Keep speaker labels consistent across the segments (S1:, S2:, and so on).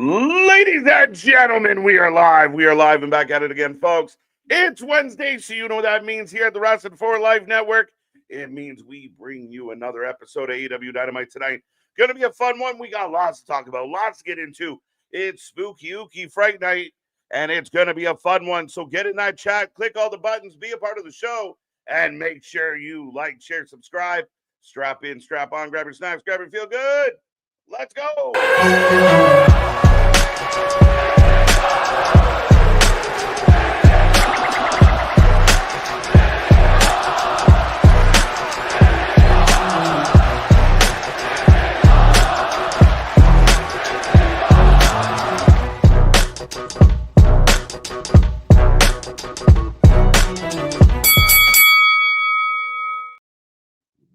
S1: Ladies and gentlemen, we are live. We are live and back at it again, folks. It's Wednesday, so you know what that means here at the Wrestling for Life Network. It means we bring you another episode of AEW Dynamite tonight. Going to be a fun one. We got lots to talk about, lots to get into. It's Spooky Ooky Fright Night, and it's going to be a fun one. So get in that chat, click all the buttons, be a part of the show, and make sure you like, share, subscribe. Strap in, strap on, grab your snacks, grab your feel good. Let's go.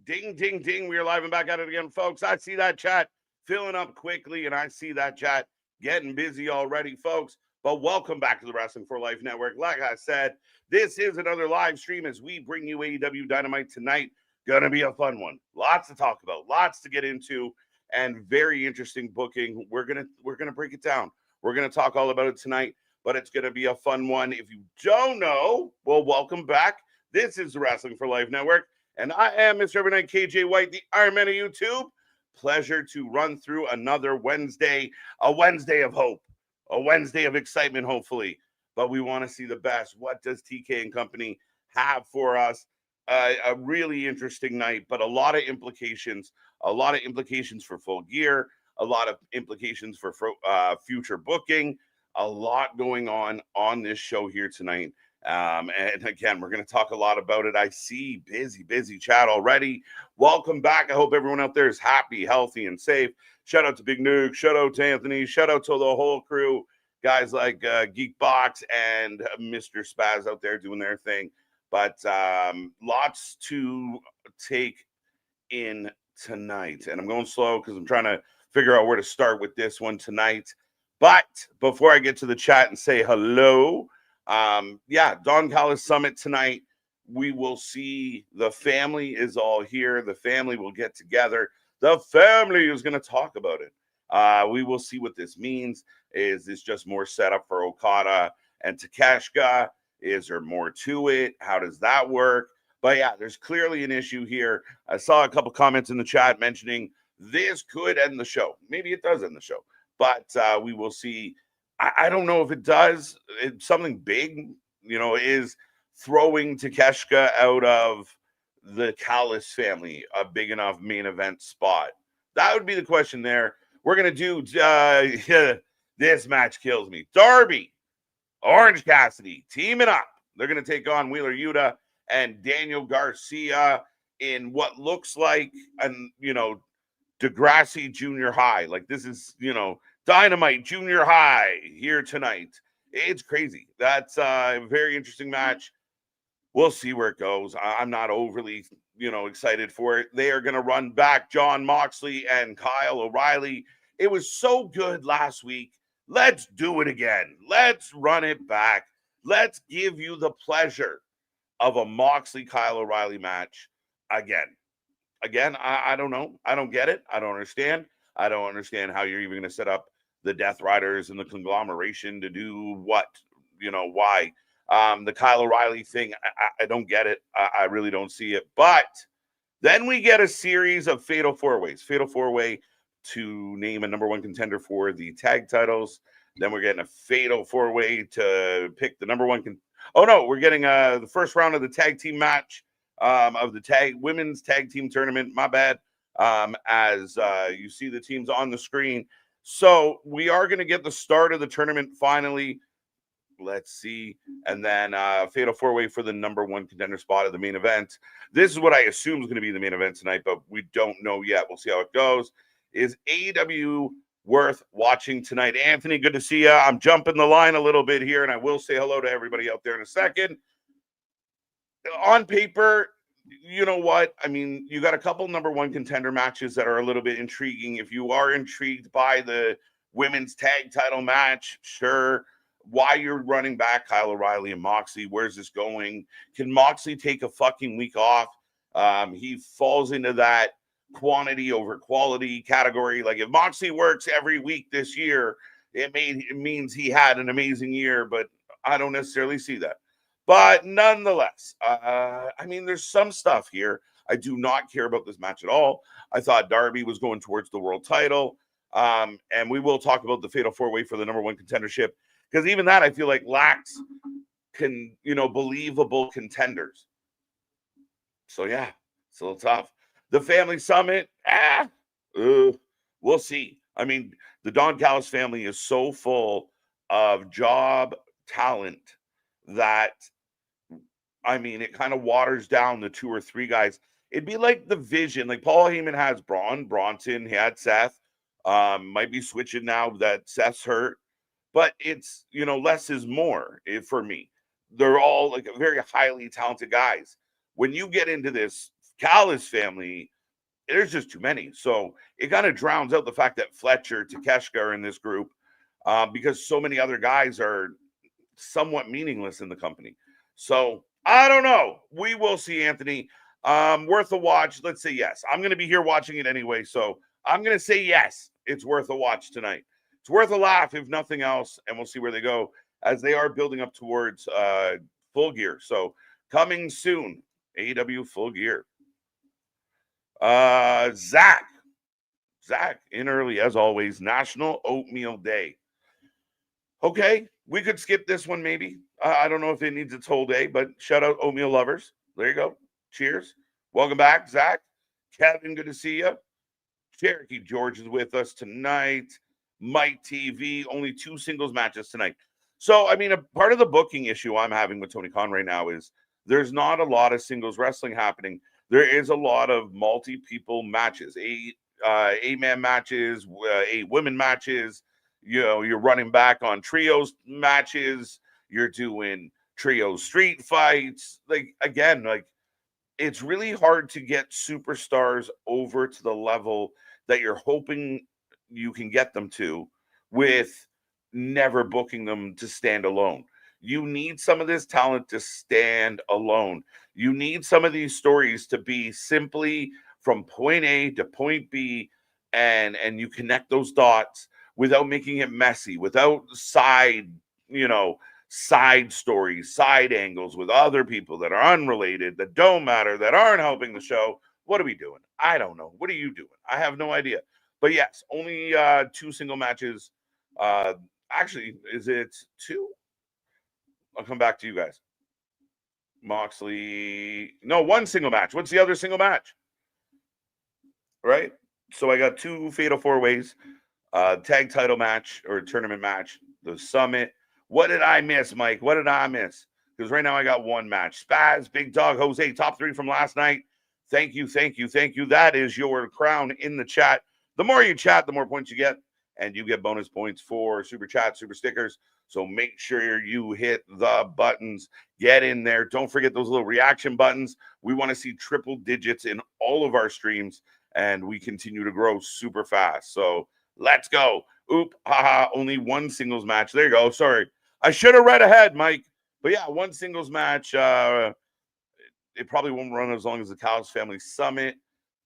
S1: Ding, ding, ding. We are live and back at it again, folks. I see that chat filling up quickly, and I see that chat getting busy already, folks. But welcome back to the Wrestling for Life Network. Like I said, this is another live stream as we bring you AEW Dynamite tonight. Gonna be a fun one. Lots to talk about, lots to get into, and very interesting booking. We're gonna break it down. We're gonna talk all about it tonight, but it's gonna be a fun one. If you don't know, well, welcome back. This is the Wrestling for Life Network. And I am Mr. Evernight KJ White, the Iron Man of YouTube. Pleasure to run through another Wednesday, a Wednesday of hope, a Wednesday of excitement, hopefully. But we want to see the best. What does TK and company have for us? A really interesting night, but a lot of implications for Full Gear, a lot of implications for future booking, a lot going on this show here tonight. And again, we're going to talk a lot about it. I see busy chat already. Welcome back. I hope everyone out there is happy, healthy, and safe. Shout out to Big Nuke. Shout out to Anthony. Shout out to the whole crew. Guys like Geekbox and Mr. Spaz out there doing their thing. But lots to take in tonight. And I'm going slow because I'm trying to figure out where to start with this one tonight. But before I get to the chat and say hello, Don Callis Summit tonight. We will see the family is all here. The family will get together. The family is going to talk about it. We will see what this means. Is this just more setup for Okada and Takeshita? Is there more to it? How does that work? But yeah, there's clearly an issue here. I saw a couple comments in the chat mentioning this could end the show. Maybe it does end the show, but we will see. I don't know if it does. It's something big, is throwing Takeshita out of the Callis family a big enough main event spot? That would be the question there. We're going to do this match kills me. Darby, Orange Cassidy teaming up. They're going to take on Wheeler Yuta and Daniel Garcia in what looks like Degrassi Junior High. Like this is, Dynamite Junior High here tonight. It's crazy. That's a very interesting match. We'll see where it goes. I'm not overly, excited for it. They are going to run back Jon Moxley and Kyle O'Reilly. It was so good last week. Let's do it again. Let's run it back. Let's give you the pleasure of a Moxley-Kyle O'Reilly match again. Again, I don't know. I don't get it. I don't understand. I don't understand how you're even going to set up the Death Riders and the conglomeration to do what, why. The Kyle O'Reilly thing, I don't get it. I really don't see it. But then we get a series of Fatal 4-Ways. Fatal 4-Way to name a number one contender for the tag titles. Then we're getting a Fatal 4-Way to pick the number one. We're getting the first round of the tag team match of the women's tag team tournament. My bad. As you see the teams on the screen. So we are going to get the start of the tournament finally. Let's see. And then Fatal 4-Way for the number one contender spot of the main event. This is what I assume is going to be the main event tonight, but we don't know yet. We'll see how it goes. Is AEW worth watching tonight? Anthony, good to see you. I'm jumping the line a little bit here, and I will say hello to everybody out there in a second. On paper, you know what? I mean, you got a couple number one contender matches that are a little bit intriguing. If you are intrigued by the women's tag title match, sure. Why you're running back Kyle O'Reilly and Moxley? Where's this going? Can Moxley take a fucking week off? He falls into that quantity over quality category. Like if Moxley works every week this year, it means he had an amazing year, but I don't necessarily see that. But nonetheless, I mean, there's some stuff here. I do not care about this match at all. I thought Darby was going towards the world title. And we will talk about the fatal four-way for the number one contendership, because even that I feel like lacks believable contenders. So yeah, it's a little tough. The family summit, we'll see. I mean, the Don Callis family is so full of job talent that, I mean, it kind of waters down the two or three guys. It'd be like the Vision. Like Paul Heyman has Bronson, he had Seth. Might be switching now that Seth's hurt. But it's, less is more for me. They're all like very highly talented guys. When you get into this Callis family, there's just too many. So it kind of drowns out the fact that Fletcher, Takeshita are in this group, because so many other guys are somewhat meaningless in the company. So I don't know. We will see, Anthony. Worth a watch. Let's say yes. I'm going to be here watching it anyway. So I'm going to say yes. It's worth a watch tonight. It's worth a laugh, if nothing else. And we'll see where they go as they are building up towards Full Gear. So coming soon, AEW Full Gear. Zach in early as always. National Oatmeal Day. Okay, we could skip this one maybe. I don't know if it needs its whole day, but shout out oatmeal lovers. There you go. Cheers. Welcome back, Zach. Kevin, good to see you. Cherokee George is with us tonight. Mike TV, only 2 singles matches tonight. So, I mean, a part of the booking issue I'm having with Tony Khan right now is there's not a lot of singles wrestling happening. There is a lot of multi-people matches, 8-man matches, 8 women matches. You're running back on trios matches. You're doing trio street fights. It's really hard to get superstars over to the level that you're hoping you can get them to with never booking them to stand alone. You need some of this talent to stand alone. You need some of these stories to be simply from point A to point B, and you connect those dots without making it messy, without side stories, side angles with other people that are unrelated, that don't matter, that aren't helping the show. What are we doing? I don't know. What are you doing? I have no idea. But yes, only 2 single matches. Actually, is it 2? I'll come back to you guys. Moxley. No, 1 single match. What's the other single match? Right? So I got 2 fatal 4-ways, tag title match or tournament match, the summit. What did I miss, Mike? What did I miss? Because right now I got 1 match. Spaz, Big Dog, Jose, top 3 from last night. Thank you. That is your crown in the chat. The more you chat, the more points you get. And you get bonus points for super chat, super stickers. So make sure you hit the buttons. Get in there. Don't forget those little reaction buttons. We want to see triple digits in all of our streams. And we continue to grow super fast. So let's go. Oop, haha, only 1 singles match. There you go. Sorry. I should have read ahead, Mike. But yeah, 1 singles match. It probably won't run as long as the Callis Family Summit.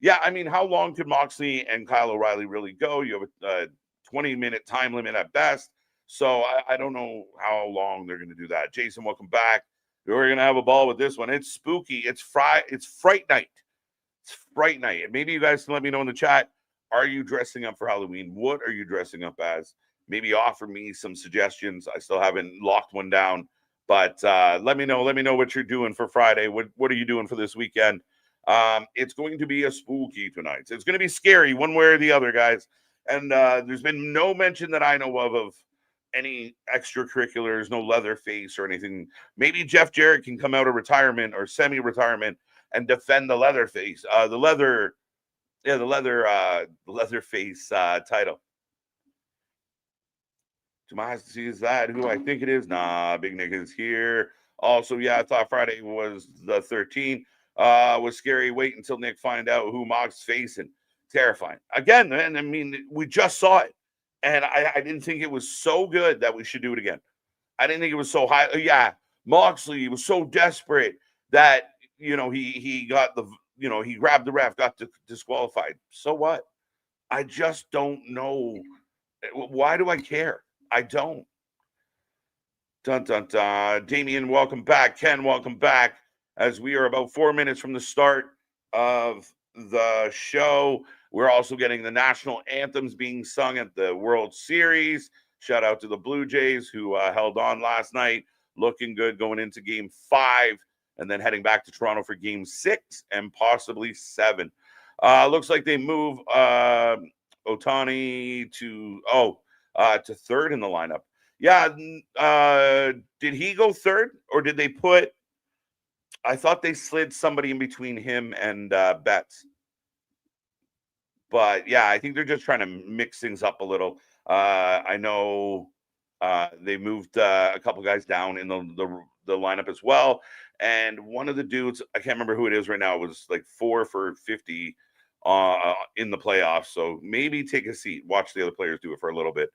S1: Yeah, I mean, how long could Moxley and Kyle O'Reilly really go? You have a 20-minute time limit at best. So I don't know how long they're going to do that. Jason, welcome back. We're going to have a ball with this one. It's spooky. It's Fright night. It's Fright night. And maybe you guys can let me know in the chat. Are you dressing up for Halloween? What are you dressing up as? Maybe offer me some suggestions. I still haven't locked one down. But let me know. Let me know what you're doing for Friday. What are you doing for this weekend? It's going to be a spooky tonight. It's going to be scary one way or the other, guys. And there's been no mention that I know of any extracurriculars, no Leatherface or anything. Maybe Jeff Jarrett can come out of retirement or semi-retirement and defend the Leatherface, the Leatherface title. Tomas sees that. Who I think it is? Nah, Big Nick is here. Also, yeah, I thought Friday was the 13th. Was scary. Wait until Nick find out who Mox facing. Terrifying. Again, man, I mean, we just saw it. And I didn't think it was so good that we should do it again. I didn't think it was so high. Yeah, Moxley was so desperate that, he got he grabbed the ref, got disqualified. So what? I just don't know. Why do I care? I don't. Dun, dun, dun. Damien, welcome back. Ken, welcome back. As we are about 4 minutes from the start of the show, we're also getting the national anthems being sung at the World Series. Shout out to the Blue Jays who held on last night, looking good going into Game 5, and then heading back to Toronto for Game 6 and possibly 7. Looks like they move Otani to third in the lineup. Yeah, did he go third, or did they put? I thought they slid somebody in between him and Betts. But yeah, I think they're just trying to mix things up a little. I know they moved a couple guys down in the lineup as well, and one of the dudes, I can't remember who it is right now, was like 4 for 50 in the playoffs. So maybe take a seat, watch the other players do it for a little bit.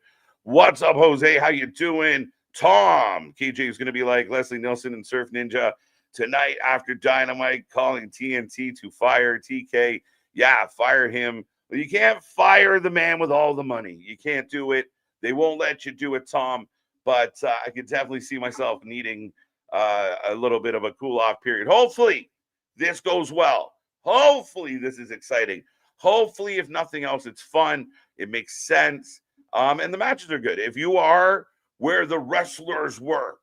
S1: What's up, Jose? How you doing? Tom. KJ is going to be like Leslie Nielsen and Surf Ninja tonight after Dynamite, calling TNT to fire TK. Yeah, fire him. But you can't fire the man with all the money. You can't do it. They won't let you do it, Tom. But I could definitely see myself needing a little bit of a cool-off period. Hopefully, this goes well. Hopefully, this is exciting. Hopefully, if nothing else, it's fun. It makes sense. And the matches are good. If you are where the wrestlers work,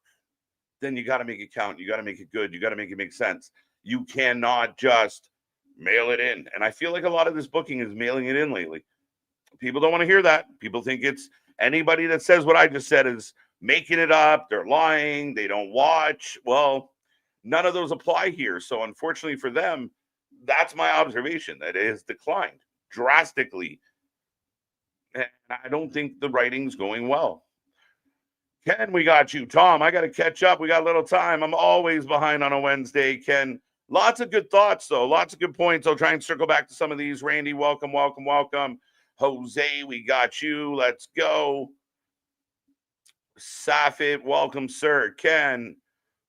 S1: then you got to make it count. You got to make it good. You got to make it make sense. You cannot just mail it in. And I feel like a lot of this booking is mailing it in lately. People don't want to hear that. People think it's anybody that says what I just said is making it up. They're lying. They don't watch. Well, none of those apply here. So unfortunately for them, that's my observation, that it has declined drastically. And I don't think the writing's going well. Ken, we got you. Tom, I got to catch up. We got a little time. I'm always behind on a Wednesday, Ken. Lots of good thoughts, though. Lots of good points. I'll try and circle back to some of these. Randy, welcome, welcome, welcome. Jose, we got you. Let's go. Safit, welcome, sir. Ken,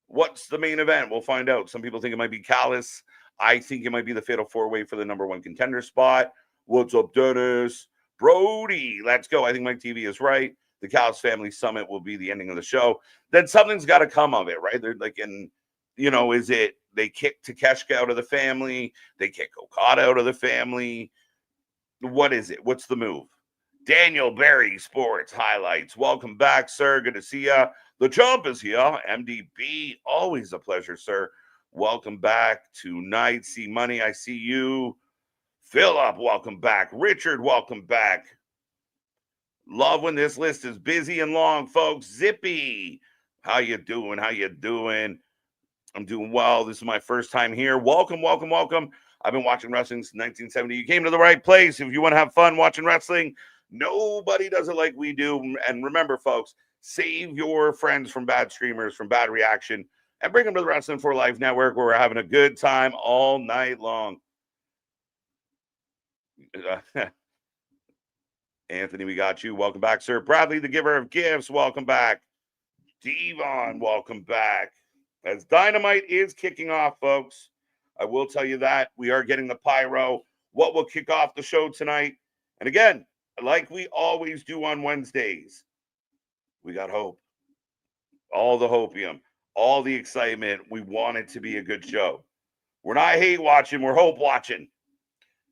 S1: what's the main event? We'll find out. Some people think it might be Callis. I think it might be the Fatal 4-Way for the number 1 contender spot. What's up, Dennis? Brody, let's go. I think Mike TV is right. The Callis Family Summit will be the ending of the show. Then something's got to come of it, right? They're like is it they kick Takeshita out of the family? They kick Okada out of the family? What is it? What's the move? Daniel Berry Sports Highlights. Welcome back, sir. Good to see ya. The Jump is here. MDB, always a pleasure, sir. Welcome back tonight. See Money, I see you. Philip, welcome back. Richard, welcome back. Love when this list is busy and long, folks. Zippy, how you doing? How you doing? I'm doing well. This is my first time here. Welcome, welcome, welcome. I've been watching wrestling since 1970. You came to the right place. If you want to have fun watching wrestling, nobody does it like we do. And remember, folks, save your friends from bad streamers, from bad reaction, and bring them to the Wrestling for Life Network, where we're having a good time all night long. Anthony, we got you. Welcome back, sir. Bradley, the giver of gifts, welcome back. Devon, welcome back. As Dynamite is kicking off, folks, I will tell you that we are getting the pyro. What will kick off the show tonight? And again, like we always do on Wednesdays, we got hope. All the hopium, all the excitement. We want it to be a good show. We're not hate watching, we're hope watching.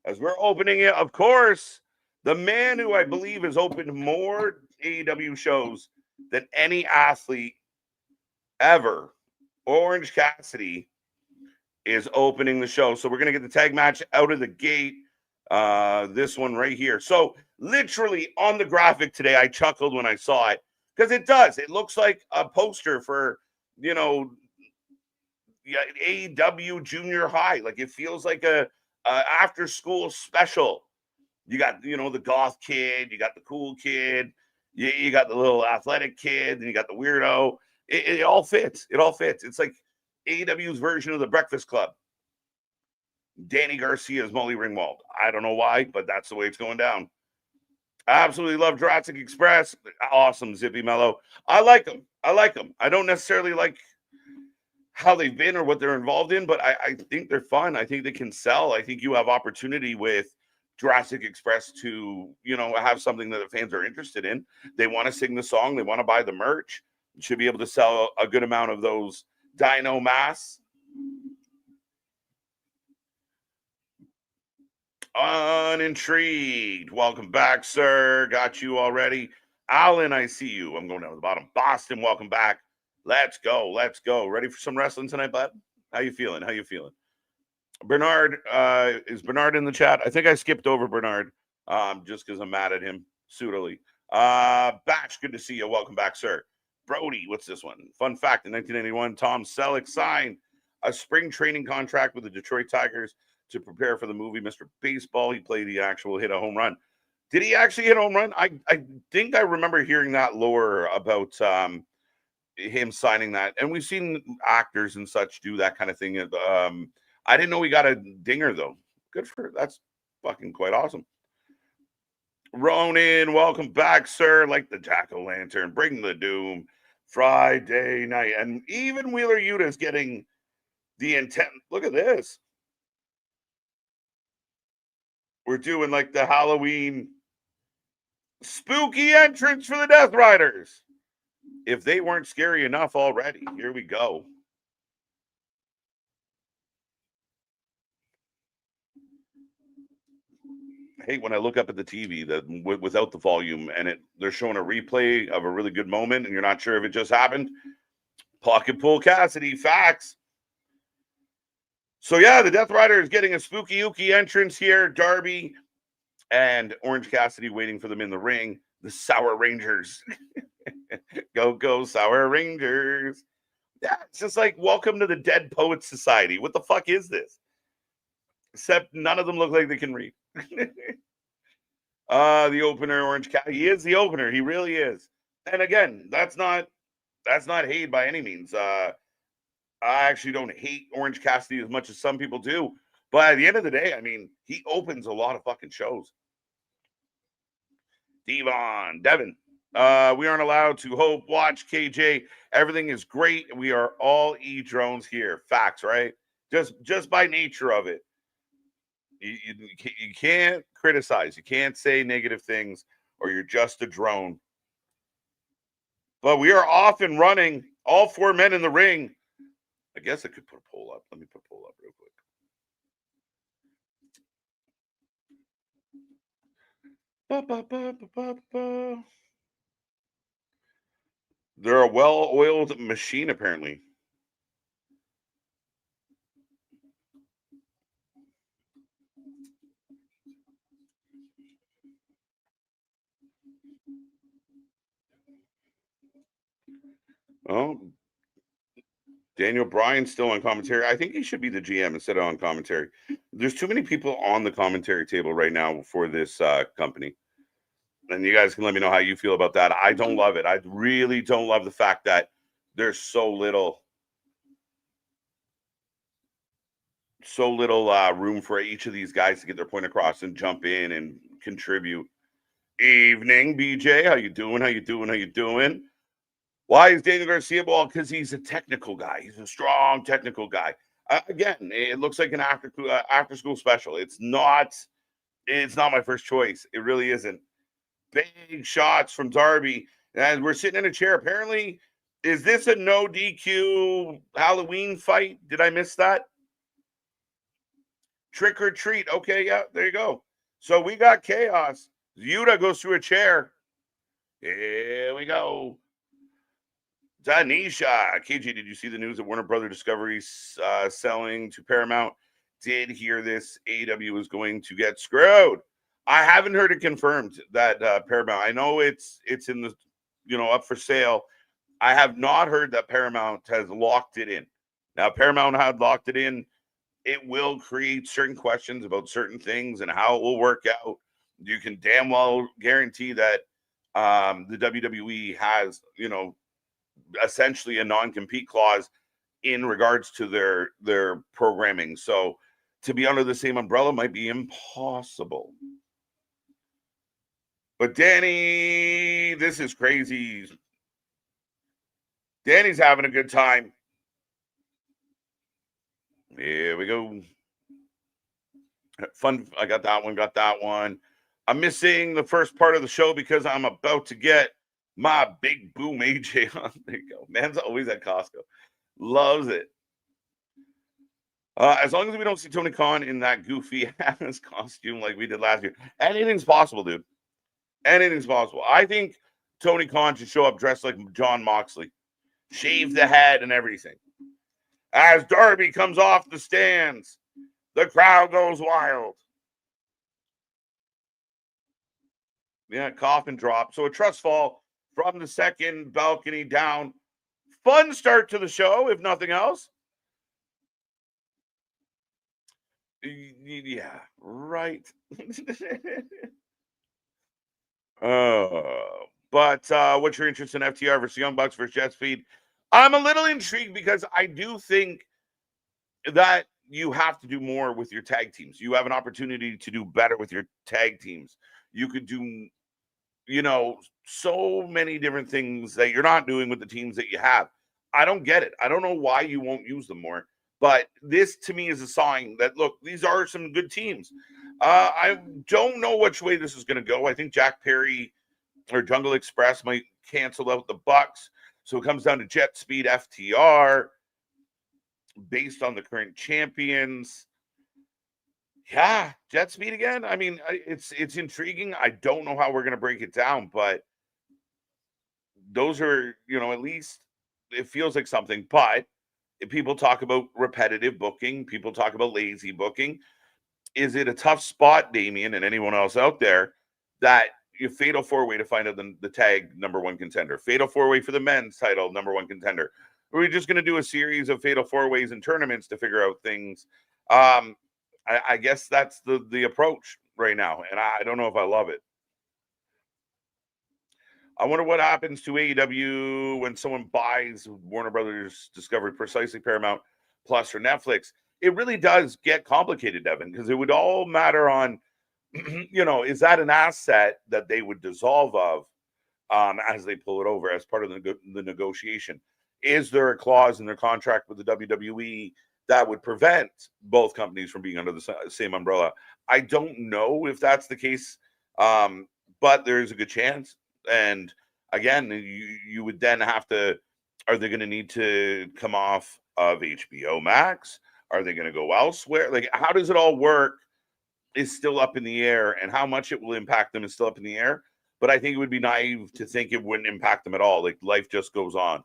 S1: As we're opening it, of course, the man who I believe has opened more AEW shows than any athlete ever, Orange Cassidy, is opening the show. So we're going to get the tag match out of the gate. This one right here. So literally on the graphic today, I chuckled when I saw it because it does. It looks like a poster for, AEW junior high. Like it feels like a after school special. You got, the goth kid, you got the cool kid, you got the little athletic kid, and you got the weirdo. It all fits. It all fits. It's like AEW's version of the Breakfast Club. Danny Garcia's Molly Ringwald. I don't know why, but that's the way it's going down. I absolutely love Jurassic Express. Awesome, Zippy Mellow. I like them. I don't necessarily like how they've been or what they're involved in, but I think they're fun. I think they can sell. I think you have opportunity with Jurassic Express to, have something that the fans are interested in. They want to sing the song. They want to buy the merch. You should be able to sell a good amount of those Dino masks. Unintrigued. Welcome back, sir. Got you already. Alan, I see you. I'm going down to the bottom. Boston, welcome back. Let's go. Let's go. Ready for some wrestling tonight, bud? How you feeling? Bernard, is Bernard in the chat? I think I skipped over Bernard just because I'm mad at him. Suitably. Batch, good to see you. Welcome back, sir. Brody, what's this one? Fun fact, in 1991, Tom Selleck signed a spring training contract with the Detroit Tigers to prepare for the movie Mr. Baseball. He played the actual hit a home run. Did he actually hit a home run? I think I remember hearing that lore about him signing that. And we've seen actors and such do that kind of thing. I didn't know he got a dinger, though. Good for that's fucking quite awesome. Ronan, welcome back, sir. Like the jack-o'-lantern, bring the doom. Friday night. And even Wheeler Yuta is getting the intent. Look at this. We're doing like the Halloween spooky entrance for the Death Riders. If they weren't scary enough already, here we go. I hate when I look up at the TV that without the volume and they're showing a replay of a really good moment and you're not sure if it just happened. Pocket Pull Cassidy, facts. So yeah, the Death Rider is getting a spooky ooky entrance here. Darby and Orange Cassidy waiting for them in the ring. The Sour Rangers. Go Sour Rangers. Yeah, it's just like welcome to the Dead Poets Society. What the fuck is this? Except none of them look like they can read. The opener, Orange Cat. He is the opener. He really is. And again, that's not hate by any means. I actually don't hate Orange Cassidy as much as some people do. But at the end of the day, I mean, he opens a lot of fucking shows. Devin. We aren't allowed to hope. Watch KJ. Everything is great. We are all drones here. Facts, right? Just by nature of it. You can't criticize. You can't say negative things or you're just a drone. But we are off and running. All four men in the ring. I guess I could put a poll up. Let me put a poll up real quick. They're a well-oiled machine, apparently. Oh, Daniel Bryan's still on commentary. I think he should be the GM instead of on commentary. There's too many people on the commentary table right now for this company. And you guys can let me know how you feel about that. I don't love it. I really don't love the fact that there's so little room for each of these guys to get their point across and jump in and contribute. Evening, BJ. How you doing? Why is Daniel Garcia ball? Because he's a technical guy. He's a strong technical guy. Again, it looks like an after school special. It's not my first choice. It really isn't. Big shots from Darby. And we're sitting in a chair. Apparently, is this a no DQ Halloween fight? Did I miss that? Trick or treat. Okay, yeah, there you go. So we got chaos. Yuta goes through a chair. Here we go. Danisha. KJ, did you see the news that Warner Brother Discovery's selling to Paramount? Did hear this. AEW is going to get screwed. I haven't heard it confirmed that Paramount. I know it's in the up for sale. I have not heard that Paramount has locked it in. Now, Paramount had locked it in. It will create certain questions about certain things and how it will work out. You can damn well guarantee that the WWE has, essentially a non-compete clause in regards to their programming. So to be under the same umbrella might be impossible. But Danny, this is crazy. Danny's having a good time. Here we go. Fun. I got that one. I'm missing the first part of the show because I'm about to get my big boom AJ on. There you go. Man's always at Costco. Loves it. As long as we don't see Tony Khan in that goofy ass costume like we did last year, anything's possible, dude. Anything's possible. I think Tony Khan should show up dressed like John Moxley, shave the head and everything. As Darby comes off the stands, the crowd goes wild. Yeah, coffin drop. So a trust fall from the second balcony down. Fun start to the show, if nothing else. Yeah, right. But what's your interest in FTR versus Young Bucks versus Jet Speed? I'm a little intrigued because I do think that you have to do more with your tag teams. You have an opportunity to do better with your tag teams. You could do, so many different things that you're not doing with the teams that you have. I don't get it. I don't know why you won't use them more. But this, to me, is a sign that, look, these are some good teams. I don't know which way this is going to go. I think Jack Perry or Jungle Express might cancel out the Bucks. So it comes down to Jet Speed, FTR, based on the current champions. Yeah, Jet Speed again. I mean, it's intriguing. I don't know how we're going to break it down, but those are, at least it feels like something. But if people talk about repetitive booking, people talk about lazy booking. Is it a tough spot, Damian, and anyone else out there, that you fatal four-way to find out the tag number one contender, fatal four-way for the men's title number one contender? Or are we just going to do a series of fatal four-ways and tournaments to figure out things? I guess that's the approach right now, and I don't know if I love it. I wonder what happens to AEW when someone buys Warner Brothers Discovery, precisely Paramount Plus or Netflix. It really does get complicated, Devin, because it would all matter on, is that an asset that they would dissolve of as they pull it over as part of the negotiation? Is there a clause in their contract with the WWE that would prevent both companies from being under the same umbrella? I don't know if that's the case, but there is a good chance. And again, you would then have to, are they going to need to come off of HBO Max? Are they going to go elsewhere? Like, how does it all work is still up in the air, and how much it will impact them is still up in the air. But I think it would be naive to think it wouldn't impact them at all. Like, life just goes on.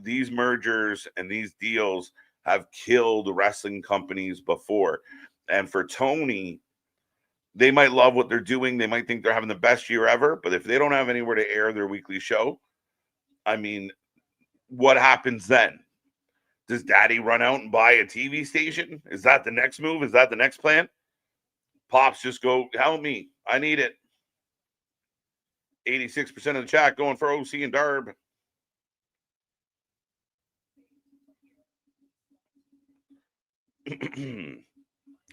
S1: These mergers and these deals have killed wrestling companies before. And for Tony, they might love what they're doing. They might think they're having the best year ever. But if they don't have anywhere to air their weekly show, I mean, what happens then? Does Daddy run out and buy a TV station? Is that the next move? Is that the next plan? Pops just go, help me. I need it. 86% of the chat going for OC and Darb.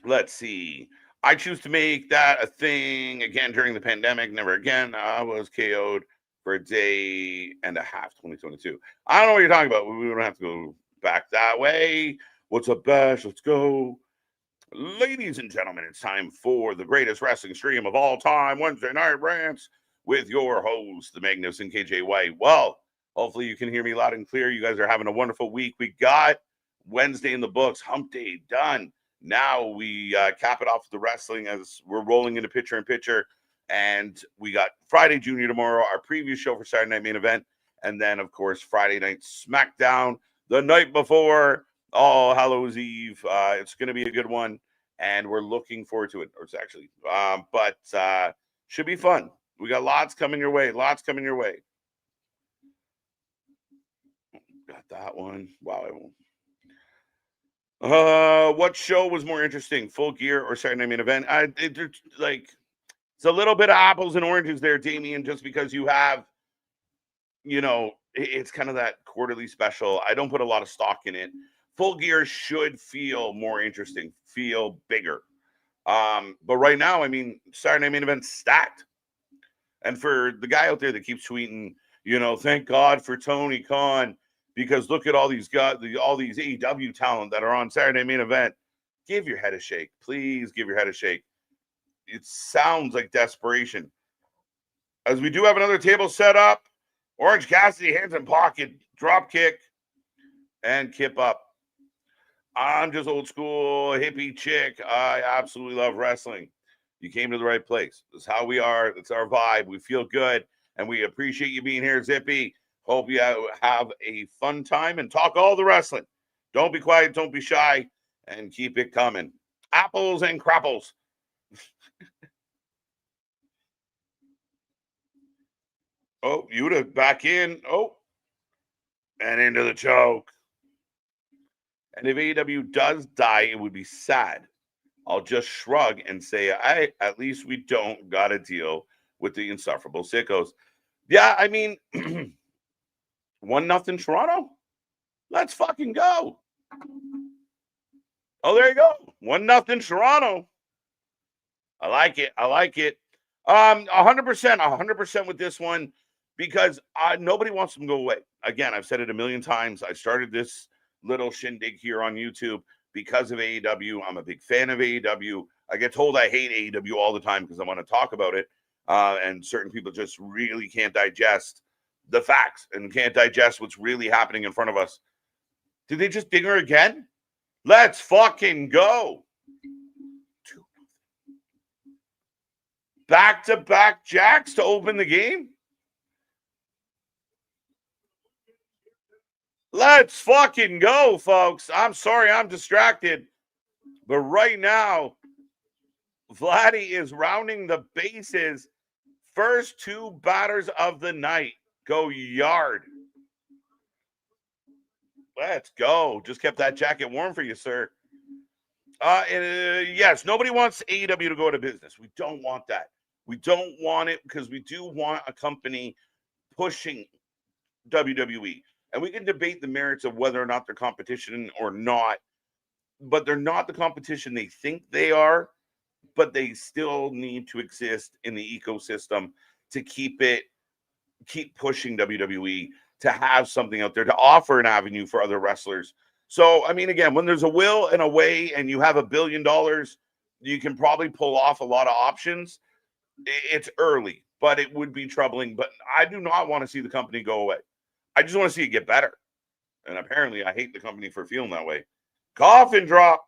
S1: Let's see. I choose to make that a thing again during the pandemic. Never again. I was KO'd for a day and a half, 2022. I don't know what you're talking about. We don't have to go back that way. What's up, Bash? Let's go. Ladies and gentlemen, it's time for the greatest wrestling stream of all time, Wednesday Night Rants, with your host, the magnificent KJ White. Well, hopefully you can hear me loud and clear. You guys are having a wonderful week. We got Wednesday in the books, hump day done. Now we cap it off with the wrestling as we're rolling into picture in picture. And we got Friday Junior tomorrow, our preview show for Saturday Night Main Event. And then, of course, Friday Night SmackDown the night before All Hallows Eve. It's going to be a good one, and we're looking forward to it. Or it's actually, but should be fun. We got lots coming your way. Got that one. Wow. What show was more interesting, Full Gear or Saturday Night Main Event? It's a little bit of apples and oranges there, Damian, just because you have, it's kind of that quarterly special. I don't put a lot of stock in it. Full Gear should feel more interesting, feel bigger. But right now, I mean, Saturday Night Main Event stacked. And for the guy out there that keeps tweeting, thank God for Tony Khan, because look at all these guys, all these AEW talent that are on Saturday Main Event. give your head a shake. Please give your head a shake. It sounds like desperation. As we do have another table set up, Orange Cassidy, hands in pocket, drop kick, and kip up. I'm just old school, hippie chick. I absolutely love wrestling. You came to the right place. That's how we are. That's our vibe. We feel good, and we appreciate you being here, Zippy. Hope you have a fun time and talk all the wrestling. Don't be quiet. Don't be shy, and keep it coming. Apples and crapples. Oh, Yuta back in. Oh, and into the choke. And if AEW does die, it would be sad. I'll just shrug and say, at least we don't got to deal with the insufferable sickos. Yeah, I mean, 1-0 Toronto. Let's fucking go. Oh, there you go. 1-0 Toronto. I like it. 100% with this one because nobody wants them to go away. Again, I've said it a million times. I started this little shindig here on YouTube because of AEW. I'm a big fan of AEW. I get told I hate AEW all the time because I want to talk about it. And certain people just really can't digest the facts and can't digest what's really happening in front of us. Did they just ding her again? Let's fucking go. Back-to-back jacks to open the game? Let's fucking go, folks. I'm sorry I'm distracted. But right now, Vladdy is rounding the bases. First two batters of the night go yard. Let's go. Just kept that jacket warm for you, sir. Yes, nobody wants AEW to go out of business. We don't want that. We don't want it because we do want a company pushing WWE. And we can debate the merits of whether or not they're competition or not. But they're not the competition they think they are. But they still need to exist in the ecosystem to keep pushing WWE, to have something out there, to offer an avenue for other wrestlers. So, I mean, again, when there's a will and a way and you have $1 billion, you can probably pull off a lot of options. It's early, but it would be troubling. But I do not want to see the company go away. I just want to see it get better. And apparently I hate the company for feeling that way. Coffin drop.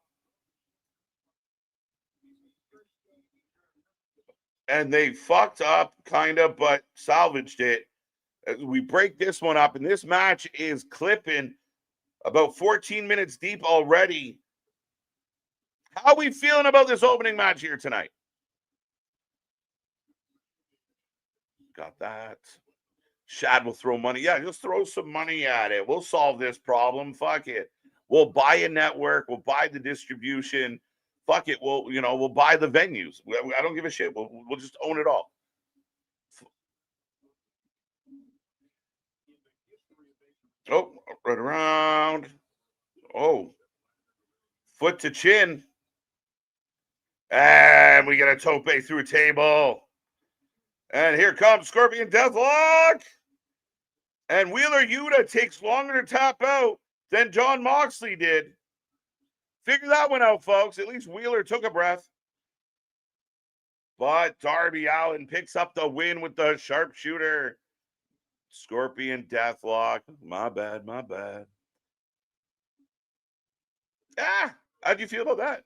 S1: And they fucked up, kind of, but salvaged it. We break this one up, and this match is clipping about 14 minutes deep already. How are we feeling about this opening match here tonight? Got that. Shad will throw money. Yeah, just throw some money at it. We'll solve this problem. Fuck it. We'll buy a network. We'll buy the distribution. Fuck it. We'll buy the venues. I don't give a shit. We'll just own it all. Oh, right around. Oh, foot to chin. And we get a tope through a table. And here comes Scorpion Deathlock. And Wheeler Yuta takes longer to tap out than Jon Moxley did. Figure that one out, folks. At least Wheeler took a breath. But Darby Allin picks up the win with the sharpshooter. Scorpion Deathlock. My bad. How'd you feel about that?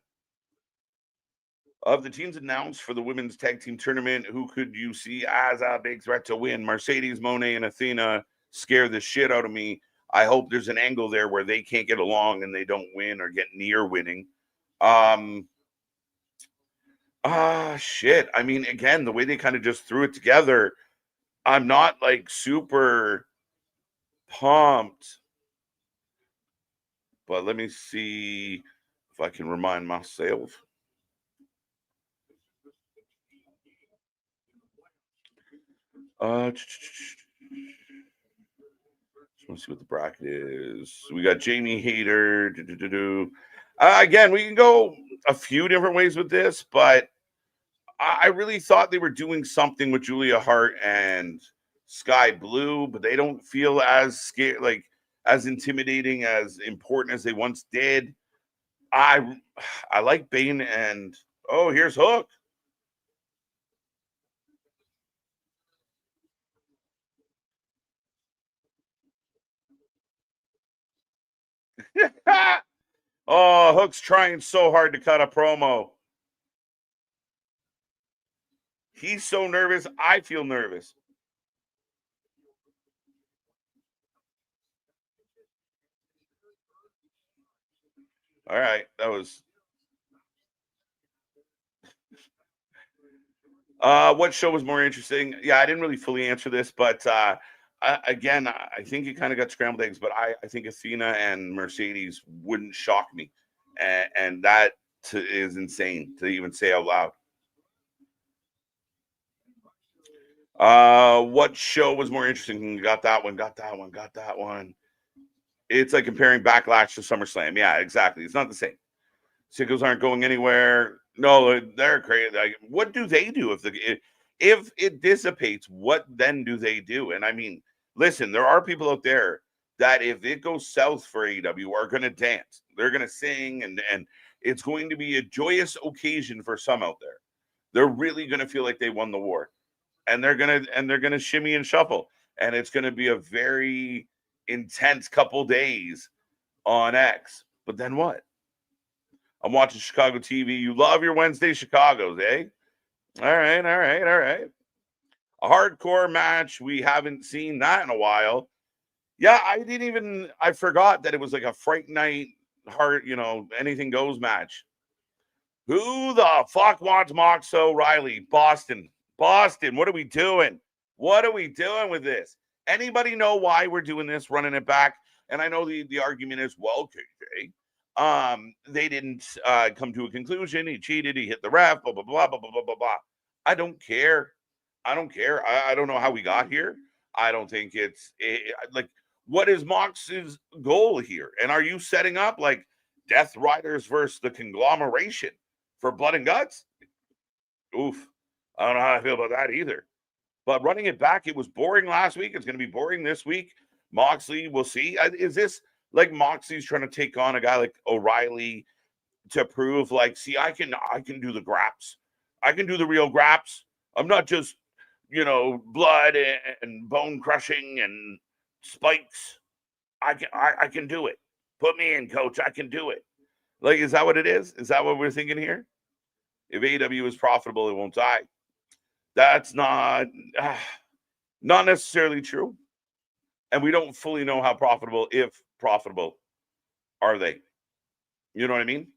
S1: Of the teams announced for the women's tag team tournament, who could you see as a big threat to win? Mercedes, Moné, and Athena scare the shit out of me. I hope there's an angle there where they can't get along and they don't win or get near winning. Shit. I mean, again, the way they kind of just threw it together, I'm not like super pumped. But let me see if I can remind myself. Just want to see what the bracket is. We got Jamie Hayter. Again, we can go a few different ways with this, but I really thought they were doing something with Julia Hart and Sky Blue, but they don't feel as scared, like as intimidating, as important as they once did. I like Bane and oh, here's Hook. Oh, Hook's trying so hard to cut a promo. He's so nervous. I feel nervous. All right, that was. What show was more interesting? Yeah, I didn't really fully answer this, but again, I think you kind of got scrambled eggs. But I think Athena and Mercedes wouldn't shock me, and that is insane to even say out loud. What show was more interesting? Got that one. Got that one. Got that one. It's like comparing Backlash to SummerSlam. Yeah, exactly. It's not the same. Sickos aren't going anywhere. No, they're crazy. Like, what do they do if it dissipates? What then do they do? And I mean, listen, there are people out there that if it goes south for AEW are going to dance. They're going to sing, and it's going to be a joyous occasion for some out there. They're really going to feel like they won the war, and they're gonna shimmy and shuffle, and it's going to be a very intense couple days on X. But then what? I'm watching Chicago TV. You love your Wednesday Chicago's, eh? All right, all right, all right. A hardcore match. We haven't seen that in a while. Yeah, I forgot that it was like a Fright Night anything goes match. Who the fuck wants Mox O'Reilly? Boston. Boston, what are we doing? What are we doing with this? Anybody know why we're doing this, running it back? And I know the argument is, well, KJ, they didn't come to a conclusion. He cheated. He hit the ref. Blah blah blah blah blah blah blah blah. I don't care. I don't care. I don't know how we got here. I don't think like what is Mox's goal here? And are you setting up like Death Riders versus the conglomeration for blood and guts? Oof. I don't know how I feel about that either. But running it back, it was boring last week. It's going to be boring this week. Moxley, we'll see. Is this like Moxley's trying to take on a guy like O'Reilly to prove like, see, I can do the graps. I can do the real graps. I'm not just, blood and bone crushing and spikes. I can do it. Put me in, coach. I can do it. Like, is that what it is? Is that what we're thinking here? If AEW is profitable, it won't die. That's not necessarily true. And we don't fully know how profitable, if profitable, are they? You know what I mean?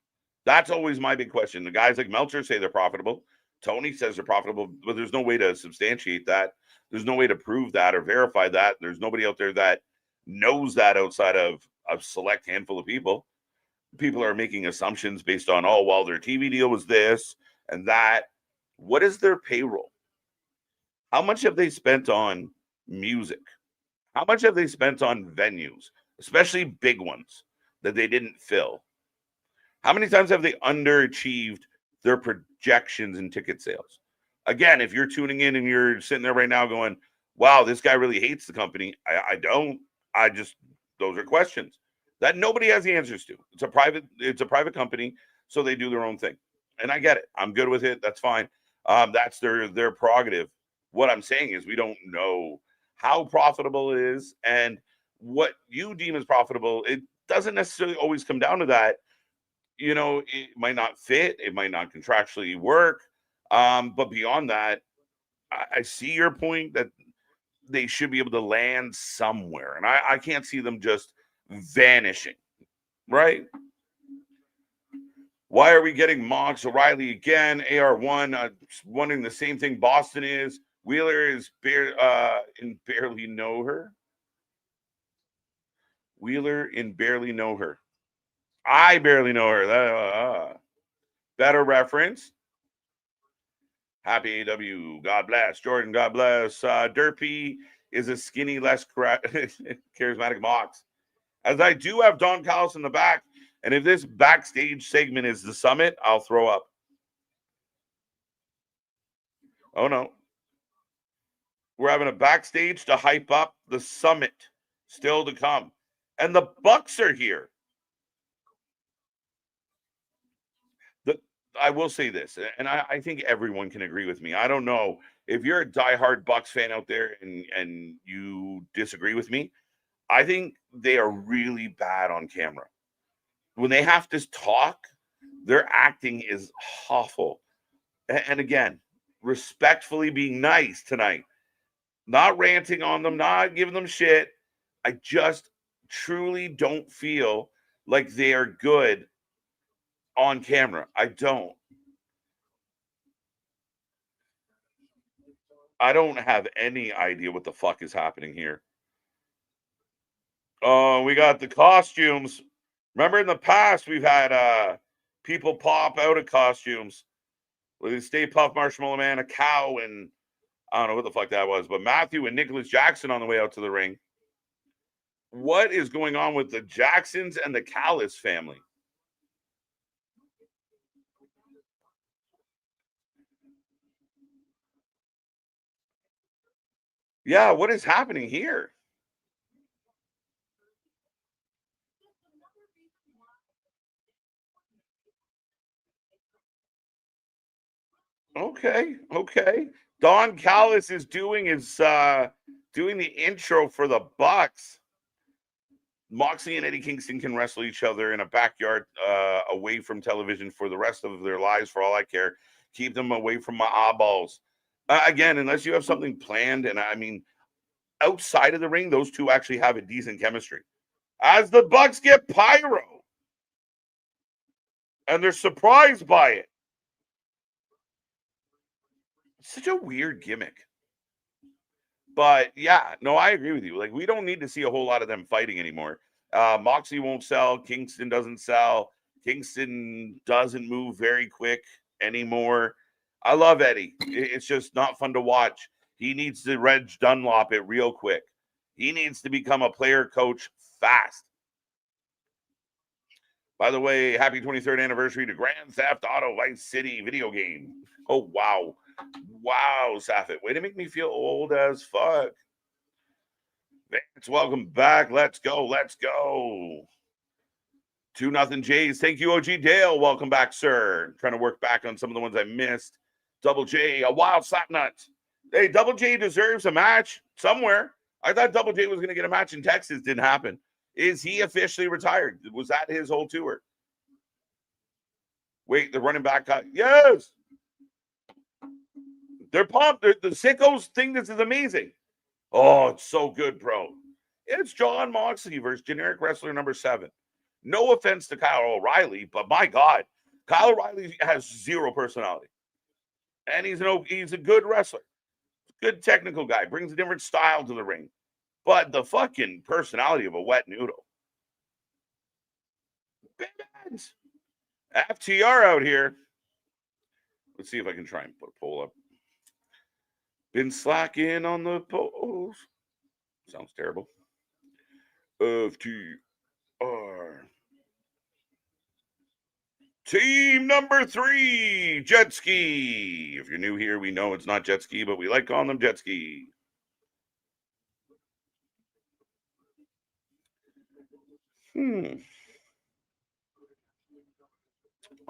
S1: That's always my big question. The guys like Meltzer say they're profitable. Tony says they're profitable, but there's no way to substantiate that. There's no way to prove that or verify that. There's nobody out there that knows that outside of a select handful of people. People are making assumptions based on, oh, well, their TV deal was this and that. What is their payroll? How much have they spent on music? How much have they spent on venues, especially big ones that they didn't fill? How many times have they underachieved their projections in ticket sales? Again, if you're tuning in and you're sitting there right now going, wow, this guy really hates the company. I don't. Those are questions that nobody has the answers to. It's a private company, so they do their own thing. And I get it. I'm good with it. That's fine. That's their prerogative. What I'm saying is we don't know how profitable it is, and what you deem as profitable, it doesn't necessarily always come down to that. It might not fit, it might not contractually work. But beyond that, I see your point that they should be able to land somewhere. And I can't see them just vanishing, right? Why are we getting Mox O'Reilly again? AR1 wondering the same thing Boston is. Wheeler is barely know her. Wheeler in barely know her. I barely know her. Better reference. Happy AW. God bless. Jordan, God bless. Derpy is a skinny, less charismatic Mox. As I do have Don Callis in the back. And if this backstage segment is the summit, I'll throw up. Oh, no. We're having a backstage to hype up the summit still to come. And the Bucks are here. I will say this, and I think everyone can agree with me. I don't know if you're a diehard Bucks fan out there and you disagree with me. I think they are really bad on camera. When they have to talk, their acting is awful. And again, respectfully being nice tonight, not ranting on them, not giving them shit. I just truly don't feel like they are good on camera. I don't. I don't have any idea what the fuck is happening here. Oh, we got the costumes. Remember in the past we've had people pop out of costumes. With the Stay Puft Marshmallow Man, a cow, and I don't know what the fuck that was, but Matthew and Nicholas Jackson on the way out to the ring. What is going on with the Jacksons and the Callis family? Yeah, what is happening here? Okay. Don Callis is doing doing the intro for the Bucks. Moxley and Eddie Kingston can wrestle each other in a backyard away from television for the rest of their lives, for all I care. Keep them away from my eyeballs. Again, unless you have something planned, and I mean, outside of the ring, those two actually have a decent chemistry. As the Bucks get pyro, and they're surprised by it. Such a weird gimmick. But yeah, no, I agree with you. Like, we don't need to see a whole lot of them fighting anymore. Moxley won't sell. Kingston doesn't sell. Kingston doesn't move very quick anymore. I love Eddie. It's just not fun to watch. He needs to Reg Dunlop it real quick. He needs to become a player coach fast. By the way, happy 23rd anniversary to Grand Theft Auto Vice City video game. Oh, wow. Wow, Safit. Way to make me feel old as fuck. Vance, welcome back. Let's go. 2-0 Jays. Thank you, OG Dale. Welcome back, sir. I'm trying to work back on some of the ones I missed. Double J, a wild slap nut. Hey, Double J deserves a match somewhere. I thought Double J was going to get a match in Texas. Didn't happen. Is he officially retired? Was that his whole tour? Wait, the running back cut. Yes. They're pumped. The sickos think this is amazing. Oh, it's so good, bro. It's John Moxley versus generic wrestler number 7. No offense to Kyle O'Reilly, but my God, Kyle O'Reilly has zero personality. And he's a good wrestler. Good technical guy. Brings a different style to the ring. But the fucking personality of a wet noodle. Bands. FTR out here. Let's see if I can try and put a poll up. Been slacking on the polls. Sounds terrible. FTR. Team number 3, Jet Ski. If you're new here, we know it's not Jet Ski, but we like calling them Jet Ski. Oh,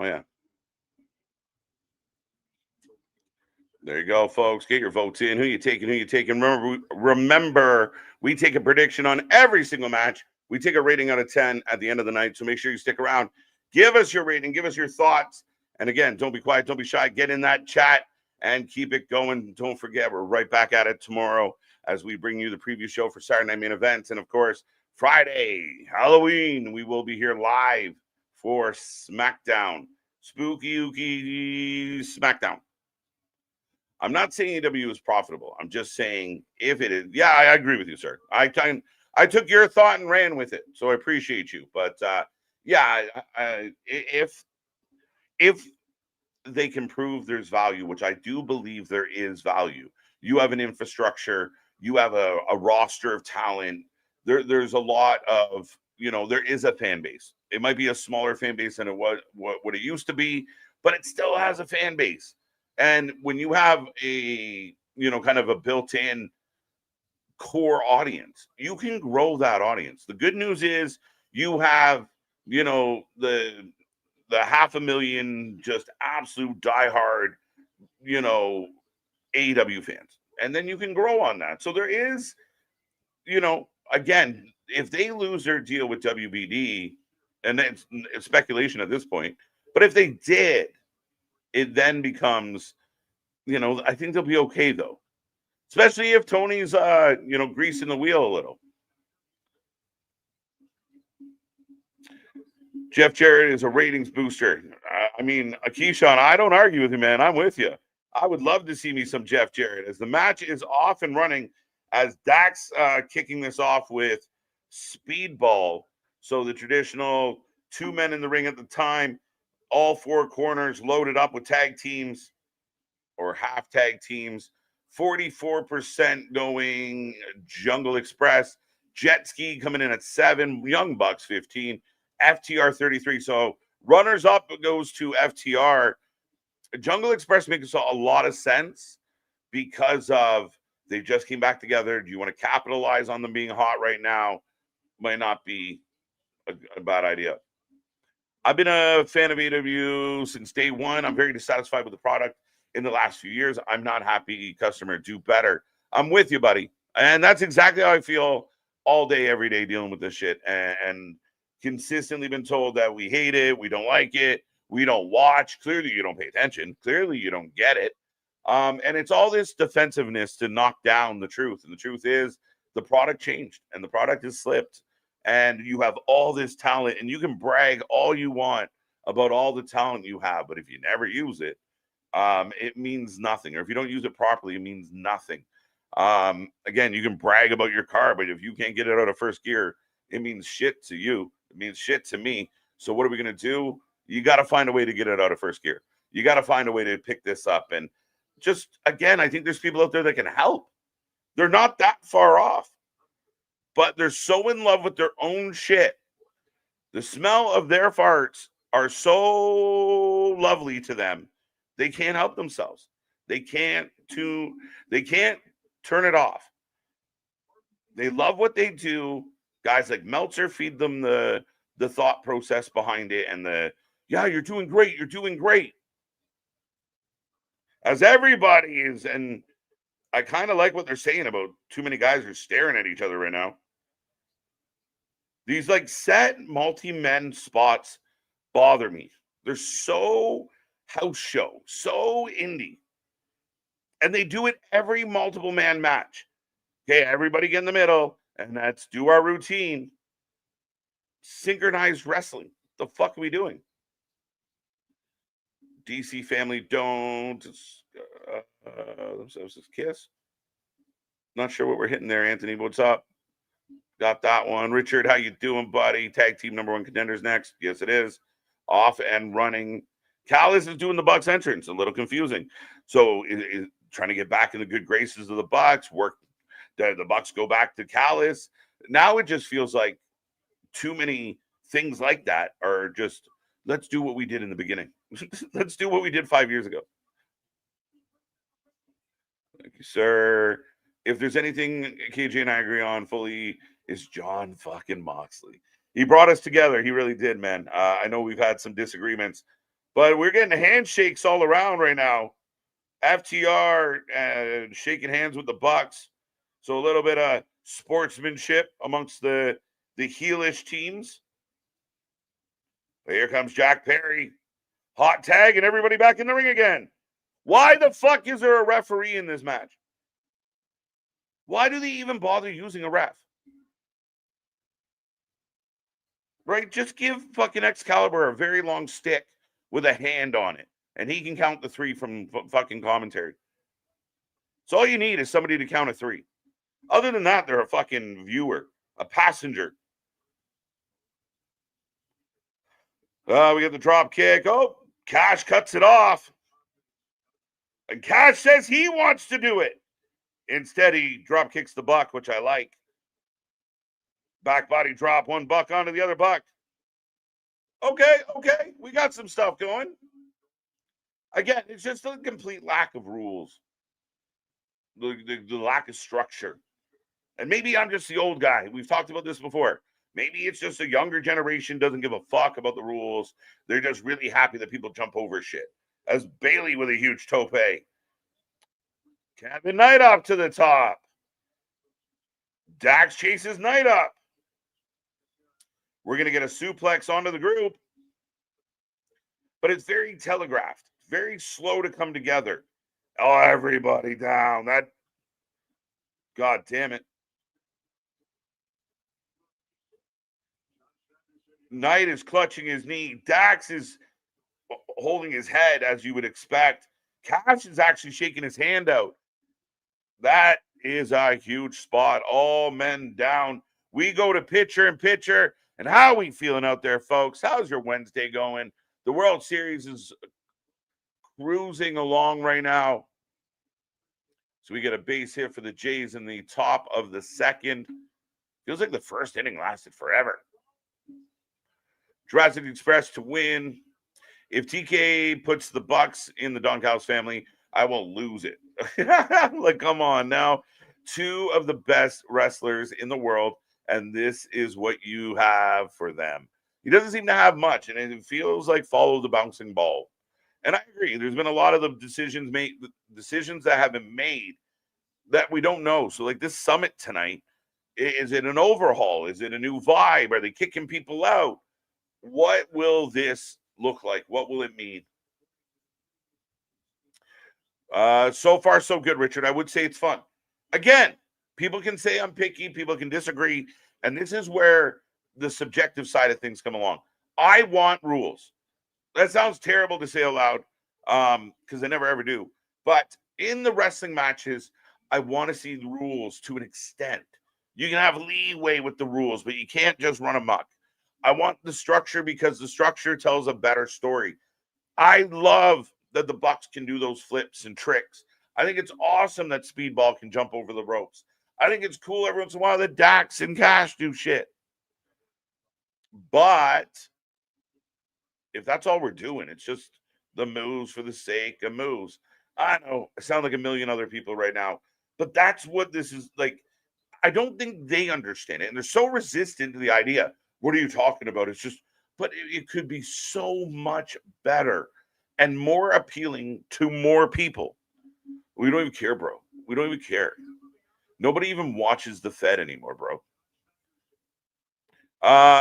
S1: yeah. There you go, folks. Get your votes in. Who you taking? Remember, we take a prediction on every single match. We take a rating out of 10 at the end of the night, so make sure you stick around. Give us your rating. Give us your thoughts. And again, don't be quiet. Don't be shy. Get in that chat and keep it going. Don't forget, we're right back at it tomorrow as we bring you the preview show for Saturday Night Main Events. And, of course, Friday, Halloween, we will be here live for SmackDown. Spooky Ookie SmackDown. I'm not saying AEW is profitable. I'm just saying if it is. Yeah, I agree with you, sir. I took your thought and ran with it, so I appreciate you. But yeah, if they can prove there's value, which I do believe there is value, you have an infrastructure, you have a roster of talent. There's a lot of, there is a fan base. It might be a smaller fan base than what it used to be, but it still has a fan base. And when you have a, kind of a built-in core audience, you can grow that audience. The good news is you have, the the 500,000 just absolute diehard, AEW fans. And then you can grow on that. So there is, again, if they lose their deal with WBD, and it's speculation at this point, but if they did, it then becomes, I think they'll be okay though. Especially if Tony's, greasing the wheel a little. Jeff Jarrett is a ratings booster. I mean, Keyshawn, I don't argue with you, man. I'm with you. I would love to see me some Jeff Jarrett. As the match is off and running, as Dax kicking this off with Speedball. So the traditional 2 men in the ring at the time, all 4 corners loaded up with tag teams or half tag teams. 44% going Jungle Express. Jet Ski coming in at 7. Young Bucks 15. FTR 33. So runners up goes to FTR. Jungle Express makes a lot of sense because of they just came back together. Do you want to capitalize on them being hot right now? Might not be a bad idea. I've been a fan of AEW since day one. I'm very dissatisfied with the product in the last few years. I'm not happy. Customer, do better. I'm with you, buddy. And that's exactly how I feel all day, every day dealing with this shit. And consistently been told that we hate it, we don't like it, we don't watch. Clearly, you don't pay attention. Clearly, you don't get it. And it's all this defensiveness to knock down the truth. And the truth is the product changed and the product has slipped. And you have all this talent and you can brag all you want about all the talent you have. But if you never use it, it means nothing. Or if you don't use it properly, it means nothing. Again, you can brag about your car, but if you can't get it out of first gear, it means shit to you. It means shit to me. So what are we going to do? You got to find a way to get it out of first gear. You got to find a way to pick this up. And just, again, I think there's people out there that can help. They're not that far off, but they're so in love with their own shit. The smell of their farts are so lovely to them. They can't help themselves. They can't turn it off. They love what they do. Guys like Meltzer feed them the thought process behind it and you're doing great. You're doing great. As everybody is, and I kind of like what they're saying about too many guys are staring at each other right now. These like set multi-men spots bother me. They're so house show, so indie. And they do it every multiple man match. Okay, everybody get in the middle and let's do our routine. Synchronized wrestling. The fuck are we doing? DC family don't. Kiss. Not sure what we're hitting there, Anthony. What's up? Got that one. Richard, how you doing, buddy? Tag team number 1 contenders next. Yes, it is. Off and running. Callis is doing the Bucks entrance. A little confusing. So is trying to get back in the good graces of the Bucks. The Bucks go back to Callis. Now it just feels like too many things like that are just, let's do what we did in the beginning. Let's do what we did 5 years ago. Thank you, sir. If there's anything KJ and I agree on fully, is John fucking Moxley. He brought us together. He really did, man. I know we've had some disagreements, but we're getting handshakes all around right now. FTR shaking hands with the Bucks. So a little bit of sportsmanship amongst the heelish teams. Here comes Jack Perry. Hot tag and everybody back in the ring again. Why the fuck is there a referee in this match? Why do they even bother using a ref? Right? Just give fucking Excalibur a very long stick with a hand on it, and he can count the 3 from fucking commentary. So all you need is somebody to count a 3. Other than that, they're a fucking viewer, a passenger. We get the drop kick. Oh, Cash cuts it off. And Cash says he wants to do it. Instead, he drop kicks the Buck, which I like. Back body drop, one Buck onto the other Buck. Okay. We got some stuff going. Again, it's just a complete lack of rules. The lack of structure. And maybe I'm just the old guy. We've talked about this before. Maybe it's just a younger generation doesn't give a fuck about the rules. They're just really happy that people jump over shit. As Bailey with a huge tope. Kevin Knight up to the top. Dax chases Knight up. We're going to get a suplex onto the group. But it's very telegraphed. Very slow to come together. Oh, everybody down. That, God damn it. Knight is clutching his knee. Dax is holding his head, as you would expect. Cash is actually shaking his hand out. That is a huge spot. All men down. We go to pitcher and pitcher. And how are we feeling out there, folks? How's your Wednesday going? The World Series is cruising along right now. So we get a base hit for the Jays in the top of the second. Feels like the first inning lasted forever. Jurassic Express to win. If TK puts the Bucks in the Donkhouse family, I will lose it. Like, come on now. Two of the best wrestlers in the world, and this is what you have for them. He doesn't seem to have much, and it feels like follow the bouncing ball. And I agree. There's been a lot of the decisions that have been made that we don't know. So, like this summit tonight, is it an overhaul? Is it a new vibe? Are they kicking people out? What will this look like? What will it mean? So far, so good, Richard. I would say it's fun. Again, people can say I'm picky. People can disagree. And this is where the subjective side of things come along. I want rules. That sounds terrible to say aloud because I never ever do. But in the wrestling matches, I want to see the rules to an extent. You can have leeway with the rules, but you can't just run amok. I want the structure because the structure tells a better story. I love that the Bucks can do those flips and tricks. I think it's awesome that Speedball can jump over the ropes. I think it's cool every once in a while that Dax and Cash do shit. But if that's all we're doing, it's just the moves for the sake of moves. I know I sound like a million other people right now, but that's what this is like. I don't think they understand it. And they're so resistant to the idea. What are you talking about? It's just, but it could be so much better and more appealing to more people. We don't even care, bro. We don't even care. Nobody even watches the Fed anymore, bro.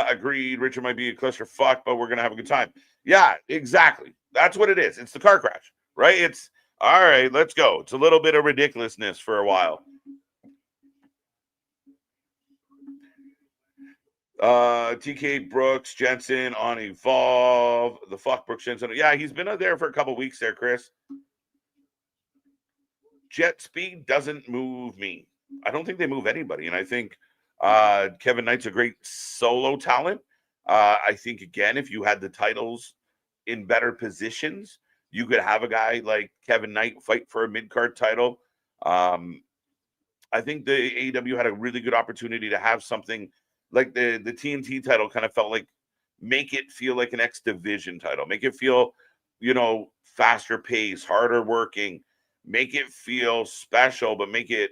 S1: Agreed. Richard might be a clusterfuck, but we're gonna have a good time. Yeah, exactly. That's what it is. It's the car crash, right? It's all right. Let's go. It's a little bit of ridiculousness for a while. TK Brooks Jensen on Evolve. The fuck Brooks Jensen. Yeah, he's been out there for a couple weeks there, Chris. Jet speed doesn't move me. I don't think they move anybody, and I think Kevin Knight's a great solo talent. I think again, if you had the titles in better positions, you could have a guy like Kevin Knight fight for a mid-card title. I think the AEW had a really good opportunity to have something like the TNT title kind of felt like make it feel like an X Division title, make it feel, faster pace, harder working, make it feel special, but make it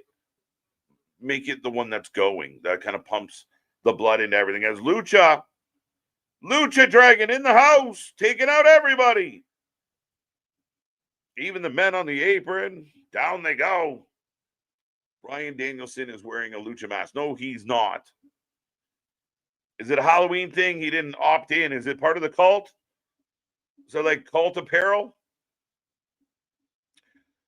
S1: the one that's going, that kind of pumps the blood into everything. As Lucha Dragon in the house, taking out everybody. Even the men on the apron, down they go. Bryan Danielson is wearing a lucha mask. No, he's not. Is it a Halloween thing? He didn't opt in. Is it part of the cult? Is it like cult apparel?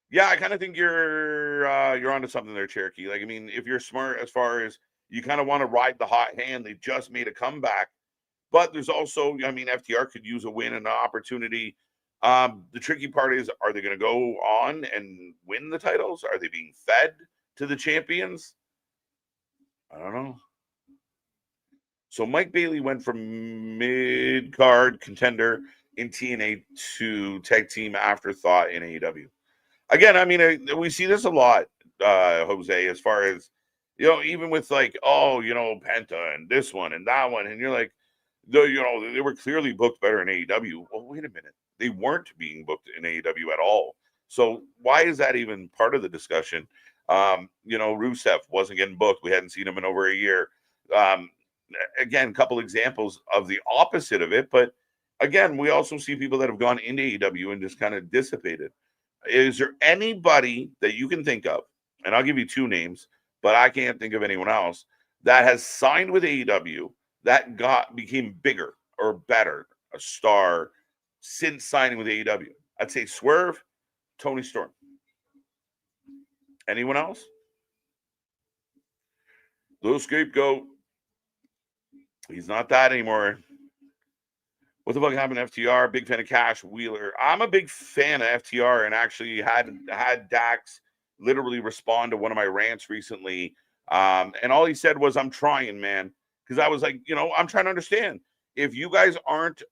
S1: Yeah, I kind of think you're onto something there, Cherokee. Like, I mean, if you're smart as far as you kind of want to ride the hot hand, they just made a comeback. But there's also, I mean, FTR could use a win and an opportunity. The tricky part is, are they going to go on and win the titles? Are they being fed to the champions? I don't know. So Mike Bailey went from mid-card contender in TNA to tag team afterthought in AEW. Again, I mean, we see this a lot, Jose, as far as, even with like, Penta and this one and that one. And you're like, they were clearly booked better in AEW. Well, wait a minute. They weren't being booked in AEW at all. So why is that even part of the discussion? Rusev wasn't getting booked. We hadn't seen him in over a year. again, a couple examples of the opposite of it. But again, we also see people that have gone into AEW and just kind of dissipated. Is there anybody that you can think of, and I'll give you two names, but I can't think of anyone else, that has signed with AEW that became bigger or better, a star, since signing with AEW? I'd say Swerve, Tony Storm. Anyone else? Little scapegoat. He's not that anymore. What the fuck happened to FTR? Big fan of Cash Wheeler. I'm a big fan of FTR, and actually had Dax literally respond to one of my rants recently. And all he said was, "I'm trying, man." Because I was like, I'm trying to understand. If you guys aren't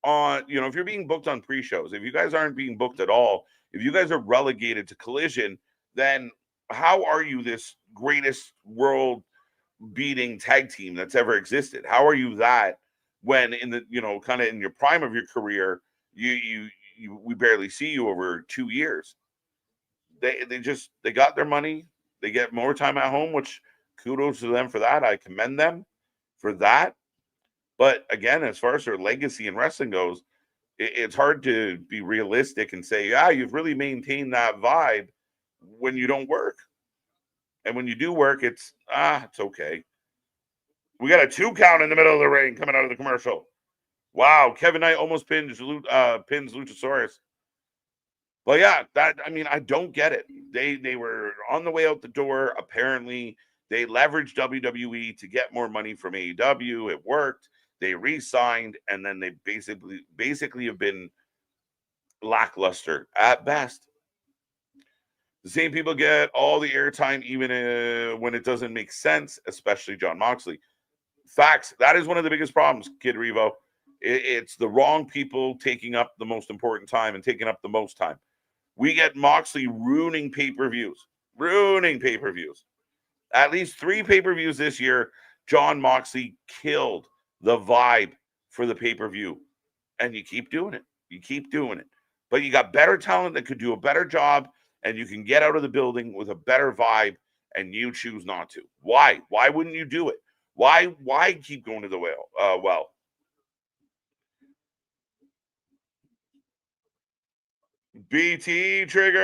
S1: on, if you're being booked on pre-shows, if you guys aren't being booked at all, if you guys are relegated to Collision, then how are you this greatest world beating tag team that's ever existed? How are you that when in the kind of in your prime of your career, we barely see you over 2 years? They got their money, they get more time at home, which kudos to them for that. I commend them for that. But again, as far as their legacy in wrestling goes, it's hard to be realistic and say, yeah, you've really maintained that vibe when you don't work. And when you do work, it's okay. We got a 2 count in the middle of the ring coming out of the commercial. Wow, Kevin Knight almost pins Luchasaurus. But yeah, I don't get it. They were on the way out the door. Apparently, they leveraged WWE to get more money from AEW. It worked. They re-signed, and then they basically have been lackluster at best. The same people get all the airtime, even when it doesn't make sense, especially Jon Moxley. Facts. That is one of the biggest problems, Kid Revo. It's the wrong people taking up the most important time and taking up the most time. We get Moxley ruining pay-per-views. At least 3 pay-per-views this year, Jon Moxley killed the vibe for the pay-per-view. And you keep doing it. But you got better talent that could do a better job, and you can get out of the building with a better vibe, and you choose not to. Why? Why wouldn't you do it? Why keep going to the well? BT trigger.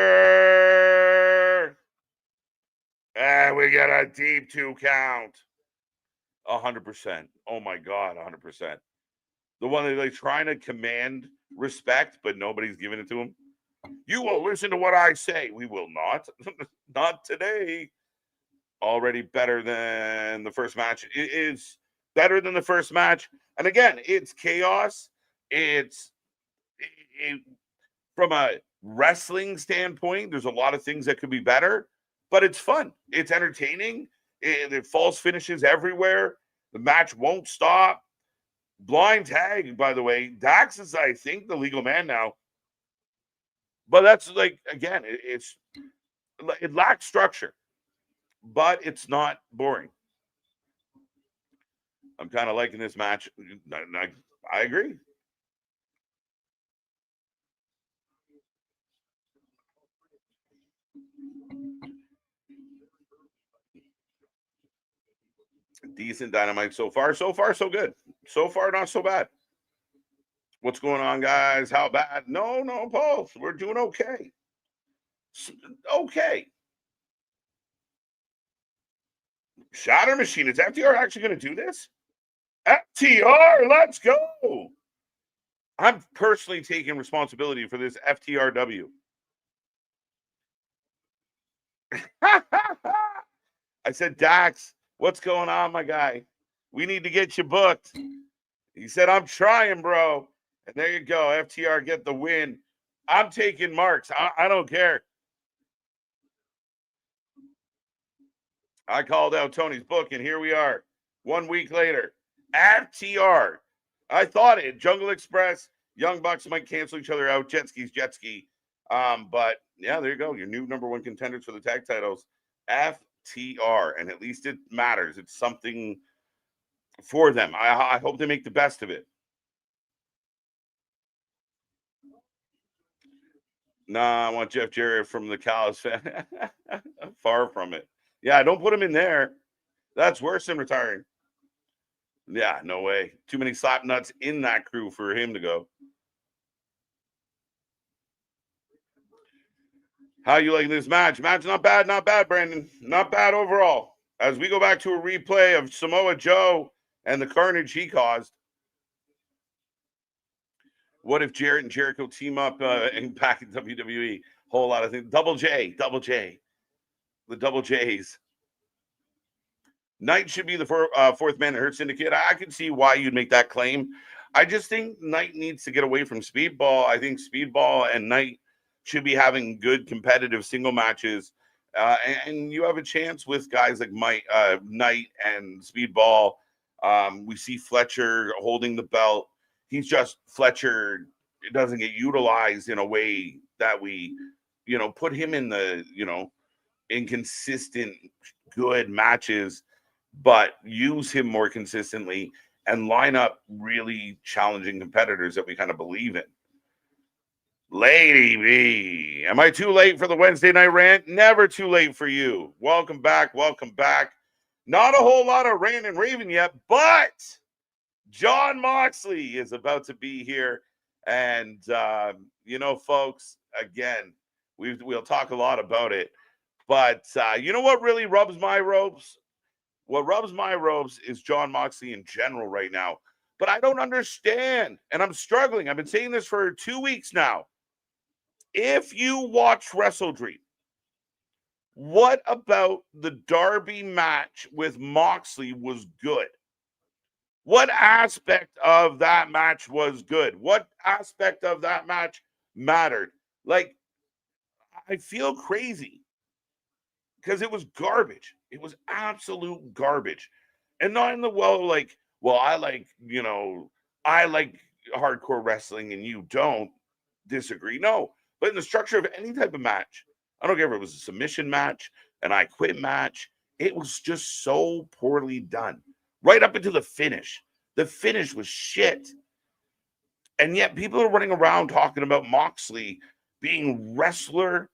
S1: And we get a deep 2 count. 100%. Oh my God, 100%. The one that they're trying to command respect, but nobody's giving it to him. You will listen to what I say. We will not. Not today. Already better than the first match. It is better than the first match. And again, it's chaos. It's from a wrestling standpoint, there's a lot of things that could be better, but it's fun. It's entertaining. It false finishes everywhere. The match won't stop. Blind tag, by the way. Dax is, I think, the legal man now. But that's again, it lacks structure, but it's not boring. I'm kind of liking this match. I agree. Decent Dynamite so far. So far, so good. So far, not so bad. What's going on, guys? How bad? No, Paul. We're doing okay. Okay. Shatter Machine. Is FTR actually going to do this? FTR, let's go. I'm personally taking responsibility for this FTRW. I said, Dax, what's going on, my guy? We need to get you booked. He said, I'm trying, bro. And there you go. FTR get the win. I'm taking marks. I don't care. I called out Tony's book, and here we are. 1 week later. FTR. I thought it. Jungle Express, Young Bucks might cancel each other out. Jet ski. But yeah, there you go. Your new number 1 contenders for the tag titles. FTR. And at least it matters. It's something for them. I hope they make the best of it. Nah, I want Jeff Jarrett from the Callis fan. Far from it. Yeah, don't put him in there. That's worse than retiring. Yeah, no way. Too many slap nuts in that crew for him to go. How you liking this match? Match not bad, Brandon. Not bad overall. As we go back to a replay of Samoa Joe and the carnage he caused. What if Jarrett and Jericho team up and back in WWE? Whole lot of things. Double J. The double J's. Knight should be the fourth man that hurt Syndicate. I can see why you'd make that claim. I just think Knight needs to get away from Speedball. I think Speedball and Knight should be having good competitive single matches. And you have a chance with guys like Knight and Speedball. We see Fletcher holding the belt. Fletcher doesn't get utilized in a way that we, put him in the, inconsistent good matches, but use him more consistently and line up really challenging competitors that we kind of believe in. Lady B, am I too late for the Wednesday night rant? Never too late for you. Welcome back. Not a whole lot of rant and raving yet, but Jon Moxley is about to be here. And, folks, again, we'll talk a lot about it. But you know what really rubs my ropes? What rubs my ropes is Jon Moxley in general right now. But I don't understand, and I'm struggling. I've been saying this for 2 weeks now. If you watch Wrestle Dream, what about the Darby match with Moxley was good? What aspect of that match was good? What aspect of that match mattered? Like, I feel crazy because it was garbage. It was absolute garbage. And not in the I like hardcore wrestling and you don't disagree. No, but in the structure of any type of match, I don't care if it was a submission match, an I quit match, it was just so poorly done. Right up into the finish. The finish was shit. And yet people are running around talking about Moxley being wrestler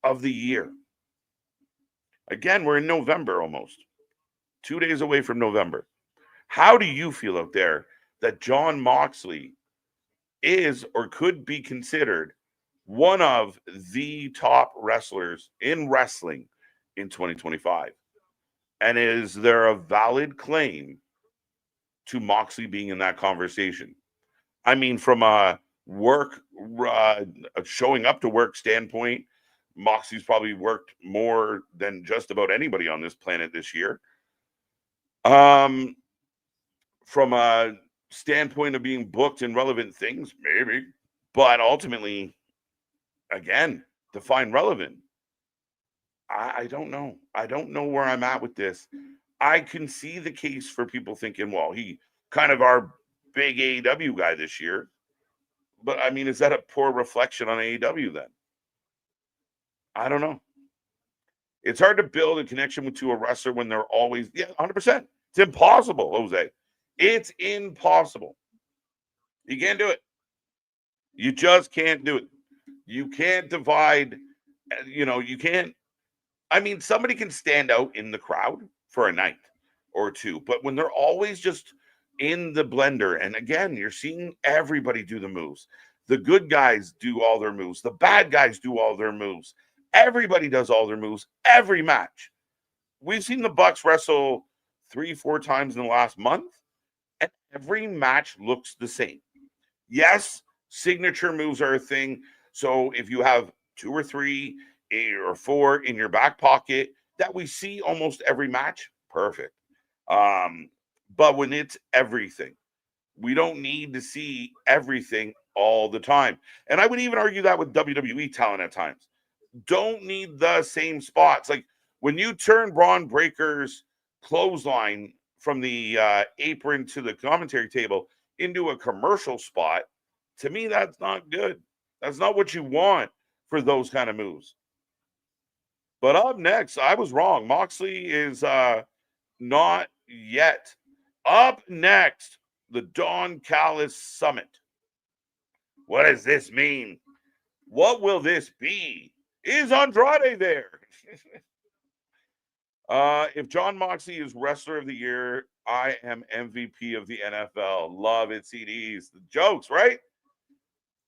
S1: of the year. Again, we're in November almost. 2 days away from November. How do you feel out there that Jon Moxley is or could be considered one of the top wrestlers in wrestling in 2025? And is there a valid claim to Moxley being in that conversation? I mean, from a showing up to work standpoint, Moxley's probably worked more than just about anybody on this planet this year. From a standpoint of being booked in relevant things, maybe. But ultimately, again, define relevant. I don't know. I don't know where I'm at with this. I can see the case for people thinking, well, he kind of our big AEW guy this year. But, I mean, is that a poor reflection on AEW then? I don't know. It's hard to build a connection to a wrestler when they're always, 100%. It's impossible, Jose. It's impossible. You can't do it. You just can't do it. You can't divide, you can't. I mean, somebody can stand out in the crowd for a night or two, but when they're always just in the blender, and again, you're seeing everybody do the moves. The good guys do all their moves. The bad guys do all their moves. Everybody does all their moves every match. We've seen the Bucks wrestle 3-4 times in the last month, and every match looks the same. Yes, signature moves are a thing. So if you have 2 or 3 or 4 in your back pocket that we see almost every match, perfect. But when it's everything, we don't need to see everything all the time. And I would even argue that with WWE talent at times. Don't need the same spots. Like when you turn Braun Breaker's clothesline from the apron to the commentary table into a commercial spot, to me, that's not good. That's not what you want for those kind of moves. But up next, I was wrong. Moxley is not yet. Up next, the Don Callis Summit. What does this mean? What will this be? Is Andrade there? If John Moxley is Wrestler of the Year, I am MVP of the NFL. Love it, CDs. The jokes, right?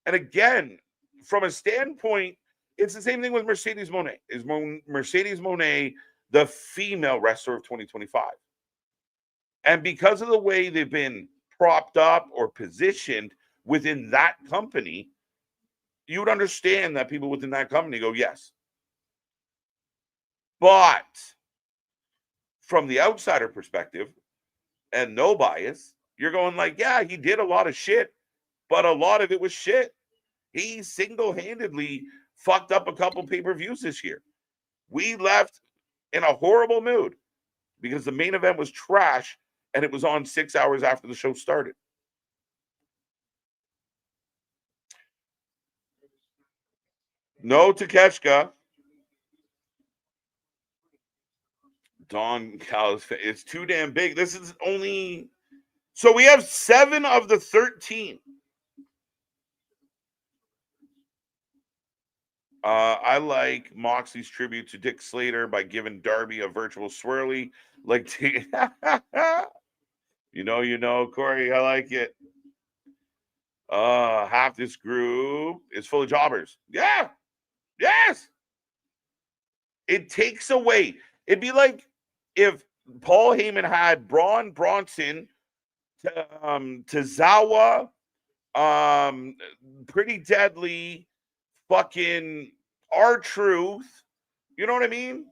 S1: And again, from a standpoint, it's the same thing with Mercedes Moné. Is Mercedes Moné the female wrestler of 2025? And because of the way they've been propped up or positioned within that company, you would understand that people within that company go, yes. But from the outsider perspective and no bias, you're going like, yeah, he did a lot of shit, but a lot of it was shit. He single-handedly fucked up a couple pay-per-views this year. We left in a horrible mood because the main event was trash and it was on 6 hours after the show started. No Takeshka. Don Callis, it's too damn big. This is only so we have 7 of the 13. I like Moxley's tribute to Dick Slater by giving Darby a virtual swirly. Like, you know, Corey, I like it. Half this group is full of jobbers. Yeah, yes. It takes away. It'd be like if Paul Heyman had Braun Bronson, Tozawa, Pretty Deadly, fucking R-Truth. You know what I mean?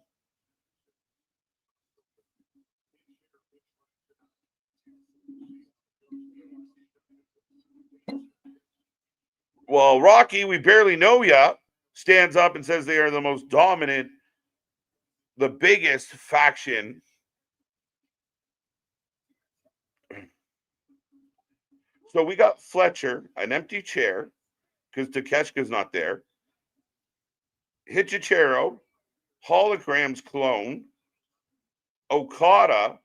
S1: Well, Rocky, we barely know ya, stands up and says they are the most dominant, the biggest faction. So we got Fletcher, an empty chair, because Takeshka's not there. Hichichero, Hologram's clone, Okada,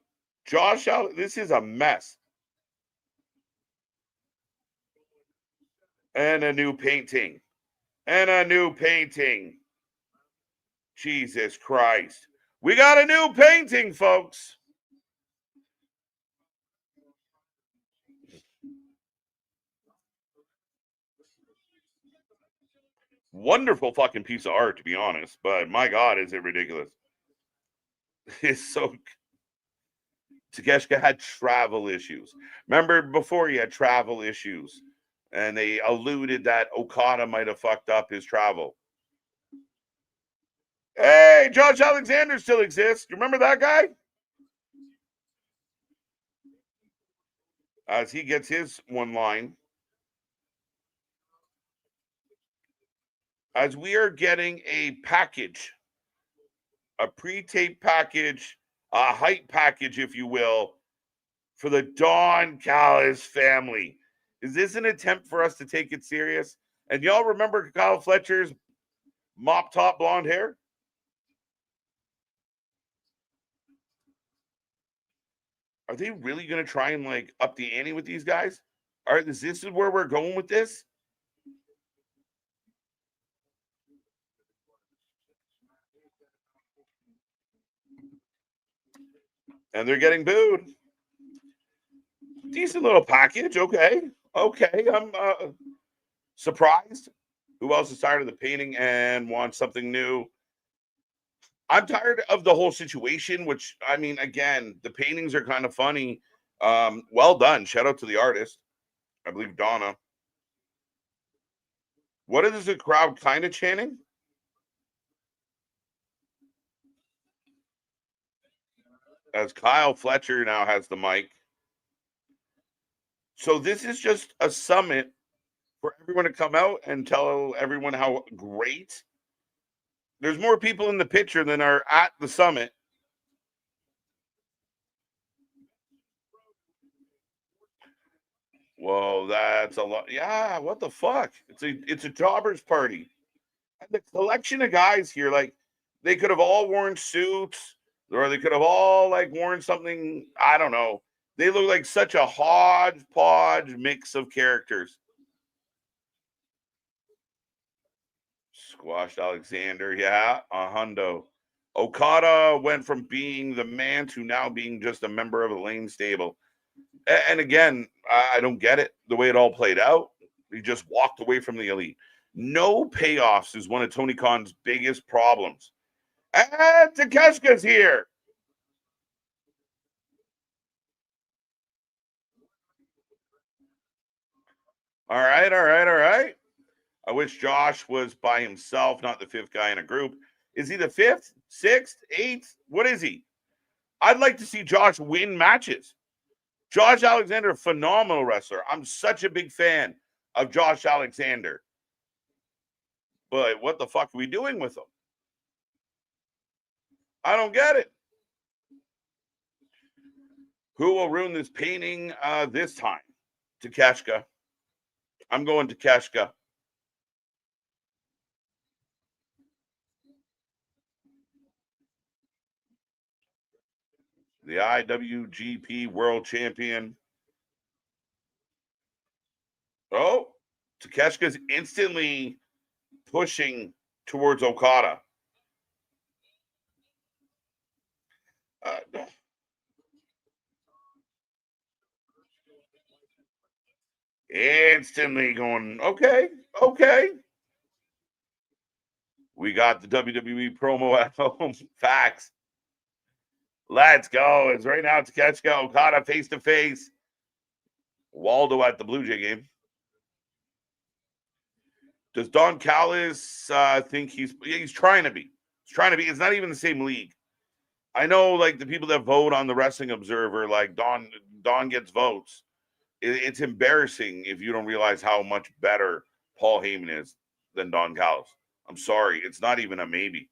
S1: Josh Allen. This is a mess. And a new painting. And a new painting. Jesus Christ. We got a new painting, folks. Wonderful fucking piece of art, to be honest. But my God, is it ridiculous? It's so. Takeshka had travel issues. Remember before he had travel issues, and they alluded that Okada might have fucked up his travel. Hey, Josh Alexander still exists. You remember that guy? As he gets his one line. As we are getting a package, a pre-tape package, a hype package, if you will, for the Don Callis family. Is this an attempt for us to take it serious? And y'all remember Kyle Fletcher's mop top blonde hair? Are they really going to try and like up the ante with these guys? All right, this is where we're going with this? And they're getting booed. Decent little package. Okay. I'm surprised. Who else is tired of the painting and wants something new? I'm tired of the whole situation, which I mean, again, the paintings are kind of funny. Well done. Shout out to the artist. I believe Donna. What is the crowd kind of chanting? As Kyle Fletcher now has the mic. So this is just a summit for everyone to come out and tell everyone how great. There's more people in the picture than are at the summit. Whoa, that's a lot. Yeah, what the fuck? It's a jobbers party. And the collection of guys here, like they could have all worn suits, or they could have all like worn something. I don't know. They look like such a hodgepodge mix of characters. Squashed Alexander, yeah, a hundo. Okada went from being the man to now being just a member of the Lane stable. And again, I don't get it, the way it all played out. He just walked away from the Elite. No payoffs is one of Tony Khan's biggest problems. And Takeshka's here. All right, all right, all right. I wish Josh was by himself, not the fifth guy in a group. Is he the fifth, sixth, eighth? What is he? I'd like to see Josh win matches. Josh Alexander, phenomenal wrestler. I'm such a big fan of Josh Alexander. But what the fuck are we doing with him? I don't get it. Who will ruin this painting this time? Takeshka. I'm going Takeshka. The IWGP World Champion. Oh, Takeshka's instantly pushing towards Okada. Instantly going, okay, okay. We got the WWE promo at home. Facts. Let's go. It's right now Takeshka Okada face to face. Waldo at the Blue Jay game. Does Don Callis think he's trying to be? He's trying to be. It's not even the same league. I know, like the people that vote on the Wrestling Observer, like Don gets votes. It's embarrassing if you don't realize how much better Paul Heyman is than Don Callis. I'm sorry, it's not even a maybe.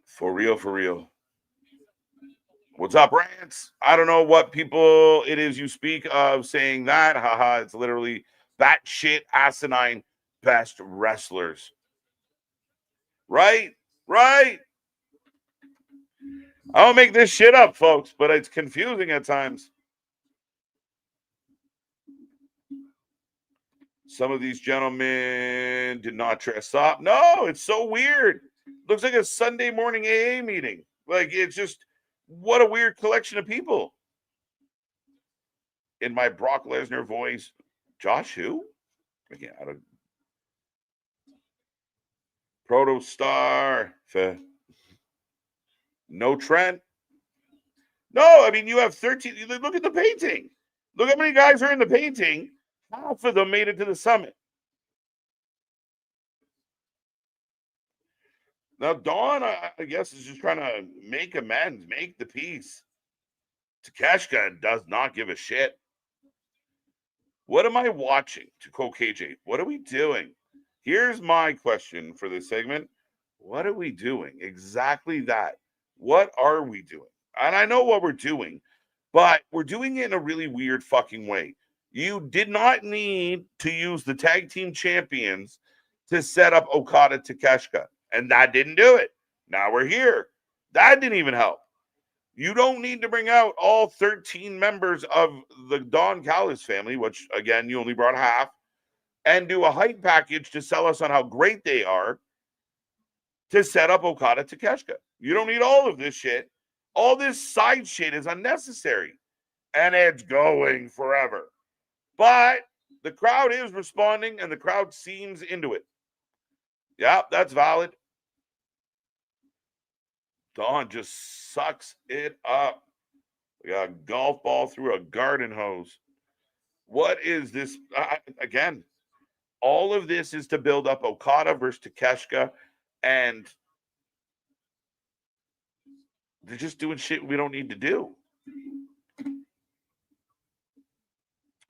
S1: For real, for real. What's up, Rants? I don't know what people it is you speak of saying that. Haha, it's literally batshit asinine best wrestlers. Right? Right? I don't make this shit up, folks, but it's confusing at times. Some of these gentlemen did not dress up. No, it's so weird. Looks like a Sunday morning AA meeting. Like, it's just, what a weird collection of people. In my Brock Lesnar voice, Josh who? Again, I don't. Proto Star. No Trent. No, I mean, you have 13. Look at the painting. Look how many guys are in the painting. Half of them made it to the summit. Now, Dawn, I guess, is just trying to make amends, make the peace. Takeshka does not give a shit. What am I watching? To quote KJ, what are we doing? Here's my question for this segment. What are we doing? Exactly that. What are we doing? And I know what we're doing, but we're doing it in a really weird fucking way. You did not need to use the tag team champions to set up Okada Takeshka, and that didn't do it. Now we're here. That didn't even help. You don't need to bring out all 13 members of the Don Callis family, which again, you only brought half, and do a hype package to sell us on how great they are to set up Okada Takeshka. You don't need all of this shit. All this side shit is unnecessary. And it's going forever. But the crowd is responding and the crowd seems into it. Yeah, that's valid. Don just sucks it up. We got a golf ball through a garden hose. What is this? Again, all of this is to build up Okada versus Takeshka, and they're just doing shit we don't need to do.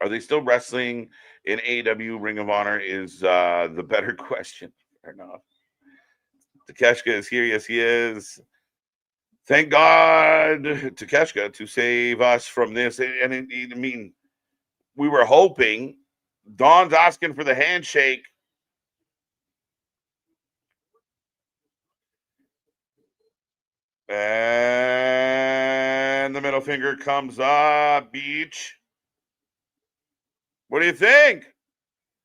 S1: Are they still wrestling in AEW Ring of Honor is the better question. Or not. Takeshka is here. Yes, he is. Thank God, Takeshka, to save us from this. And I mean, we were hoping. Don's asking for the handshake. And the middle finger comes up, Beach. What do you think?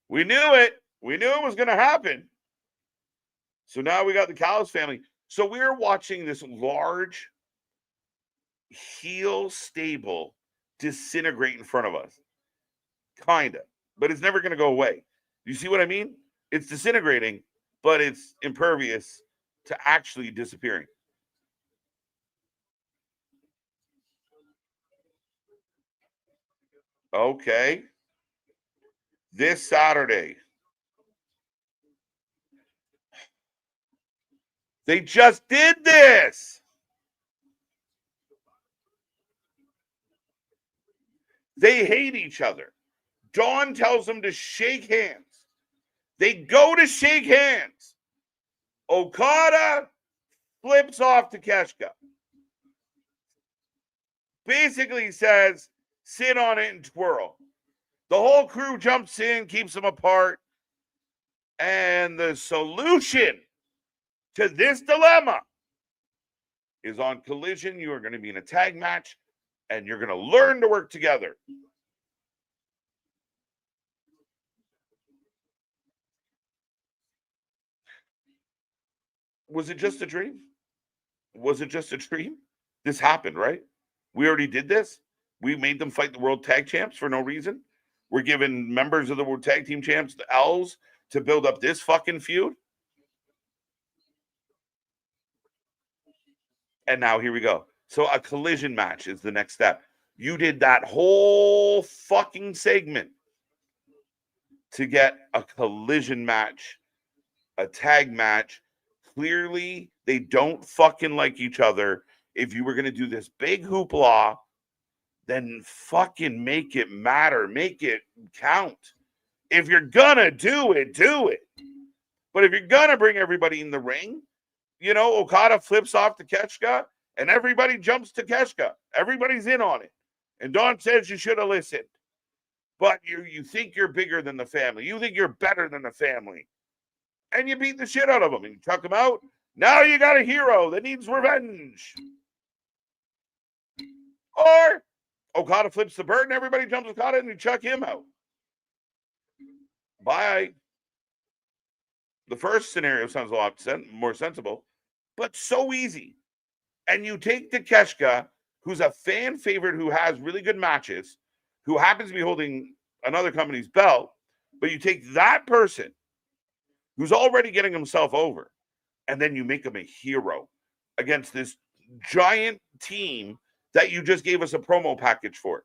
S1: We knew it. We knew it was going to happen. So now we got the Callis family. So we're watching this large heel stable disintegrate in front of us. Kinda. But it's never going to go away. You see what I mean? It's disintegrating, but it's impervious to actually disappearing. Okay. This Saturday. They just did this. They hate each other. Dawn tells them to shake hands. They go to shake hands. Okada flips off to Keshka. Basically says, sit on it and twirl. The whole crew jumps in, keeps them apart. And the solution to this dilemma is on Collision. You are going to be in a tag match, and you're going to learn to work together. Was it just a dream? Was it just a dream? This happened, right? We already did this. We made them fight the World Tag Champs for no reason. We're giving members of the World Tag Team Champs the L's to build up this fucking feud. And now here we go. So a Collision match is the next step. You did that whole fucking segment to get a Collision match, a tag match. Clearly, they don't fucking like each other. If you were going to do this big hoopla, then fucking make it matter. Make it count. If you're going to do it, do it. But if you're going to bring everybody in the ring, you know, Okada flips off to Keshka, and everybody jumps to Keshka. Everybody's in on it. And Dawn says you should have listened. But you think you're bigger than the family. You think you're better than the family. And you beat the shit out of them. And you chuck them out. Now you got a hero that needs revenge. Or Okada flips the bird and everybody jumps Okada and you chuck him out. Bye. The first scenario sounds a lot more sensible, but so easy. And you take Takeshka, who's a fan favorite who has really good matches, who happens to be holding another company's belt, but you take that person who's already getting himself over, and then you make him a hero against this giant team that you just gave us a promo package for.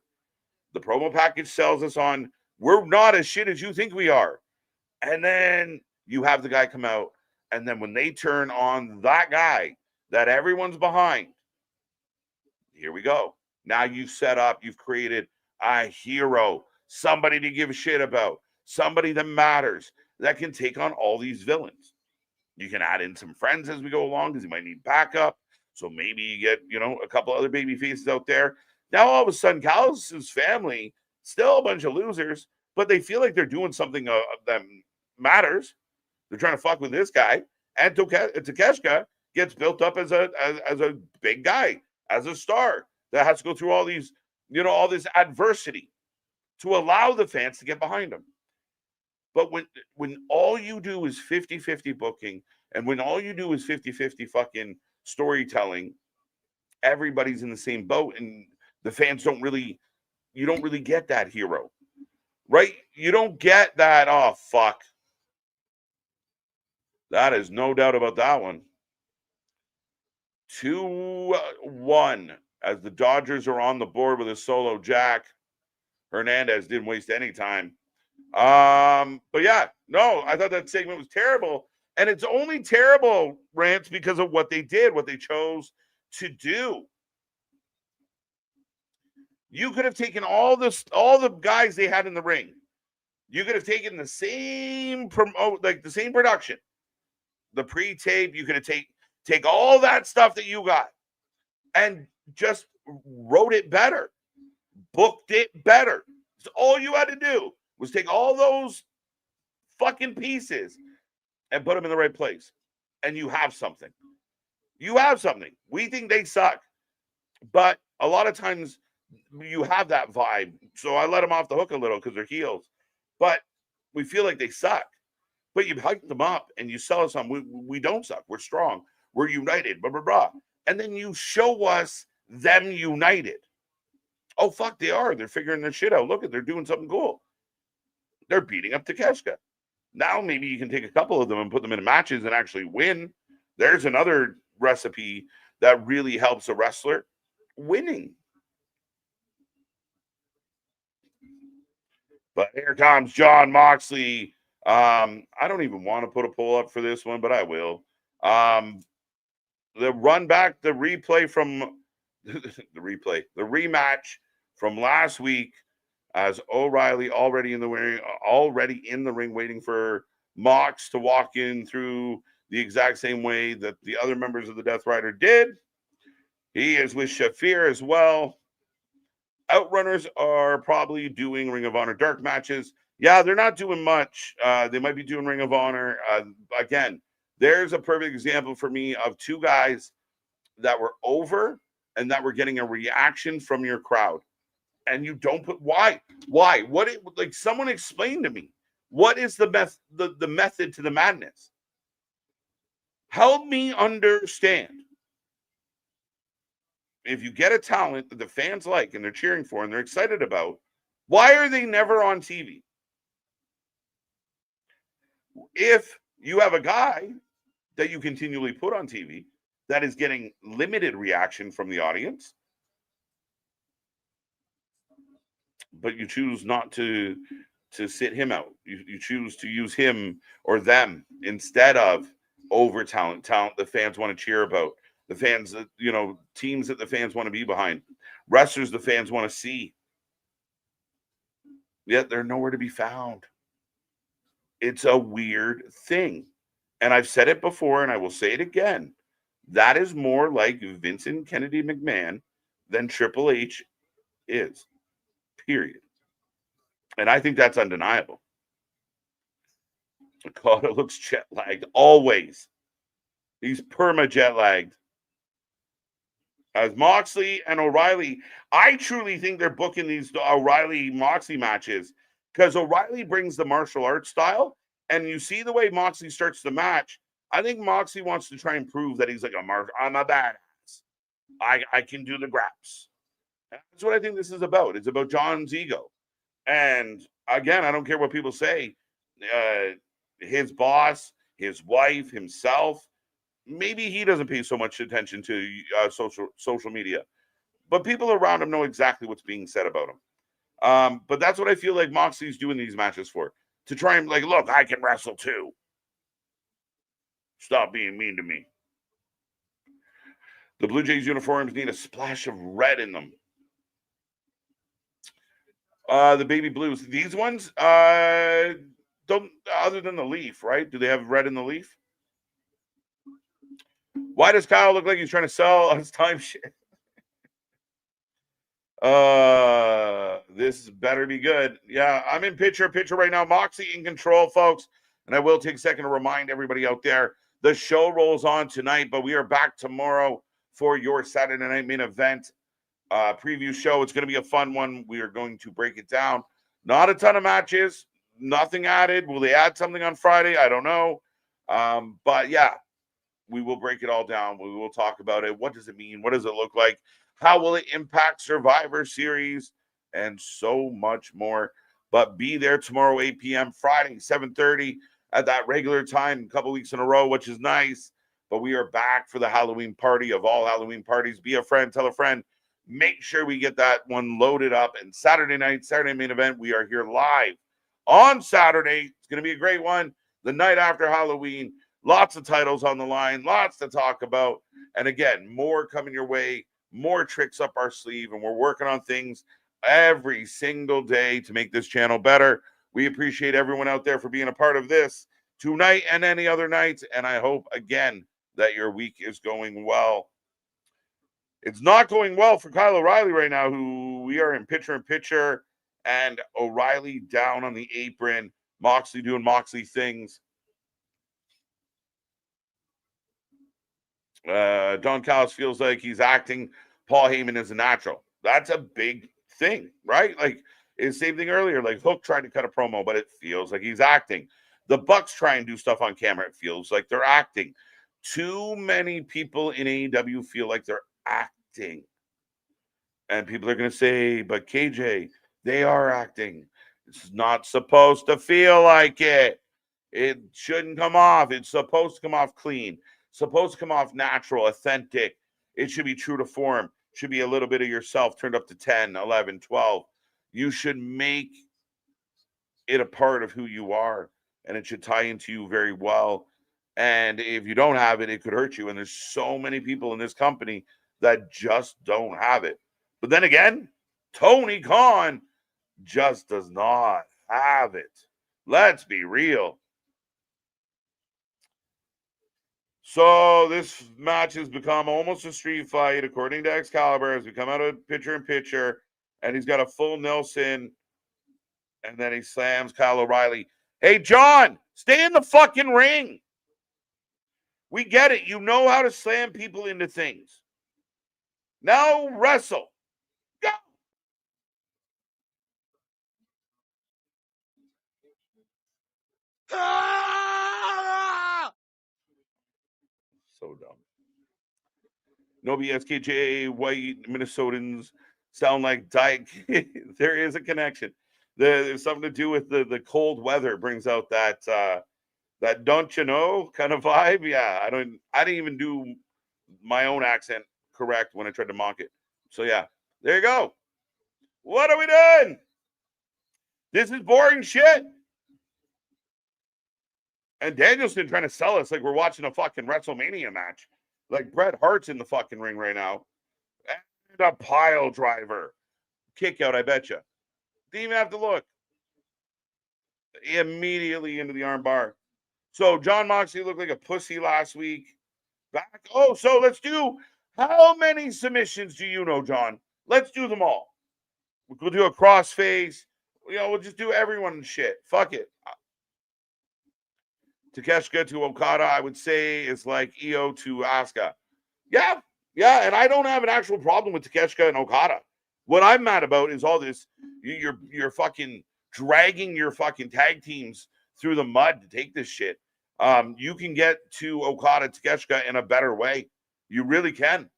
S1: The promo package sells us on, we're not as shit as you think we are. And then you have the guy come out, and then when they turn on that guy that everyone's behind, here we go. Now you've set up, you've created a hero, somebody to give a shit about, somebody that matters, that can take on all these villains. You can add in some friends as we go along because you might need backup. So maybe you get, you know, a couple other baby faces out there. Now all of a sudden, Callis' family, still a bunch of losers, but they feel like they're doing something that matters. They're trying to fuck with this guy. And Takeshka gets built up as a big guy, as a star that has to go through all these, you know, all this adversity to allow the fans to get behind him. But when all you do is 50-50 booking, and when all you do is 50-50 fucking storytelling, everybody's in the same boat, and the fans don't really get that hero, right? You don't get that, oh, fuck. That is no doubt about that one. 2-1 as the Dodgers are on the board with a solo jack. Hernandez didn't waste any time. But yeah, no, I thought that segment was terrible. And it's only terrible, Rance, because of what they did, what they chose to do. You could have taken all the guys they had in the ring. You could have taken the same production, the pre-tape. You could have take all that stuff that you got and just wrote it better, booked it better. So all you had to do was take all those fucking pieces and put them in the right place. And you have something. You have something. We think they suck. But a lot of times you have that vibe. So I let them off the hook a little because they're heels. But we feel like they suck. But you hype them up and you sell us on, we don't suck. We're strong. We're united, blah, blah, blah. And then you show us them united. Oh, fuck, they are. They're figuring their shit out. Look, they're doing something cool. They're beating up Takeshita. Now maybe you can take a couple of them and put them in matches and actually win. There's another recipe that really helps a wrestler: winning. But here comes Jon Moxley. I don't even want to put a poll up for this one, but I will. The run back, the replay from the rematch from last week, as O'Reilly already in the ring, waiting for Mox to walk in through the exact same way that the other members of the Death Rider did. He is with Shafir as well. Outrunners are probably doing Ring of Honor dark matches. Yeah, they're not doing much. They might be doing Ring of Honor. Again, there's a perfect example for me of two guys that were over and that were getting a reaction from your crowd. And you don't put why? What someone explain to me. What is the method to the madness? Help me understand. If you get a talent that the fans like and they're cheering for and they're excited about, why are they never on TV? If you have a guy that you continually put on TV that is getting limited reaction from the audience, but you choose not to sit him out. You choose to use him or them instead of over talent the fans want to cheer about. The fans that, teams that the fans want to be behind, wrestlers the fans want to see. Yet they're nowhere to be found. It's a weird thing. And I've said it before and I will say it again. That is more like Vincent Kennedy McMahon than Triple H is. Period. And I think that's undeniable. God, it looks jet lagged. Always. He's perma jet lagged. As Moxley and O'Reilly, I truly think they're booking these O'Reilly-Moxley matches because O'Reilly brings the martial arts style, and you see the way Moxley starts the match. I think Moxley wants to try and prove that he's like I'm a badass. I can do the graps. That's what I think this is about. It's about John's ego. And again, I don't care what people say. His boss, his wife, himself, maybe he doesn't pay so much attention to social media, but people around him know exactly what's being said about him. But that's what I feel like Moxley's doing these matches for, to try and look, I can wrestle too. Stop being mean to me. The Blue Jays uniforms need a splash of red in them. The baby blues, these ones don't, other than the leaf, right? Do they have red in the leaf? Why does Kyle look like he's trying to sell his timeshare? This better be good. Yeah, I'm in picture right now. Moxie in control, folks. And I will take a second to remind everybody out there, the show rolls on tonight, but we are back tomorrow for your Saturday night main event preview show. It's going to be a fun one. We are going to break it down. Not a ton of matches, nothing added. Will they add something on Friday? I don't know. But yeah, we will break it all down. We will talk about it. What does it mean? What does it look like? How will it impact Survivor Series? And so much more. But be there tomorrow, 8 p.m., Friday, 7:30 at that regular time, a couple weeks in a row, which is nice. But we are back for the Halloween party of all Halloween parties. Be a friend, tell a friend. Make sure we get that one loaded up. And Saturday night, Saturday main event, we are here live on Saturday. It's going to be a great one. The night after Halloween. Lots of titles on the line, lots to talk about. And again, more coming your way, more tricks up our sleeve. And we're working on things every single day to make this channel better. We appreciate everyone out there for being a part of this tonight and any other nights. And I hope, again, that your week is going well. It's not going well for Kyle O'Reilly right now, who we are in picture, and O'Reilly down on the apron, Moxley doing Moxley things. Don Callis feels like he's acting. Paul Heyman is a natural. That's a big thing, right? Like, it's the same thing earlier. Like, Hook tried to cut a promo, but it feels like he's acting. The Bucks try and do stuff on camera. It feels like they're acting. Too many people in AEW feel like they're acting. And people are going to say, but KJ, they are acting. It's not supposed to feel like it. It shouldn't come off. It's supposed to come off clean. Supposed to come off natural, authentic. It should be true to form. Should be a little bit of yourself turned up to 10, 11, 12. You should make it a part of who you are, and it should tie into you very well. And if you don't have it, it could hurt you. And there's so many people in this company that just don't have it. But then again, Tony Khan just does not have it. Let's be real. So this match has become almost a street fight, according to Excalibur, as we come out of pitcher and pitcher, and he's got a full Nelson, and then he slams Kyle O'Reilly. Hey, John, stay in the fucking ring. We get it. You know how to slam people into things. Now wrestle. Go. Ah! So dumb. No BSKJ, white Minnesotans sound like Dyke. There is a connection. There's something to do with the cold weather brings out that that don't you know kind of vibe. Yeah, I didn't even do my own accent correct when I tried to mock it. So yeah, there you go. What are we doing? This is boring shit. And Danielson trying to sell us like we're watching a fucking WrestleMania match. Like Bret Hart's in the fucking ring right now. And a pile driver. Kick out, I betcha. Didn't even have to look. Immediately into the arm bar. So John Moxley looked like a pussy last week. Back. Oh, so let's do, how many submissions do you know, John? Let's do them all. We'll do a crossface. We'll just do everyone and shit. Fuck it. Takeshita to Okada, I would say, is like Io to Asuka. Yeah, and I don't have an actual problem with Takeshita and Okada. What I'm mad about is all this. You're fucking dragging your fucking tag teams through the mud to take this shit. You can get to Okada, Takeshita in a better way. You really can.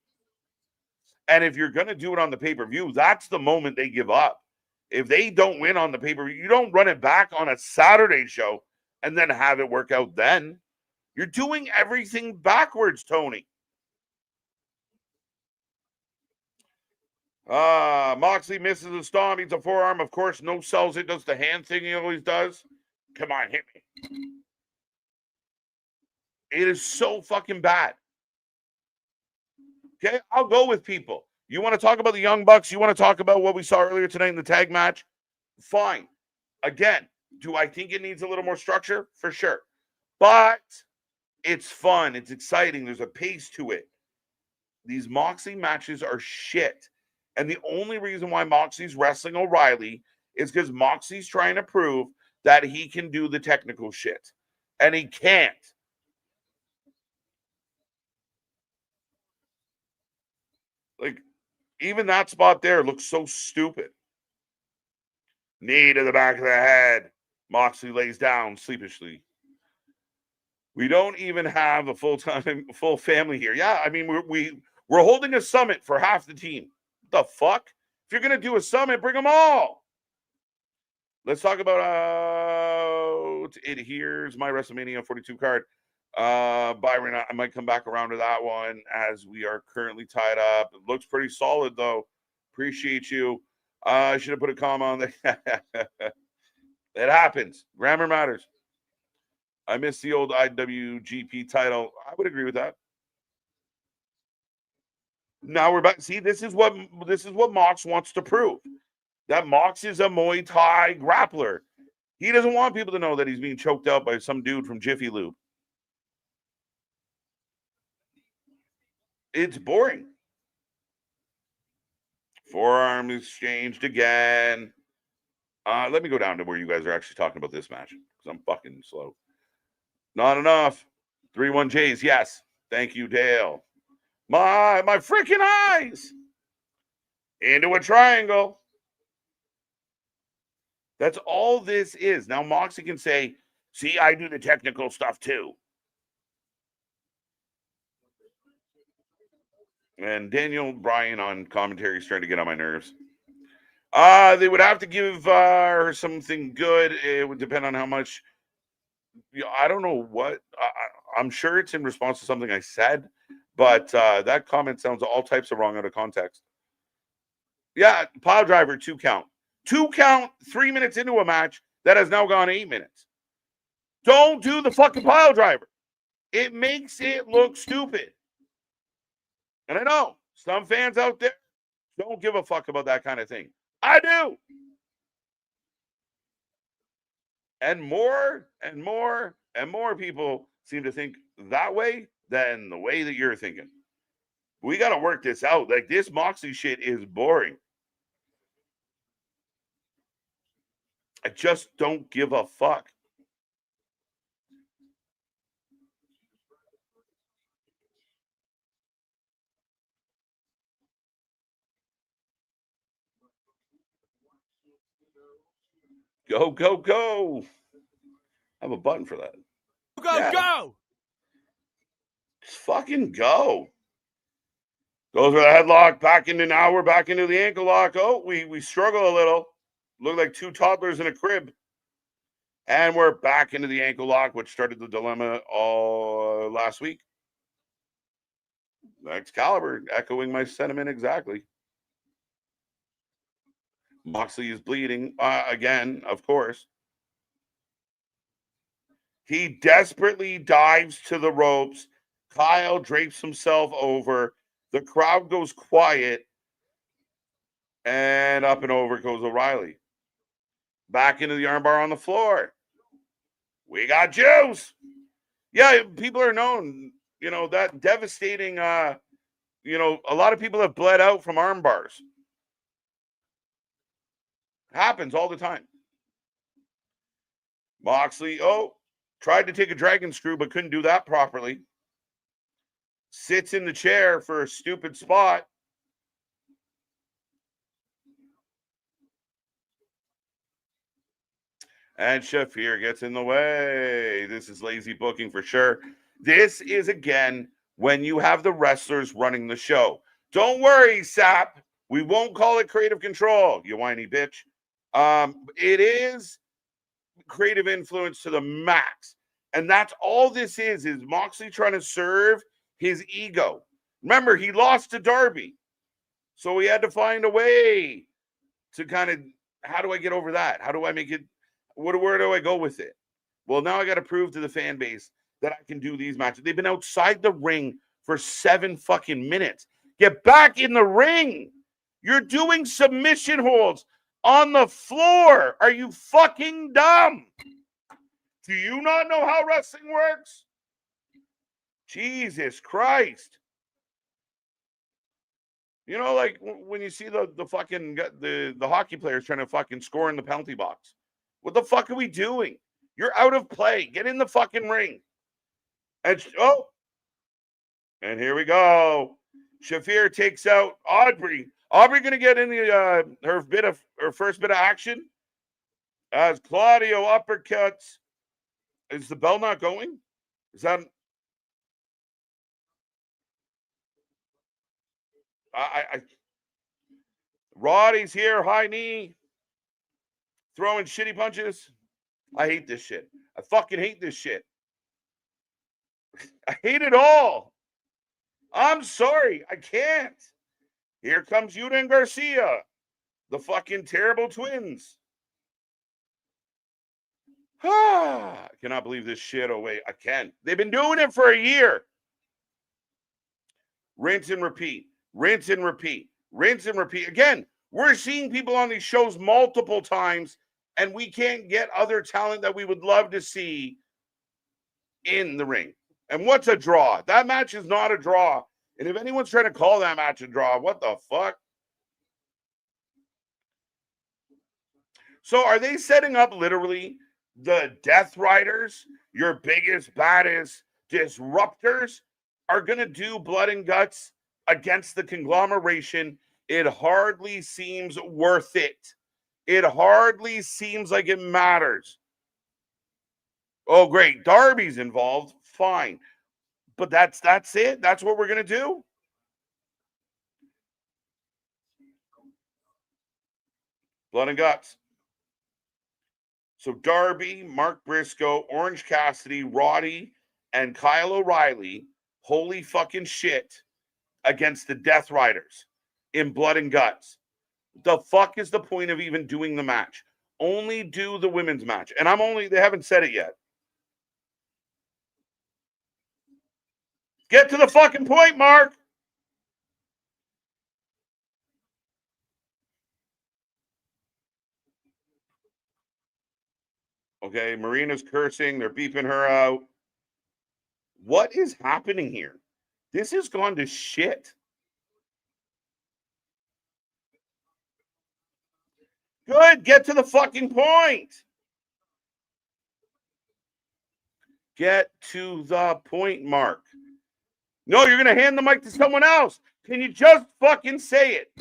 S1: And if you're going to do it on the pay-per-view, that's the moment they give up. If they don't win on the pay-per-view, you don't run it back on a Saturday show and then have it work out then. You're doing everything backwards, Tony. Moxley misses a stomp, eats a forearm. Of course, no sells it, does the hand thing he always does. Come on, hit me. It is so fucking bad. Okay, I'll go with people. You want to talk about the Young Bucks? You want to talk about what we saw earlier tonight in the tag match? Fine. Again, do I think it needs a little more structure? For sure. But it's fun. It's exciting. There's a pace to it. These Moxley matches are shit. And the only reason why Moxley's wrestling O'Reilly is because Moxley's trying to prove that he can do the technical shit. And he can't. Like, even that spot there looks so stupid. Knee to the back of the head. Moxley lays down sleepishly. We don't even have a full family here. Yeah, I mean, we're holding a summit for half the team. What the fuck? If you're gonna do a summit, bring them all. Let's talk about it. Here's my WrestleMania 42 card. Byron, I might come back around to that one as we are currently tied up. It looks pretty solid though. Appreciate you. I should have put a comma on there. It happens. Grammar matters. I miss the old IWGP title. I would agree with that. Now we're back. See, this is what Mox wants to prove. That Mox is a Muay Thai grappler. He doesn't want people to know that he's being choked out by some dude from Jiffy Lube. It's boring. Forearm exchanged again. Let me go down to where you guys are actually talking about this match because I'm fucking slow. Not enough. 3-1 J's. Yes. Thank you, Dale. My freaking eyes. Into a triangle. That's all this is. Now Moxie can say, See, I do the technical stuff too. And Daniel Bryan on commentary is starting to get on my nerves. They would have to give her something good. It would depend on how much. I don't know what. I'm sure it's in response to something I said, but that comment sounds all types of wrong out of context. Yeah, pile driver, 2 count. 2 count, 3 minutes into a match that has now gone 8 minutes. Don't do the fucking pile driver. It makes it look stupid. And I know some fans out there don't give a fuck about that kind of thing. I do. And more and more and more people seem to think that way than the way that you're thinking. We got to work this out. Like, this Moxley shit is boring. I just don't give a fuck. Go, go, go. I have a button for that. Go. Just fucking go. Goes for the headlock, back into now. We're back into the ankle lock. Oh, we struggle a little. Look like 2 toddlers in a crib. And we're back into the ankle lock, which started the dilemma all last week. Excalibur, echoing my sentiment exactly. Moxley is bleeding again, of course. He desperately dives to the ropes. Kyle drapes himself over. The crowd goes quiet. And up and over goes O'Reilly. Back into the armbar on the floor. We got juice. Yeah, people are known, that devastating, a lot of people have bled out from arm bars. Happens all the time. Moxley, tried to take a dragon screw, but couldn't do that properly. Sits in the chair for a stupid spot. And Shafir gets in the way. This is lazy booking for sure. This is, again, when you have the wrestlers running the show. Don't worry, Sap. We won't call it creative control, you whiny bitch. It is creative influence to the max. And that's all this is Moxley trying to serve his ego. Remember, he lost to Darby. So he had to find a way to kind of, how do I get over that? How do I make it, where do I go with it? Well, now I got to prove to the fan base that I can do these matches. They've been outside the ring for 7 fucking minutes. Get back in the ring. You're doing submission holds on the floor. Are you fucking dumb? Do you not know how wrestling works? Jesus Christ. Like when you see the fucking the hockey players trying to fucking score in the penalty box. What the fuck are we doing? You're out of play. Get in the fucking ring. And here we go. Shafir takes out Aubrey. Aubrey gonna get in the her first bit of action as Claudio uppercuts. Is the bell not going? Is that? Roddy's here, high knee, throwing shitty punches. I hate this shit. I fucking hate this shit. I hate it all. I'm sorry. I can't. Here comes Yuta and Garcia, the fucking terrible twins. I cannot believe this shit. Oh, wait, I can. They've been doing it for a year. Rinse and repeat. Rinse and repeat. Rinse and repeat. Again, we're seeing people on these shows multiple times, and we can't get other talent that we would love to see in the ring. And what's a draw? That match is not a draw. And if anyone's trying to call that match a draw, what the fuck? So are they setting up literally the Death Riders, your biggest, baddest disruptors, are going to do blood and guts against the conglomeration? It hardly seems worth it. It hardly seems like it matters. Oh, great. Darby's involved. Fine. But that's it. That's what we're going to do. Blood and guts. So Darby, Mark Briscoe, Orange Cassidy, Roddy, and Kyle O'Reilly, holy fucking shit, against the Death Riders in Blood and Guts. The fuck is the point of even doing the match? Only do the women's match. And they haven't said it yet. Get to the fucking point, Mark. Okay, Marina's cursing. They're beeping her out. What is happening here? This has gone to shit. Good. Get to the fucking point. Get to the point, Mark. No, you're going to hand the mic to someone else. Can you just fucking say it?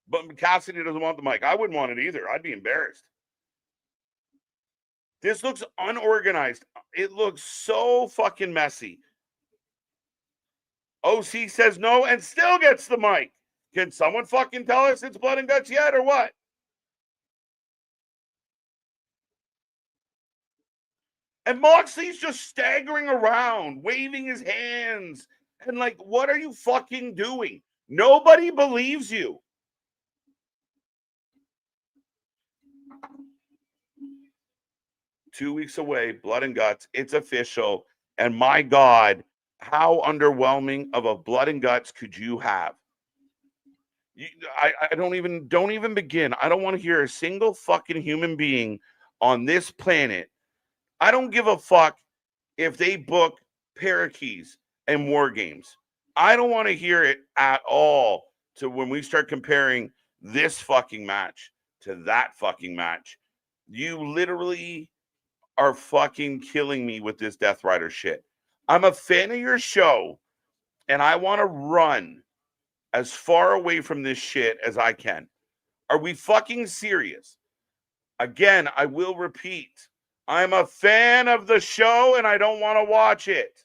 S1: But Cassidy doesn't want the mic. I wouldn't want it either. I'd be embarrassed. This looks unorganized. It looks so fucking messy. OC says no and still gets the mic. Can someone fucking tell us it's Blood and Guts yet or what? And Moxley's just staggering around, waving his hands. And like, what are you fucking doing? Nobody believes you. Two weeks away, Blood and Guts. It's official. And my God, how underwhelming of a Blood and Guts could you have? I don't even begin. I don't want to hear a single fucking human being on this planet. I don't give a fuck if they book parakeets and war games. I don't want to hear it at all to when we start comparing this fucking match to that fucking match. You literally are fucking killing me with this Death Rider shit. I'm a fan of your show, and I want to run as far away from this shit as I can. Are we fucking serious? Again, I will repeat. I'm a fan of the show, and I don't want to watch it.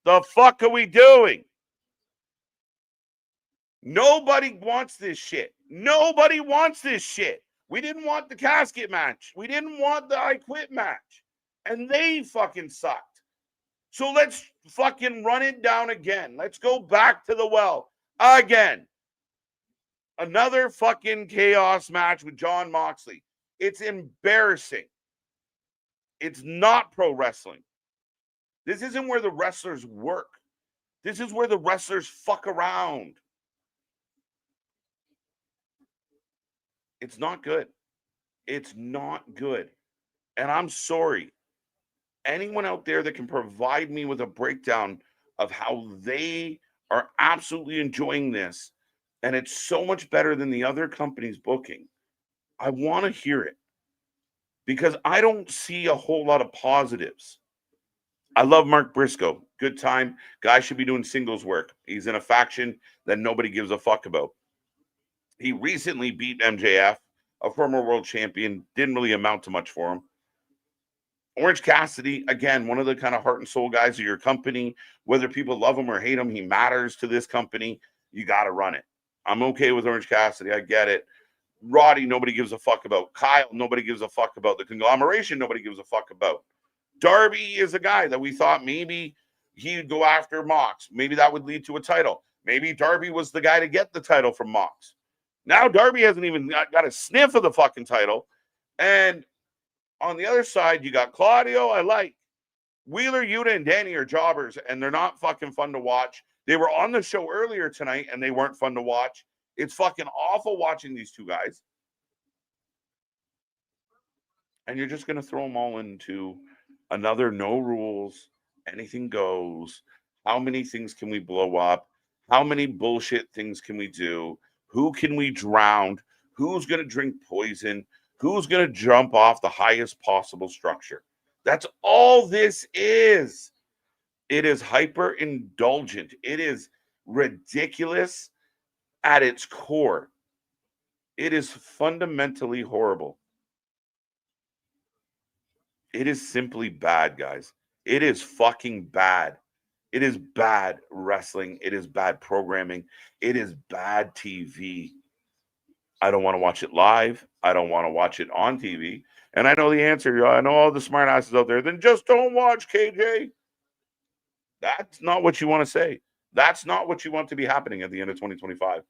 S1: The fuck are we doing? Nobody wants this shit. Nobody wants this shit. We didn't want the casket match. We didn't want the I Quit match. And they fucking sucked. So let's fucking run it down again. Let's go back to the well again. Another fucking chaos match with Jon Moxley. It's embarrassing. It's not pro wrestling. This isn't where the wrestlers work. This is where the wrestlers fuck around. It's not good. It's not good. And I'm sorry. Anyone out there that can provide me with a breakdown of how they are absolutely enjoying this, and it's so much better than the other company's booking, I want to hear it. Because I don't see a whole lot of positives. I love Mark Briscoe. Good time. Guy should be doing singles work. He's in a faction that nobody gives a fuck about. He recently beat MJF, a former world champion. Didn't really amount to much for him. Orange Cassidy, again, one of the kind of heart and soul guys of your company. Whether people love him or hate him, he matters to this company. You got to run it. I'm okay with Orange Cassidy. I get it. Roddy, nobody gives a fuck about. Kyle, nobody gives a fuck about. The conglomeration, nobody gives a fuck about. Darby is a guy that we thought maybe he'd go after Mox. Maybe that would lead to a title. Maybe Darby was the guy to get the title from Mox. Now Darby hasn't even got a sniff of the fucking title. And on the other side, you got Claudio. I like Wheeler, Yuta, and Danny are jobbers, and they're not fucking fun to watch. They were on the show earlier tonight, and they weren't fun to watch. It's fucking awful watching these two guys. And you're just going to throw them all into another no rules, anything goes. How many things can we blow up? How many bullshit things can we do? Who can we drown? Who's going to drink poison? Who's going to jump off the highest possible structure? That's all this is. It is hyper indulgent. It is ridiculous at its core. It is fundamentally horrible. It is simply bad, guys. It is fucking bad. It is bad wrestling. It is bad programming. It is bad TV. I don't want to watch it live. I don't want to watch it on TV. And I know the answer. I know all the smart asses out there. Then just don't watch, KJ. That's not what you want to say. That's not what you want to be happening at the end of 2025.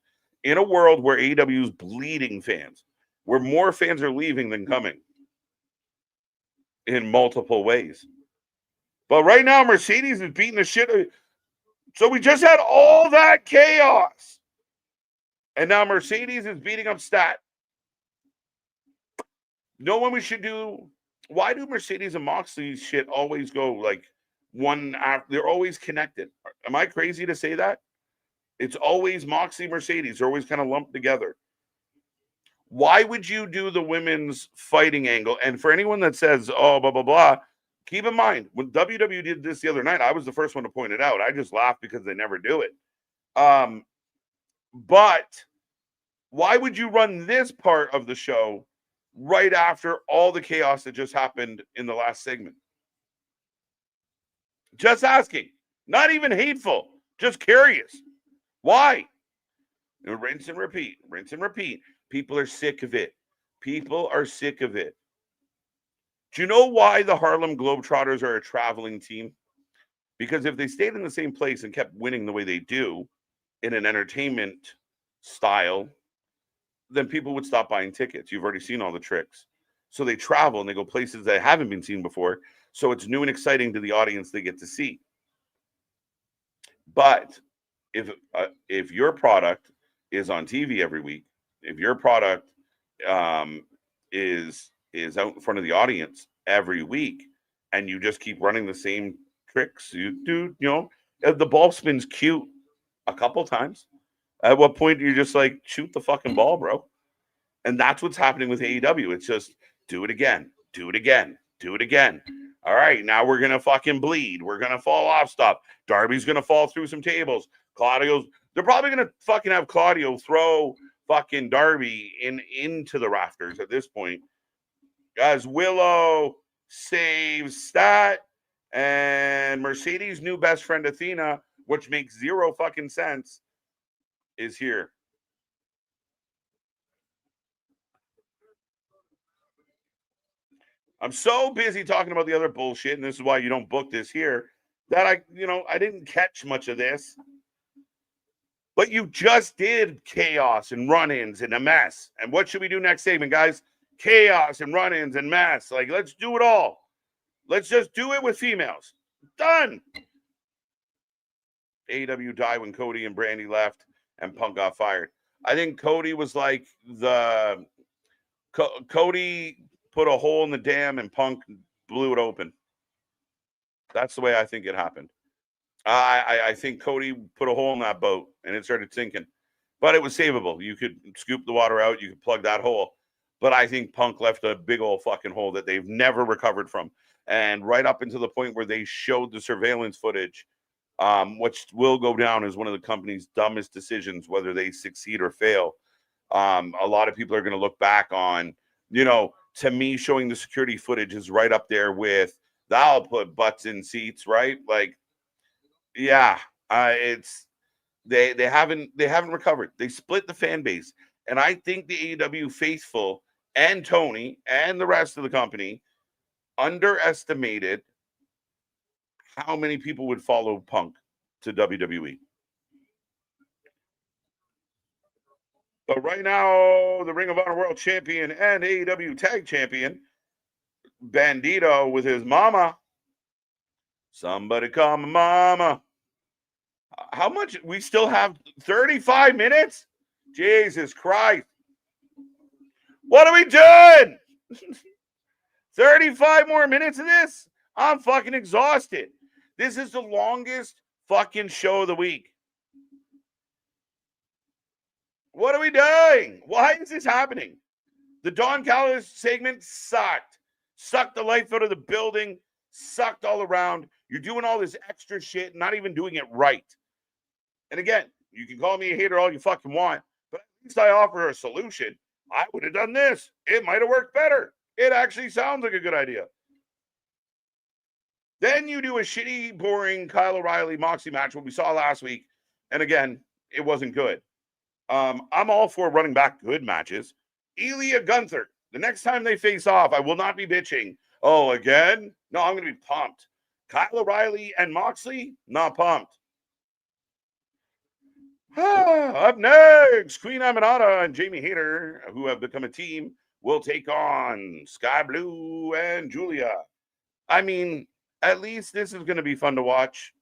S1: In a world where AEW is bleeding fans, where more fans are leaving than coming in multiple ways. But right now, Mercedes is beating the shit. So we just had all that chaos. And now Mercedes is beating up Stat. Know when we should do? Why do Mercedes and Moxley shit always go like one after? They're always connected. Am I crazy to say that? It's always Moxley, Mercedes. They're always kind of lumped together. Why would you do the women's fighting angle? And for anyone that says, oh, blah, blah, blah, keep in mind, when WWE did this the other night, I was the first one to point it out. I just laughed because they never do it. But why would you run this part of the show right after all the chaos that just happened in the last segment? Just asking. Not even hateful. Just curious. Why? Rinse and repeat. Rinse and repeat. People are sick of it. People are sick of it. Do you know why the Harlem Globetrotters are a traveling team? Because if they stayed in the same place and kept winning the way they do in an entertainment style, then people would stop buying tickets. You've already seen all the tricks. So they travel and they go places that haven't been seen before. So it's new and exciting to the audience they get to see. But if your product is on TV every week, if your product is out in front of the audience every week, and you just keep running the same tricks, the ball spins cute a couple times. At what point do you just like shoot the fucking ball, bro? And that's what's happening with AEW. It's just do it again, do it again, do it again. All right, now we're gonna fucking bleed. We're gonna fall off stuff. Darby's gonna fall through some tables. They're probably gonna fucking have Claudio throw fucking Darby into the rafters at this point. Guys, Willow saves Stat, and Mercedes' new best friend Athena, which makes zero fucking sense, is here. I'm so busy talking about the other bullshit, and this is why you don't book this here, that I didn't catch much of this. But you just did chaos and run-ins and a mess. And what should we do next segment, guys? Chaos and run-ins and mess. Like, let's do it all. Let's just do it with females. Done. AEW died when Cody and Brandy left and Punk got fired. I think Cody was like Cody put a hole in the dam and Punk blew it open. That's the way I think it happened. I think Cody put a hole in that boat and it started sinking, but it was savable. You could scoop the water out. You could plug that hole. But I think Punk left a big old fucking hole that they've never recovered from. And right up until the point where they showed the surveillance footage, which will go down as one of the company's dumbest decisions, whether they succeed or fail. A lot of people are going to look back on, to me, showing the security footage is right up there with that'll put butts in seats, right? Like, yeah, it's they haven't recovered. They split the fan base, and I think the AEW faithful and Tony and the rest of the company underestimated how many people would follow Punk to WWE. But right now, the Ring of Honor World Champion and AEW Tag Champion, Bandito with his mama. Somebody call my mama. How much? We still have 35 minutes? Jesus Christ. What are we doing? 35 more minutes of this? I'm fucking exhausted. This is the longest fucking show of the week. What are we doing? Why is this happening? The Don Callis segment sucked. Sucked the life out of the building. Sucked all around. You're doing all this extra shit, not even doing it right. And again, you can call me a hater all you fucking want, but at least I offer a solution. I would have done this. It might have worked better. It actually sounds like a good idea. Then you do a shitty, boring Kyle O'Reilly Moxley match, what we saw last week. And again, it wasn't good. I'm all for running back good matches. Ilya Gunther, the next time they face off, I will not be bitching. Oh, again? No, I'm going to be pumped. Kyle O'Reilly and Moxley, not pumped. Up next, Queen Aminata and Jamie Hayter, who have become a team, will take on Sky Blue and Julia. I mean, at least this is going to be fun to watch.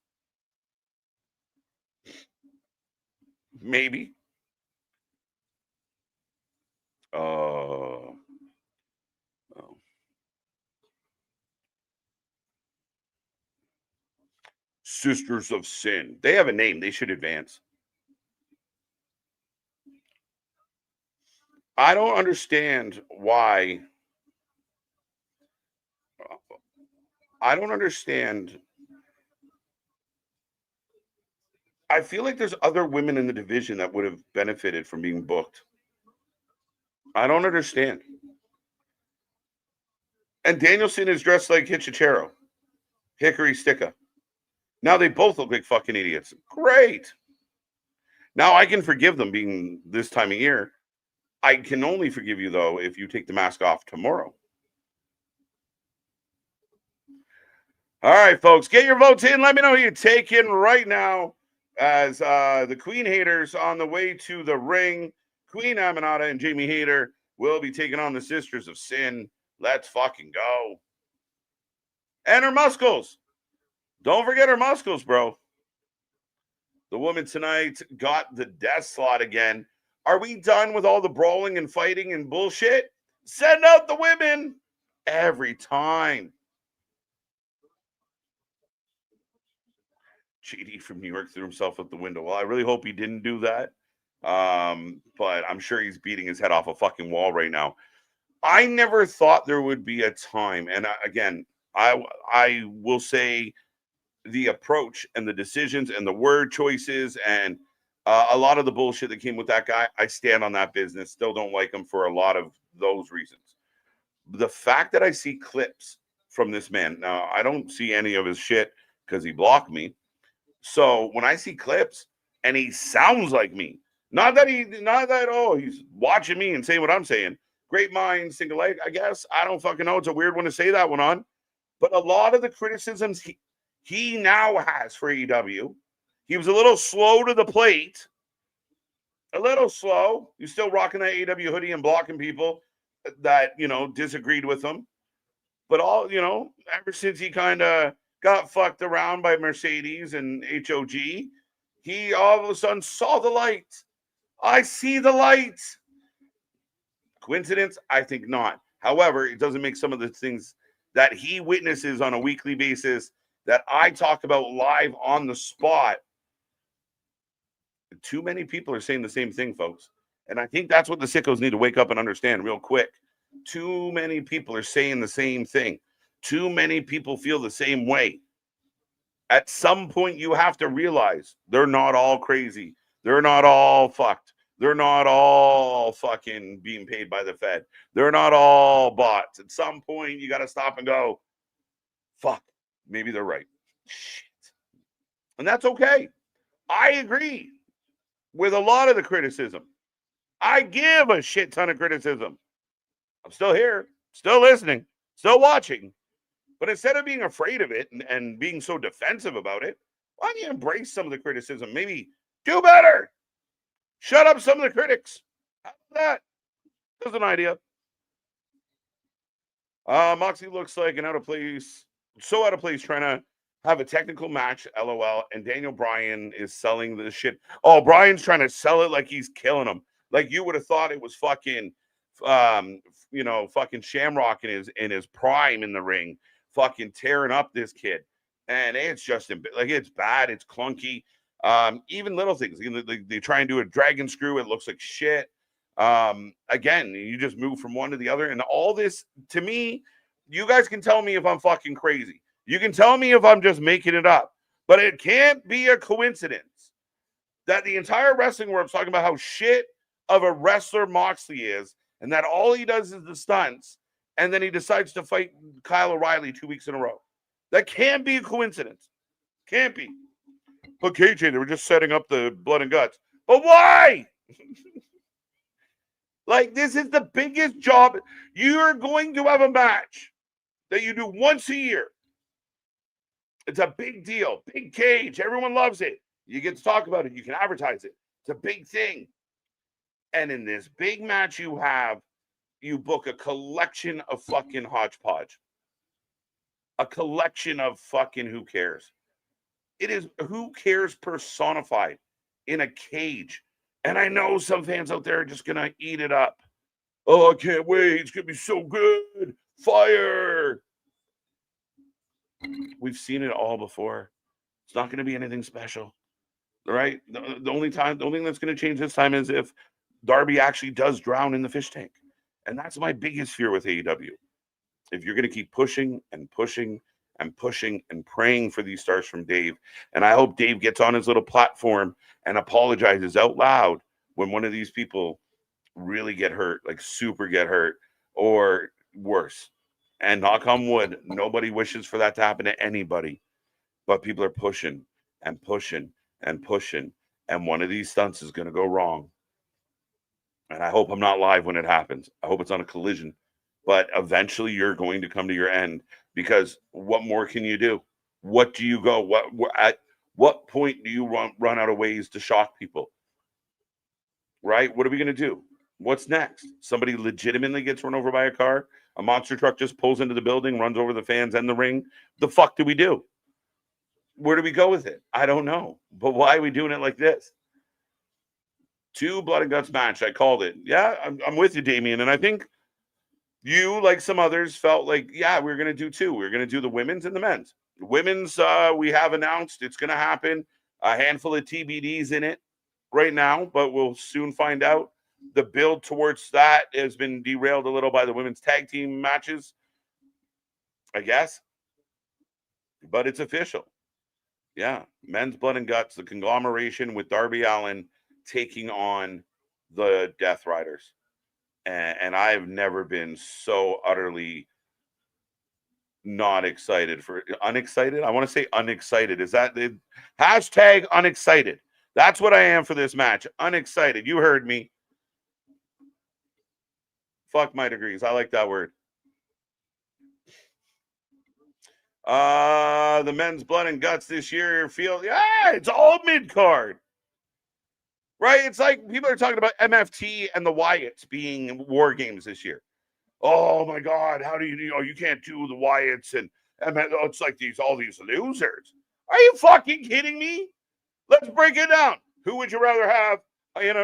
S1: Maybe. Oh. Sisters of Sin. They have a name. They should advance. I don't understand why. I don't understand. I feel like there's other women in the division that would have benefited from being booked. I don't understand. And Danielson is dressed like Hichichero. Hickory Sticka. Now they both look like fucking idiots. Great. Now I can forgive them being this time of year. I can only forgive you, though, if you take the mask off tomorrow. All right, folks, get your votes in. Let me know who you're taking right now as the Queen Haters on the way to the ring. Queen Aminata and Jamie Hayter will be taking on the Sisters of Sin. Let's fucking go. And her muscles. Don't forget her muscles, bro. The woman tonight got the death slot again. Are we done with all the brawling and fighting and bullshit? Send out the women every time. GD from New York threw himself out the window. Well, I really hope he didn't do that. But I'm sure he's beating his head off a fucking wall right now. I never thought there would be a time. And again, I will say the approach and the decisions and the word choices and a lot of the bullshit that came with that guy, I stand on that business. Still don't like him for a lot of those reasons. The fact that I see clips from this man, now I don't see any of his shit because he blocked me. So when I see clips and he sounds like me, not that he's watching me and saying what I'm saying. Great minds think alike, I guess. I don't fucking know. It's a weird one to say that one on. But a lot of the criticisms he now has for AEW, he was a little slow to the plate. A little slow. He's still rocking that AEW hoodie and blocking people that, disagreed with him. But ever since he kind of got fucked around by Mercedes and HOG, he all of a sudden saw the light. I see the light. Coincidence? I think not. However, it doesn't make some of the things that he witnesses on a weekly basis that I talk about live on the spot. Too many people are saying the same thing, folks. And I think that's what the sickos need to wake up and understand real quick. Too many people are saying the same thing. Too many people feel the same way. At some point, you have to realize they're not all crazy. They're not all fucked. They're not all fucking being paid by the Fed. They're not all bots. At some point, you got to stop and go, fuck, maybe they're right. Shit. And that's okay. I agree with a lot of the criticism. I give a shit ton of criticism. I'm still here, still listening, still watching. But instead of being afraid of it and being so defensive about it, why don't you embrace some of the criticism? Maybe do better. Shut up some of the critics. How about that? There's an idea. Moxley looks like an out of place trying to have a technical match, LOL, and Daniel Bryan is selling this shit. Oh, Bryan's trying to sell it like he's killing him. Like you would have thought it was fucking Shamrock in his prime in the ring, fucking tearing up this kid. And it's just like it's bad, it's clunky. Even little things. They try and do a dragon screw, it looks like shit. Again, you just move from one to the other, and all this, to me, you guys can tell me if I'm fucking crazy. You can tell me if I'm just making it up, but it can't be a coincidence that the entire wrestling world's talking about how shit of a wrestler Moxley is, and that all he does is the stunts, and then he decides to fight Kyle O'Reilly 2 weeks in a row. That can't be a coincidence. Can't be. But KJ, they were just setting up the blood and guts. But why? Like, this is the biggest job. You're going to have a match that you do once a year. It's a big deal. Big cage. Everyone loves it. You get to talk about it. You can advertise it. It's a big thing. And in this big match you book a collection of fucking hodgepodge. A collection of fucking who cares. It is who cares personified in a cage. And I know some fans out there are just going to eat it up. Oh, I can't wait. It's going to be so good. Fire. We've seen it all before. It's not going to be anything special. Right? The only thing that's going to change this time is if Darby actually does drown in the fish tank. And that's my biggest fear with AEW. If you're going to keep pushing and pushing and pushing and praying for these stars from Dave, and I hope Dave gets on his little platform and apologizes out loud when one of these people really get hurt, like super get hurt, or worse. And knock on wood, nobody wishes for that to happen to anybody. But people are pushing and pushing and pushing, and one of these stunts is going to go wrong. And I hope I'm not live when it happens. I hope it's on a collision. But eventually you're going to come to your end, because what more can you do? What do you go? At what point do you run out of ways to shock people? Right? What are we going to do? What's next? Somebody legitimately gets run over by a car? A monster truck just pulls into the building, runs over the fans and the ring? The fuck do we do? Where do we go with it? I don't know. But why are we doing it like this? 2 blood and guts match. I called it. Yeah, I'm with you, Damien. And I think you, like some others, felt like, yeah, we're going to do 2. We're going to do the women's and the men's. The women's, we have announced it's going to happen. A handful of TBDs in it right now, but we'll soon find out. The build towards that has been derailed a little by the women's tag team matches, I guess. But it's official. Yeah, men's blood and guts, the conglomeration with Darby Allin taking on the Death Riders. And I've never been so utterly not excited for unexcited. I want to say unexcited. Is that the hashtag unexcited? That's what I am for this match. Unexcited. You heard me. Fuck my degrees. I like that word. The men's blood and guts this year it's all mid-card. Right? It's like people are talking about MFT and the Wyatts being war games this year. Oh my God, how do you can't do the Wyatts and it's like all these losers. Are you fucking kidding me? Let's break it down. Who would you rather have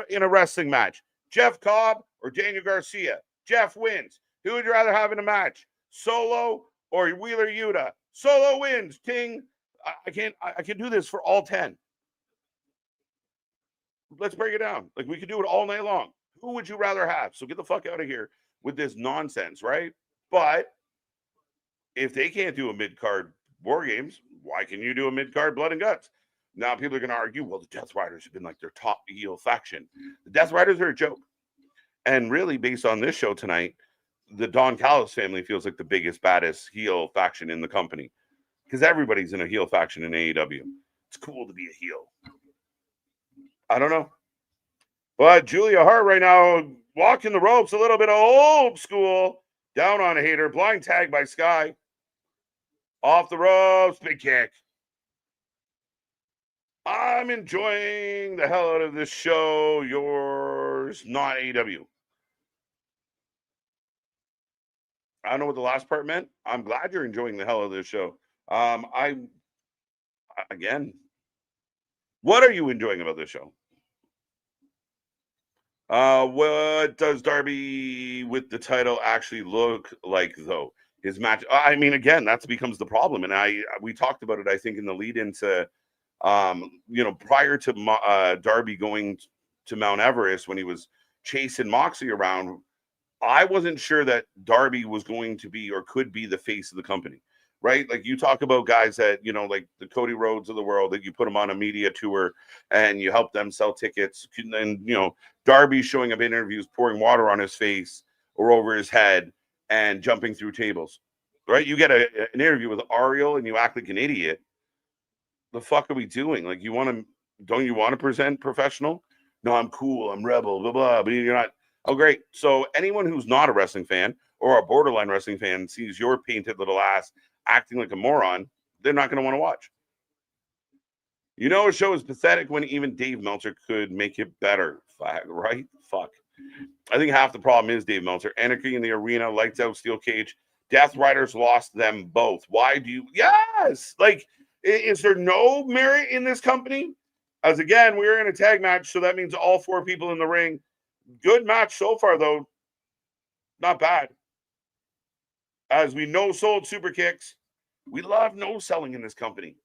S1: in a wrestling match? Jeff Cobb or Daniel Garcia? Jeff wins. Who would you rather have in a match? Solo or Wheeler Yuta? Solo wins. Ting. I can do this for all 10. Let's break it down. Like, we could do it all night long. Who would you rather have? So get the fuck out of here with this nonsense, right? But if they can't do a mid-card War Games, why can you do a mid-card Blood and Guts? Now people are going to argue, well, the Death Riders have been like their top heel faction. The Death Riders are a joke. And really, based on this show tonight, the Don Callis family feels like the biggest, baddest heel faction in the company. Because everybody's in a heel faction in AEW. It's cool to be a heel. I don't know. But Julia Hart right now walking the ropes, a little bit of old school. Down on a hater. Blind tag by Sky. Off the ropes. Big kick. I'm enjoying the hell out of this show. Yours, not AEW. I don't know what the last part meant. I'm glad you're enjoying the hell out of this show. Again, what are you enjoying about this show? What does Darby with the title actually look like, though? His match. I mean, again, that becomes the problem, and we talked about it. I think in the lead into, prior to Darby going to Mount Everest when he was chasing Moxley around, I wasn't sure that Darby was going to be or could be the face of the company. Right? Like, you talk about guys that, like the Cody Rhodes of the world, that you put them on a media tour and you help them sell tickets. And, Darby showing up in interviews, pouring water on his face or over his head and jumping through tables. right? You get an interview with Ariel and you act like an idiot. The fuck are we doing? Like, don't you want to present professional? No, I'm cool. I'm rebel, blah, blah. But you're not. Oh, great. So anyone who's not a wrestling fan or a borderline wrestling fan sees your painted little ass acting like a moron, they're not going to want to watch. You know, a show is pathetic when even Dave Meltzer could make it better, right? Fuck. I think half the problem is Dave Meltzer. Anarchy in the arena, lights out, steel cage. Death Riders lost them both. Why do you? Yes. Like, is there no merit in this company? As again, we're in a tag match, so that means all 4 people in the ring. Good match so far, though. Not bad. As we no sold super kicks. We love no selling in this company.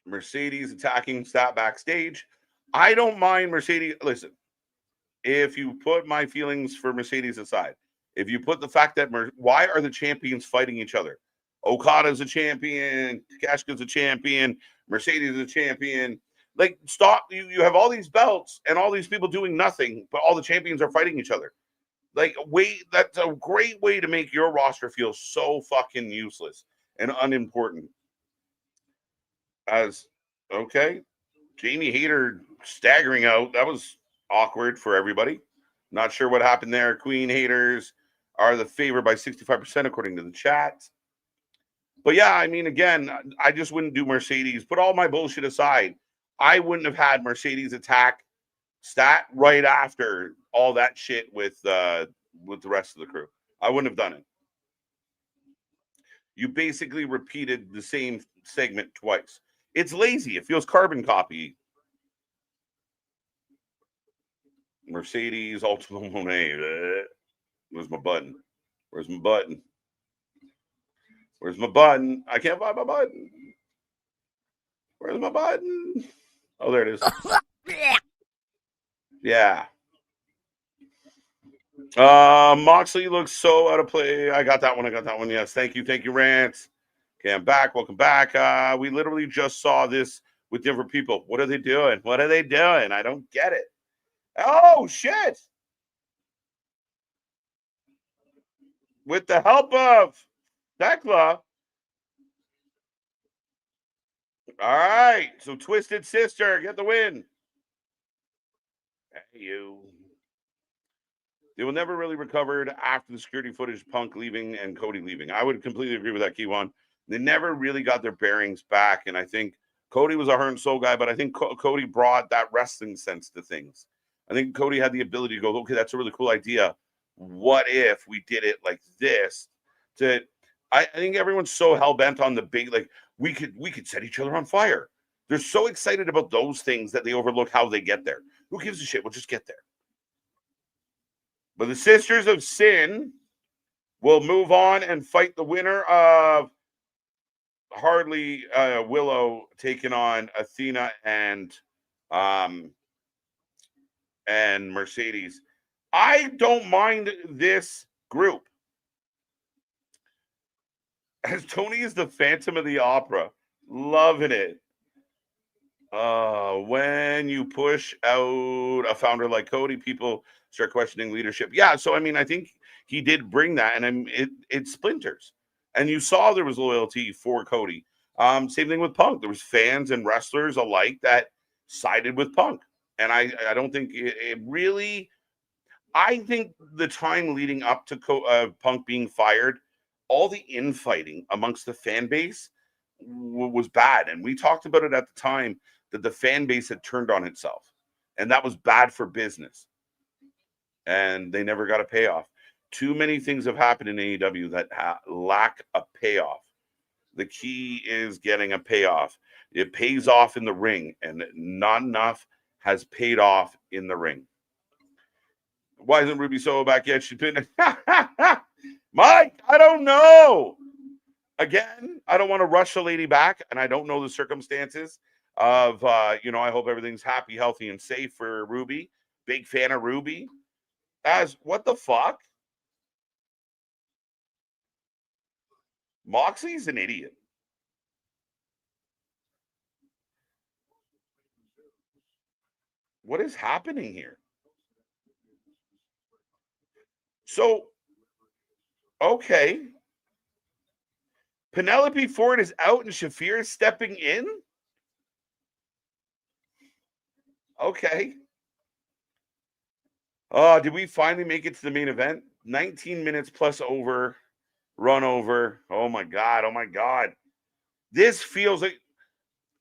S1: Mercedes attacking Stat backstage. I don't mind Mercedes. Listen, if you put my feelings for Mercedes aside, if you put the fact that why are the champions fighting each other? Okada's a champion, Takashita's a champion, Mercedes is a champion. Like, stop. You have all these belts and all these people doing nothing, but all the champions are fighting each other. Like, wait, that's a great way to make your roster feel so fucking useless and unimportant. As okay, Jamie Hayter staggering out. That was awkward for everybody. Not sure what happened there. Queen haters are the favorite by 65% according to the chat. But yeah, I mean, again, I just wouldn't do Mercedes. Put all my bullshit aside. I wouldn't have had Mercedes attack Stat right after all that shit with the rest of the crew. I wouldn't have done it. You basically repeated the same segment twice. It's lazy. It feels carbon copy. Mercedes Ultima Monet. Where's my button? Where's my button? Where's my button? I can't find my button. Where's my button? Oh, there it is. Yeah. Moxley looks so out of play. I got that one. Yes. Thank you. Rance. Okay, I'm back. Welcome back. We literally just saw this with different people. What are they doing? I don't get it. Oh, shit. With the help of Tekla. All right. So Twisted Sister, get the win. Hey, you. They will never really recovered after the security footage, Punk leaving and Cody leaving. I would completely agree with that, Keywan. They never really got their bearings back. And I think Cody was a heart and soul guy, but I think Cody brought that wrestling sense to things. I think Cody had the ability to go, okay, that's a really cool idea. What if we did it like this? I think everyone's so hell bent on the big, like we could set each other on fire. They're so excited about those things that they overlook how they get there. Who gives a shit? We'll just get there. But the Sisters of Sin will move on and fight the winner of Hardly Willow taking on Athena um and Mercedes. I don't mind this group. As Tony is the Phantom of the Opera, loving it. When you push out a founder like Cody, people start questioning leadership. Yeah, so I mean, I think he did bring that, and it splinters. And you saw there was loyalty for Cody. Same thing with Punk. There was fans and wrestlers alike that sided with Punk, and I don't think it really. I think the time leading up to Punk being fired, all the infighting amongst the fan base was bad, and we talked about it at the time that the fan base had turned on itself, and that was bad for business. And they never got a payoff. Too many things have happened in AEW that lack a payoff. The key is getting a payoff. It pays off in the ring, and not enough has paid off in the ring. Why isn't Ruby Soho back yet? She's been Mike, I don't know. Again, I don't want to rush a lady back, and I don't know the circumstances of I hope everything's happy, healthy, and safe for Ruby. Big fan of Ruby. As what the fuck? Moxley's an idiot. What is happening here? So, okay. Penelope Ford is out and Shafir is stepping in? Okay. Oh, did we finally make it to the main event? 19 minutes plus over, run over. Oh my God. Oh my God. This feels like,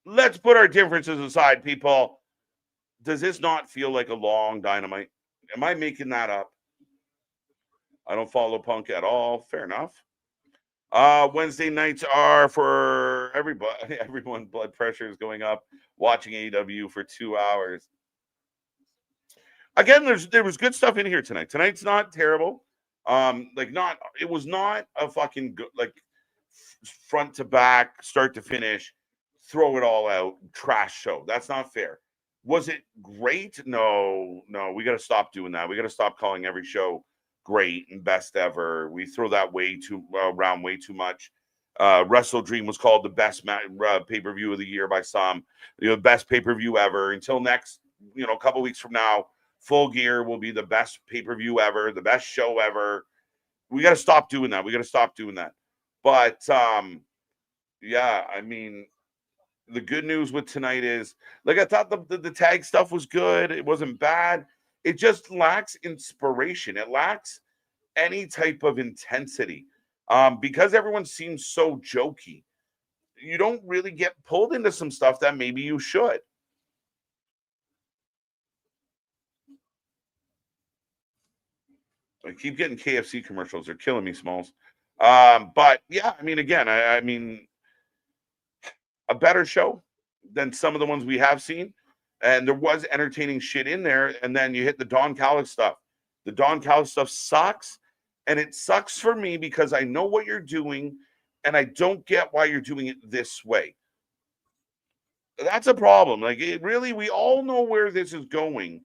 S1: let's put our differences aside, people. Does this not feel like a long dynamite? Am I making that up? I don't follow Punk at all. Fair enough. Wednesday nights are for everybody. Everyone, blood pressure is going up. Watching AEW for 2 hours. Again, there was good stuff in here tonight. Tonight's not terrible. Like not it was not a fucking like front to back, start to finish, throw it all out, trash show. That's not fair. Was it great? No, no. We got to stop doing that. We got to stop calling every show great and best ever. We throw that way too around way too much. Wrestle Dream was called the best pay per view of the year by some. Best pay per view ever. Until next, a couple weeks from now, Full Gear will be the best pay per view ever, the best show ever. We got to stop doing that. We got to stop doing that. But yeah, I mean, the good news with tonight is, like, I thought the tag stuff was good. It wasn't bad. It just lacks inspiration. It lacks any type of intensity. Because everyone seems so jokey, you don't really get pulled into some stuff that maybe you should. I keep getting KFC commercials. They're killing me, Smalls. But yeah, I mean, again, I mean, a better show than some of the ones we have seen. And there was entertaining shit in there. And then you hit the Don Callis stuff. The Don Callis stuff sucks. And it sucks for me because I know what you're doing and I don't get why you're doing it this way. That's a problem. Like, it really, we all know where this is going,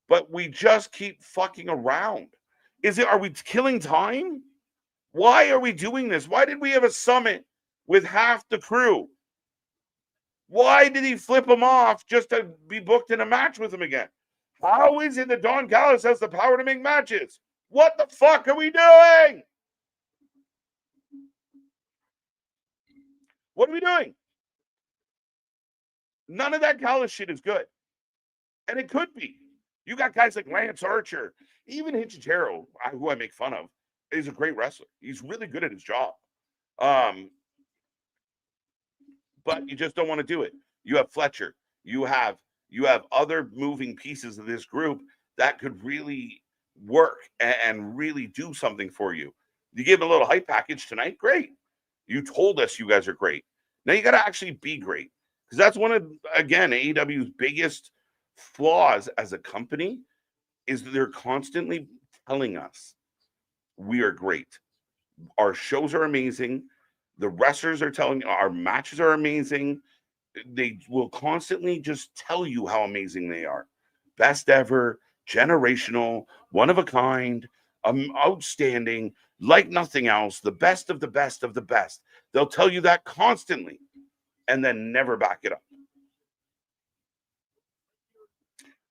S1: but we just keep fucking around. Are we killing time? Why are we doing this? Why did we have a summit with half the crew? Why did he flip him off just to be booked in a match with him again? How is it that Don Callis has the power to make matches? What the fuck are we doing? What are we doing? None of that Callis shit is good. And it could be. You got guys like Lance Archer, even Hinchitero, who I make fun of, is a great wrestler. He's really good at his job. But you just don't want to do it. You have Fletcher. You have other moving pieces of this group that could really work and really do something for you. You gave them a little hype package tonight. Great. You told us you guys are great. Now you got to actually be great, because that's one of, again, AEW's biggest flaws as a company is that they're constantly telling us we are great. Our shows are amazing. The wrestlers are telling you our matches are amazing. They will constantly just tell you how amazing they are. Best ever, generational, one of a kind, outstanding, like nothing else, the best of the best of the best. They'll tell you that constantly and then never back it up.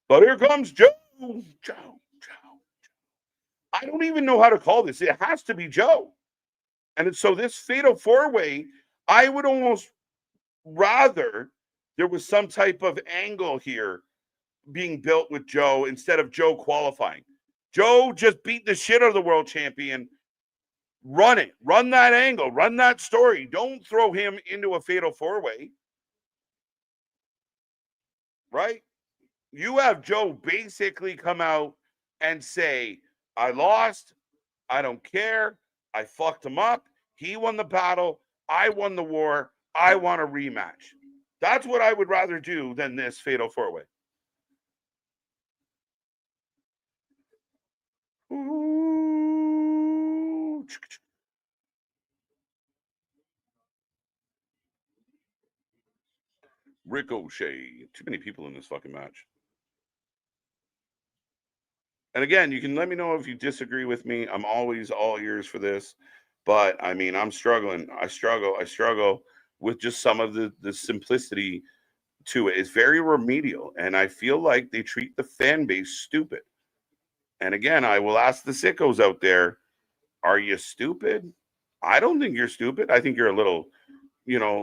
S1: But here comes Joe. Joe. I don't even know how to call this. It has to be Joe. And so this fatal four-way, I would almost rather there was some type of angle here being built with Joe instead of Joe qualifying. Joe just beat the shit out of the world champion. Run it. Run that angle. Run that story. Don't throw him into a fatal four-way. Right? You have Joe basically come out and say, I lost. I don't care. I fucked him up. He won the battle. I won the war. I want a rematch. That's what I would rather do than this fatal four-way. Ooh. Ricochet. Too many people in this fucking match. And again, you can let me know if you disagree with me. I'm always all ears for this. But I mean, I'm struggling. I struggle with just some of the simplicity to it. It's very remedial. And I feel like they treat the fan base stupid. And again, I will ask the sickos out there, are you stupid? I don't think you're stupid. I think you're a little,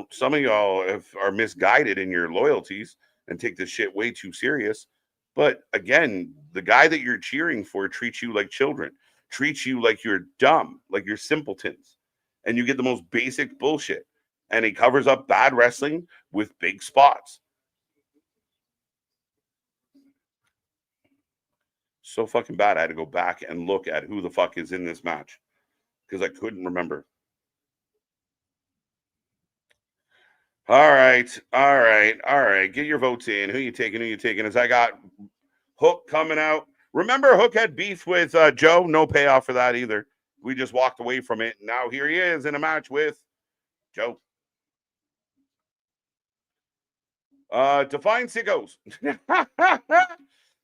S1: some of y'all are misguided in your loyalties and take this shit way too serious. But again, the guy that you're cheering for treats you like children, treats you like you're dumb, like you're simpletons, and you get the most basic bullshit. And he covers up bad wrestling with big spots. So fucking bad. I had to go back and look at who the fuck is in this match because I couldn't remember. All right. Get your votes in. Who you taking? As I got Hook coming out. Remember, Hook had beef with Joe. No payoff for that either. We just walked away from it. Now here he is in a match with Joe. Define sickos.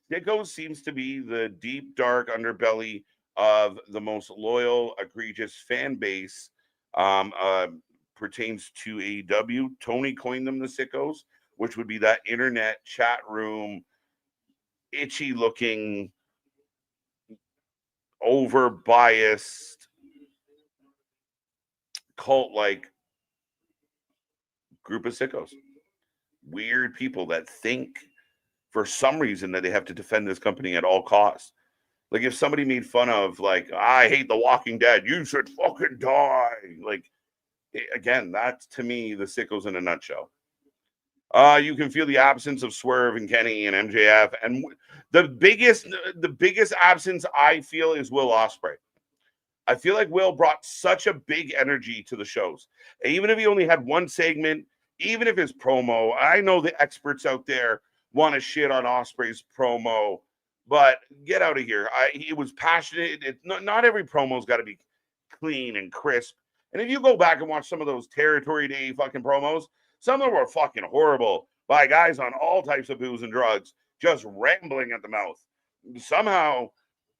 S1: Sickos seems to be the deep, dark underbelly of the most loyal, egregious fan base. Pertains to AEW. Tony coined them the sickos, which would be that internet chat room, itchy looking, over biased, cult like group of sickos. Weird people that think for some reason that they have to defend this company at all costs. Like if somebody made fun of, like, I hate The Walking Dead, you should fucking die. Like, again, that's to me the sickos in a nutshell. You can feel the absence of Swerve and Kenny and MJF, and the biggest absence I feel is Will Ospreay. I feel like Will brought such a big energy to the shows, and even if he only had one segment, even if his promo, I know the experts out there want to shit on Ospreay's promo, but get out of here. He was passionate. Not every promo's got to be clean and crisp. And if you go back and watch some of those Territory Day fucking promos, some of them were fucking horrible by guys on all types of booze and drugs, just rambling at the mouth. Somehow,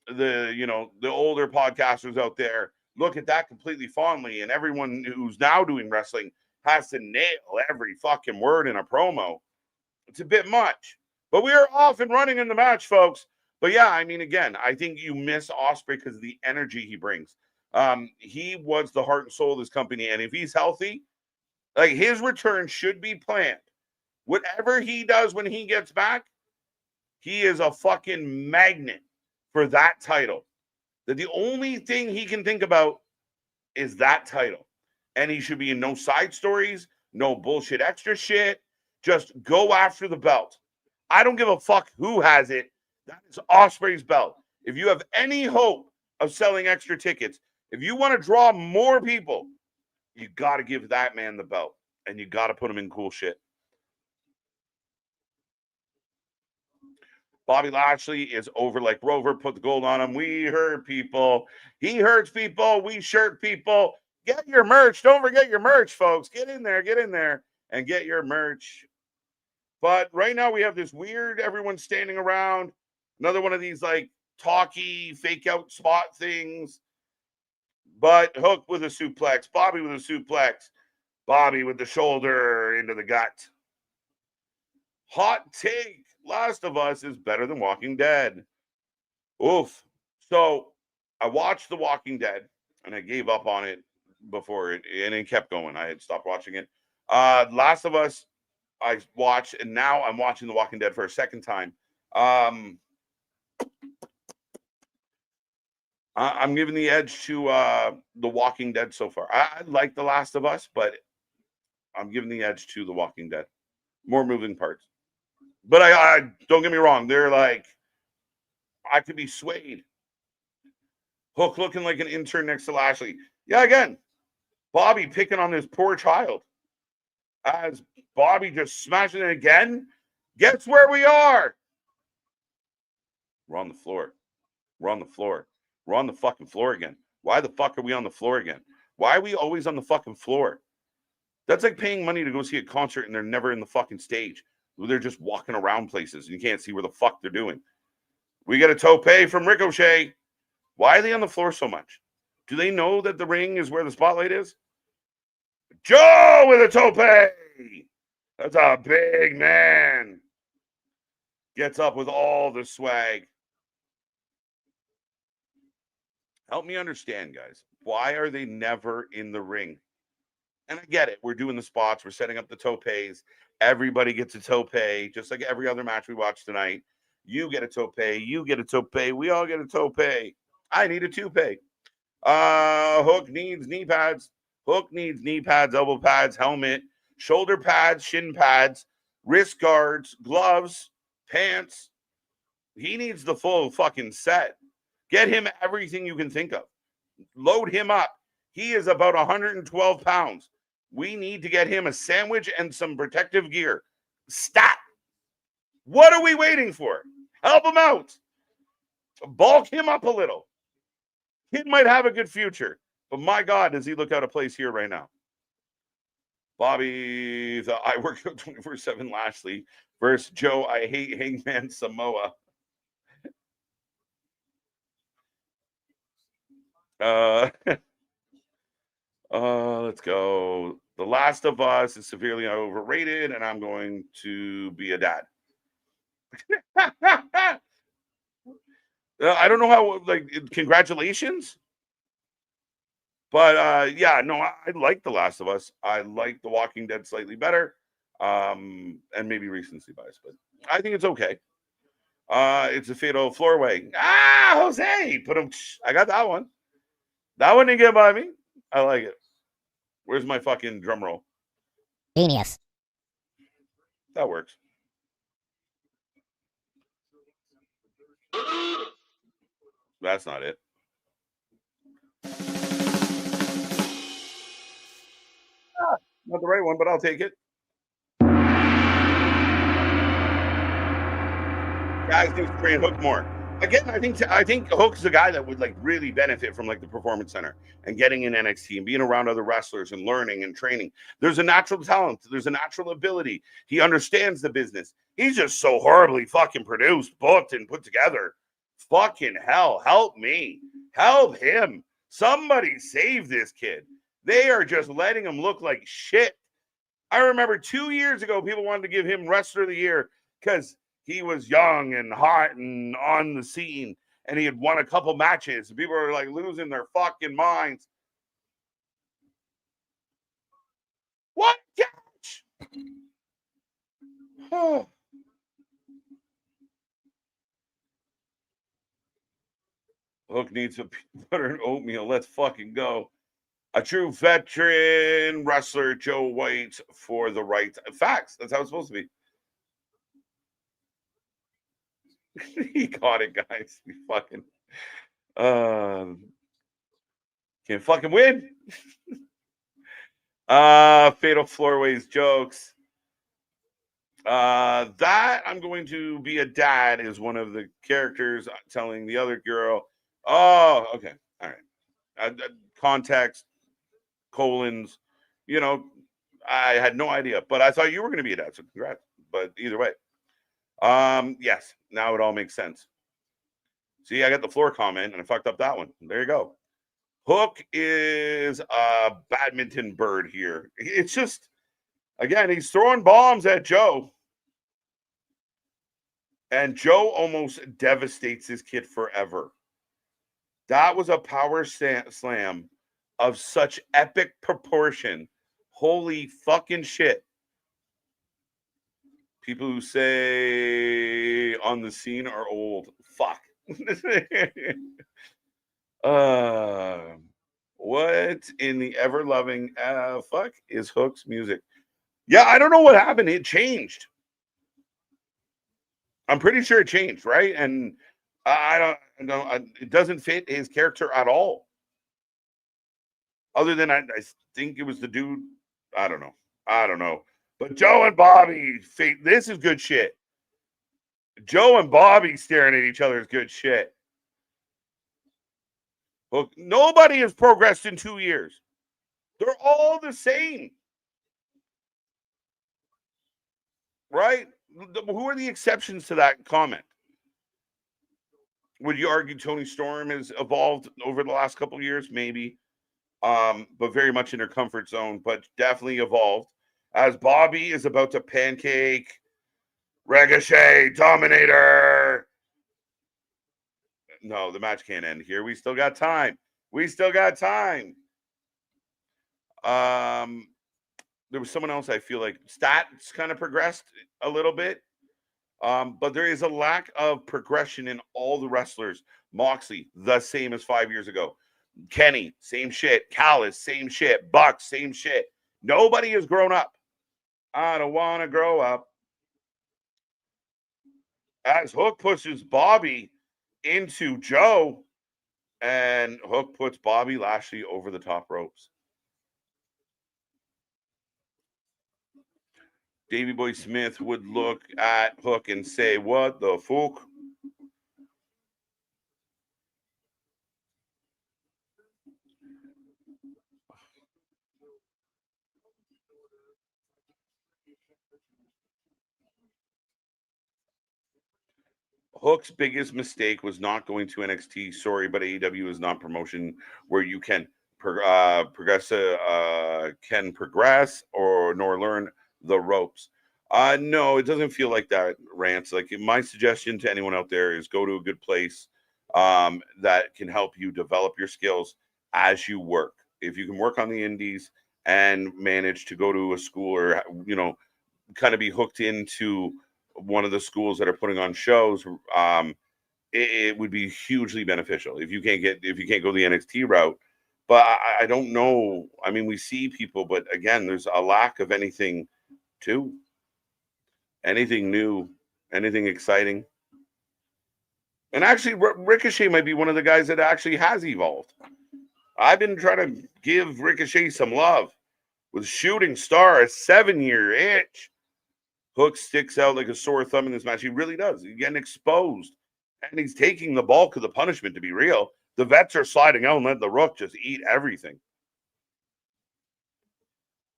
S1: the older podcasters out there look at that completely fondly, and everyone who's now doing wrestling has to nail every fucking word in a promo. It's a bit much, but we are off and running in the match, folks. But yeah, I mean, again, I think you miss Ospreay because of the energy he brings. He was the heart and soul of this company, and if he's healthy, like, his return should be planned. Whatever he does when he gets back, he is a fucking magnet for that title. That the only thing he can think about is that title. And he should be in no side stories, no bullshit extra shit. Just go after the belt. I don't give a fuck who has it. That is Ospreay's belt. If you have any hope of selling extra tickets, if you want to draw more people, you got to give that man the belt, and you got to put him in cool shit. Bobby Lashley is over like Rover. Put the gold on him. We hurt people. He hurts people. We shirt people. Get your merch. Don't forget your merch, folks. Get in there and get your merch. But right now we have this weird, everyone standing around. Another one of these like talky, fake out spot things. But Hook with a suplex. Bobby with a suplex. Bobby with the shoulder into the gut. Hot take. Last of Us is better than Walking Dead. Oof. So I watched The Walking Dead and I gave up on it before it, and it kept going. I had stopped watching it. Last of Us, I watched, and now I'm watching The Walking Dead for a second time. I'm giving the edge to The Walking Dead so far. I like The Last of Us, but I'm giving the edge to The Walking Dead. More moving parts. But I don't get me wrong. They're like, I could be swayed. Hook looking like an intern next to Lashley. Yeah, again, Bobby picking on this poor child. As Bobby just smashing it again. Guess where we are? We're on the floor. We're on the floor. We're on the fucking floor again. Why the fuck are we on the floor again? Why are we always on the fucking floor? That's like paying money to go see a concert and they're never in the fucking stage. They're just walking around places and you can't see where the fuck they're doing. We get a tope from Ricochet. Why are they on the floor so much? Do they know that the ring is where the spotlight is? Joe with a tope. That's a big man. Gets up with all the swag. Help me understand, guys. Why are they never in the ring? And I get it. We're doing the spots. We're setting up the topes. Everybody gets a tope, just like every other match we watch tonight. You get a tope. You get a tope. We all get a tope. I need a toupee. Hook needs knee pads. Hook needs knee pads, elbow pads, helmet, shoulder pads, shin pads, wrist guards, gloves, pants. He needs the full fucking set. Get him everything you can think of. Load him up. He is about 112 pounds. We need to get him a sandwich and some protective gear. Stop. What are we waiting for? Help him out. Bulk him up a little. Kid might have a good future, but my God, does he look out of place here right now? Bobby, the I work out 24/7 Lashley versus Joe, I hate Hangman Samoa. Let's go. The Last of Us is severely overrated, and I'm going to be a dad. I don't know how, like, congratulations. But yeah, no, I like The Last of Us. I like The Walking Dead slightly better. And maybe recency bias, but I think it's okay. It's a fatal floorway. Jose, put him. I got that one. That one didn't get by me. I like it. Where's my fucking drum roll?
S2: Genius.
S1: That works. That's not it. Not the right one, but I'll take it. Guys need to train Hook more. Again, I think Hook's a guy that would like really benefit from like the Performance Center and getting in NXT and being around other wrestlers and learning and training. There's a natural talent. There's a natural ability. He understands the business. He's just so horribly fucking produced, booked, and put together. Fucking hell. Help me. Help him. Somebody save this kid. They are just letting him look like shit. I remember 2 years ago, people wanted to give him Wrestler of the Year because he was young and hot and on the scene, and he had won a couple matches. People were like losing their fucking minds. What catch? Oh. Hook needs a peanut butter and oatmeal. Let's fucking go. A true veteran wrestler, Joe White, for the right facts. That's how it's supposed to be. He caught it, guys. He fucking can't fucking win. Fatal Floorways jokes. That I'm going to be a dad is one of the characters telling the other girl. Oh, okay. All right. Context, colons, you know, I had no idea, but I thought you were going to be a dad, so congrats. But either way. Yes, now it all makes sense. See, I got the floor comment and I fucked up that one. There you go. Hook is a badminton bird here. It's just, again, he's throwing bombs at Joe. And Joe almost devastates his kid forever. That was a power slam of such epic proportion. Holy fucking shit. People who say on the scene are old. Fuck. What in the ever-loving fuck is Hook's music? Yeah, I don't know what happened. It changed. I'm pretty sure it changed, right? And I don't know. It doesn't fit his character at all. Other than I think it was the dude. I don't know. But Joe and Bobby, this is good shit. Joe and Bobby staring at each other is good shit. Look, nobody has progressed in 2 years. They're all the same. Right? Who are the exceptions to that comment? Would you argue Tony Storm has evolved over the last couple of years? Maybe. But very much in her comfort zone, but definitely evolved. As Bobby is about to pancake Ricochet Dominator. No, the match can't end here. We still got time. We still got time. There was someone else I feel like stats kind of progressed a little bit. But there is a lack of progression in all the wrestlers. Moxley, the same as 5 years ago. Kenny, same shit. Callis, same shit. Buck, same shit. Nobody has grown up. I don't want to grow up. As Hook pushes Bobby into Joe, and Hook puts Bobby Lashley over the top ropes. Davey Boy Smith would look at Hook and say, "What the fuck?" Hook's biggest mistake was not going to NXT. Sorry, but AEW is not promotion where you can can progress or nor learn the ropes. No, it doesn't feel like that, Rance. Like my suggestion to anyone out there is go to a good place that can help you develop your skills as you work. If you can work on the indies and manage to go to a school or kind of be hooked into one of the schools that are putting on shows, it would be hugely beneficial if you can't go the NXT route. But I don't know. I mean, we see people, but again, there's a lack of anything new, anything exciting. And actually, Ricochet might be one of the guys that actually has evolved. I've been trying to give Ricochet some love with Shooting Star, a 7-year itch. Hook sticks out like a sore thumb in this match. He really does. He's getting exposed. And he's taking the bulk of the punishment, to be real. The vets are sliding out and let the Rook just eat everything.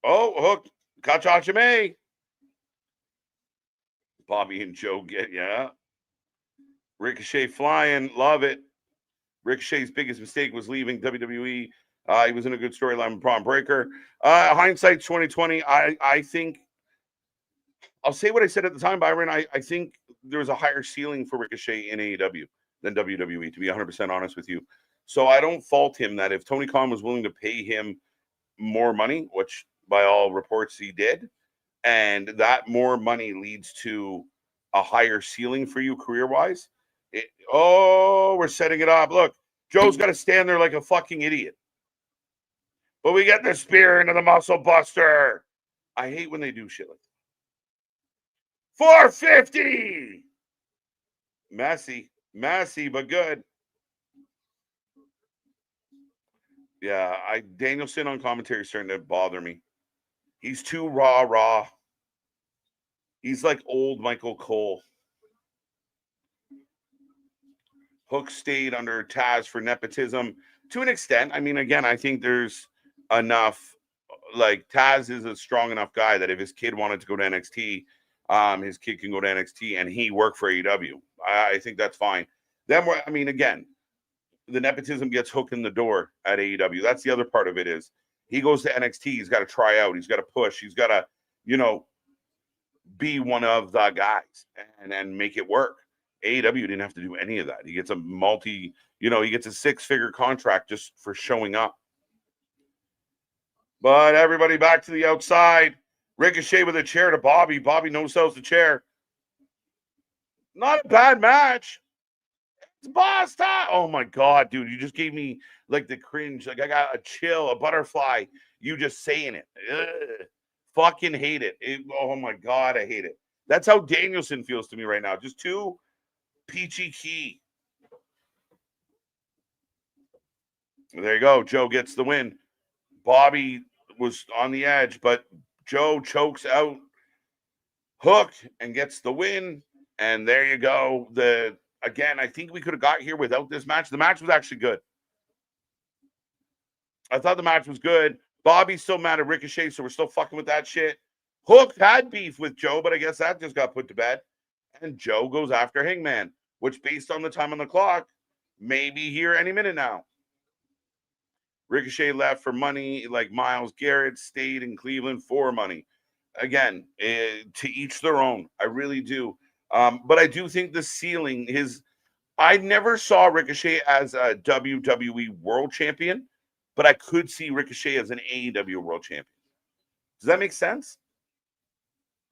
S1: Oh, Hook. Kachachime. Bobby and Joe get, yeah. Ricochet flying. Love it. Ricochet's biggest mistake was leaving WWE. He was in a good storyline with Braun Breaker. Hindsight 2020. I think I'll say what I said at the time, Byron. I think there was a higher ceiling for Ricochet in AEW than WWE, to be 100% honest with you. So I don't fault him that if Tony Khan was willing to pay him more money, which by all reports he did, and that more money leads to a higher ceiling for you career-wise. We're setting it up. Look, Joe's got to stand there like a fucking idiot. But we get the spear into the muscle buster. I hate when they do shit like that. 450. Messy, but good. Yeah, Danielson on commentary is starting to bother me. He's too raw. He's like old Michael Cole. Hook stayed under Taz for nepotism to an extent. I mean, again, I think there's enough. Like Taz is a strong enough guy that if his kid wanted to go to NXT, his kid can go to NXT and he worked for AEW. I think that's fine. Then, I mean, again, the nepotism gets Hook in the door at AEW. That's the other part of it is he goes to NXT. He's got to try out. He's got to push. He's got to, be one of the guys and make it work. AEW didn't have to do any of that. He gets a he gets a 6-figure contract just for showing up. But everybody back to the outside. Ricochet with a chair to Bobby. Bobby no-sells the chair. Not a bad match. It's boss time. Oh my God, dude. You just gave me like the cringe. Like I got a chill, a butterfly. You just saying it. Ugh. Fucking hate it. Oh my God, I hate it. That's how Danielson feels to me right now. Just too peachy key. There you go. Joe gets the win. Bobby was on the edge, but Joe chokes out Hook and gets the win. And there you go. Again, I think we could have got here without this match. The match was actually good. I thought the match was good. Bobby's still mad at Ricochet, so we're still fucking with that shit. Hook had beef with Joe, but I guess that just got put to bed. And Joe goes after Hangman, which based on the time on the clock, may be here any minute now. Ricochet left for money, like Myles Garrett stayed in Cleveland for money. Again, to each their own. I really do. But I do think the ceiling, I never saw Ricochet as a WWE World Champion, but I could see Ricochet as an AEW World Champion. Does that make sense?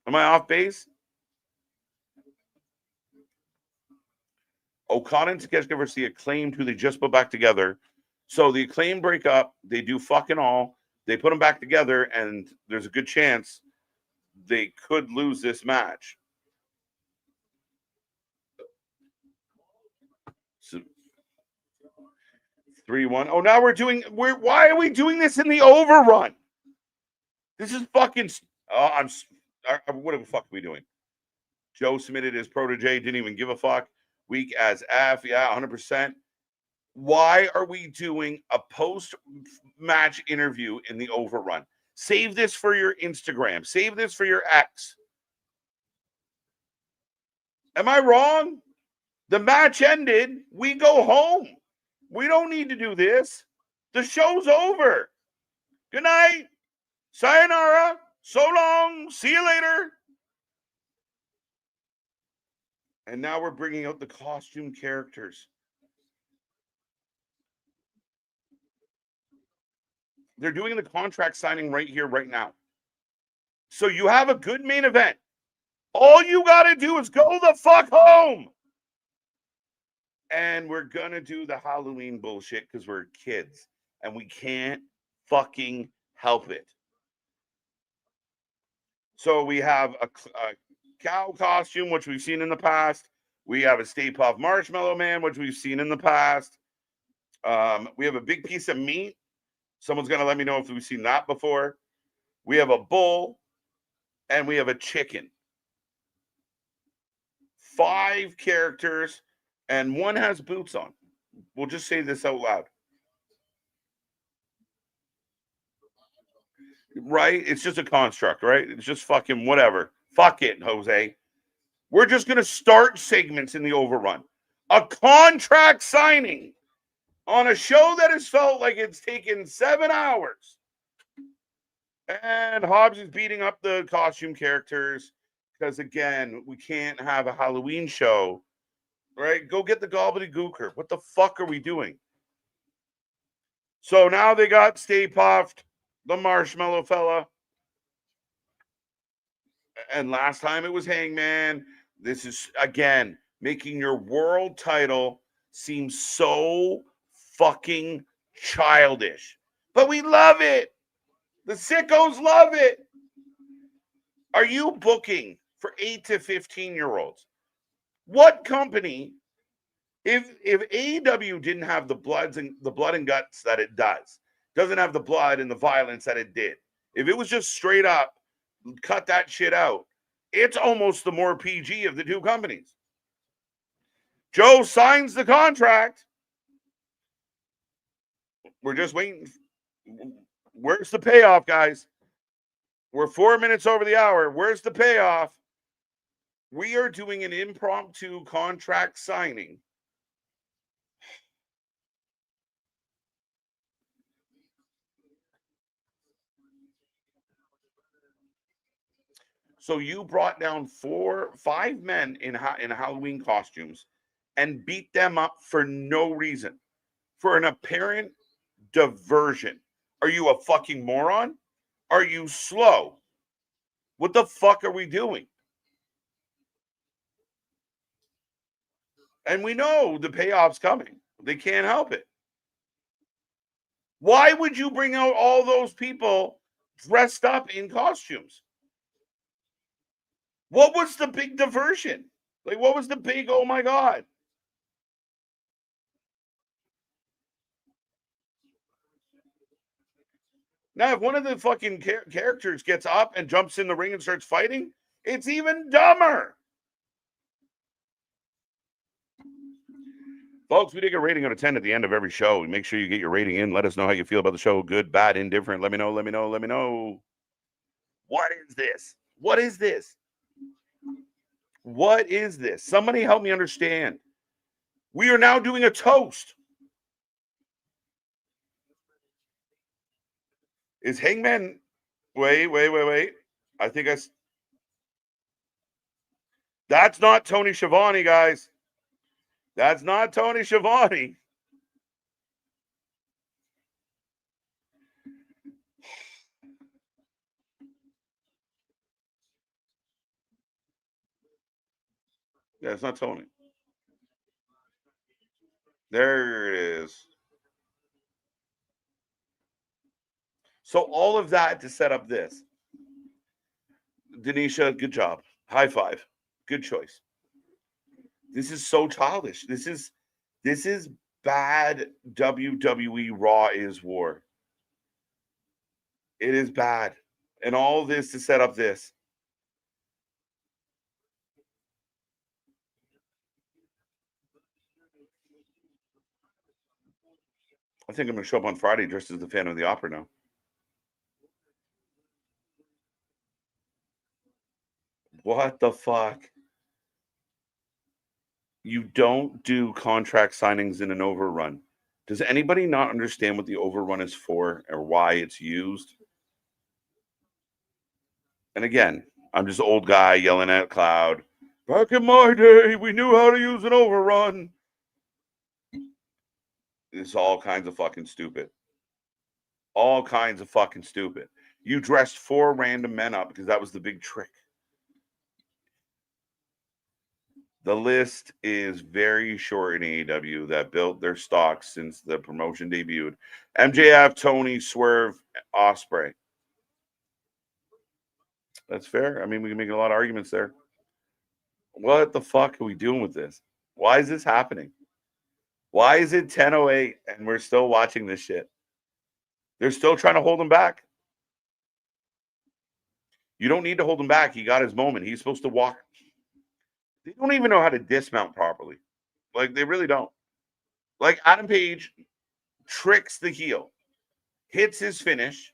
S1: Am I off base? Okada and Takeshita versus the Acclaimed, who they just put back together. So the Acclaimed break up. They do fucking all. They put them back together, and there's a good chance they could lose this match. So 3-1. Oh, now why are we doing this in the overrun? This is fucking. What the fuck are we doing? Joe submitted his protege, didn't even give a fuck. Weak as F. Yeah, 100%. Why are we doing a post-match interview in the overrun? Save this for your Instagram. Save this for your ex. Am I wrong? The match ended. We go home. We don't need to do this. The show's over. Good night. Sayonara. So long. See you later. And now we're bringing out the costume characters. They're doing the contract signing right here, right now. So you have a good main event. All you got to do is go the fuck home. And we're going to do the Halloween bullshit because we're kids. And we can't fucking help it. So we have a cow costume, which we've seen in the past. We have a Stay Puft Marshmallow Man, which we've seen in the past. We have a big piece of meat. Someone's going to let me know if we've seen that before. We have a bull. And we have a chicken. 5 characters. And one has boots on. We'll just say this out loud. Right? It's just a construct, right? It's just fucking whatever. Fuck it, Jose. We're just going to start segments in the overrun. A contract signing on a show that has felt like it's taken 7 hours. And Hobbs is beating up the costume characters because, again, we can't have a Halloween show. Right? Go get the gobbledygooker. What the fuck are we doing? So now they got Stay Puft, the marshmallow fella. And last time it was Hangman. This is, again, making your world title seem so fucking childish. But we love it. The sickos love it. Are you booking for 8 to 15-year-olds? What company, if AEW didn't have the blood and guts that it doesn't have the blood and the violence that it did, if it was just straight up, cut that shit out, it's almost the more PG of the two companies. Joe signs the contract. We're just waiting. Where's the payoff, guys? We're 4 minutes over the hour. Where's the payoff? We are doing an impromptu contract signing. So you brought down 5 men in Halloween costumes and beat them up for no reason, for an apparent diversion. Are you a fucking moron? Are you slow? What the fuck are we doing? And we know the payoff's coming. They can't help it. Why would you bring out all those people dressed up in costumes? What was the big diversion? Like, what was the big, oh my God? Now, if one of the fucking characters gets up and jumps in the ring and starts fighting, it's even dumber. Folks, we take a rating out of 10 at the end of every show. Make sure you get your rating in. Let us know how you feel about the show. Good, bad, indifferent. Let me know. What is this? What is this? What is this? Somebody help me understand. We are now doing a toast. Is Hangman... Wait. I think that's not Tony Schiavone, guys. That's not Tony Schiavone. Yeah, it's not Tony. There it is. So all of that to set up this. Denisha, good job. High five. Good choice. This is so childish. This is bad WWE Raw is War. It is bad. And all this to set up this. I think I'm going to show up on Friday dressed as the Phantom of the Opera now. What the fuck? You don't do contract signings in an overrun. Does anybody not understand what the overrun is for or why it's used? And again, I'm just old guy yelling at cloud. Back in my day, we knew how to use an overrun. It's all kinds of fucking stupid. All kinds of fucking stupid. You dressed 4 random men up because that was the big trick. The list is very short in AEW that built their stock since the promotion debuted. MJF, Tony, Swerve, Ospreay. That's fair. I mean, we can make a lot of arguments there. What the fuck are we doing with this? Why is this happening? Why is it 10:08 and we're still watching this shit? They're still trying to hold him back. You don't need to hold him back. He got his moment. He's supposed to walk. They don't even know how to dismount properly. Like, they really don't. Like, Adam Page tricks the heel, hits his finish,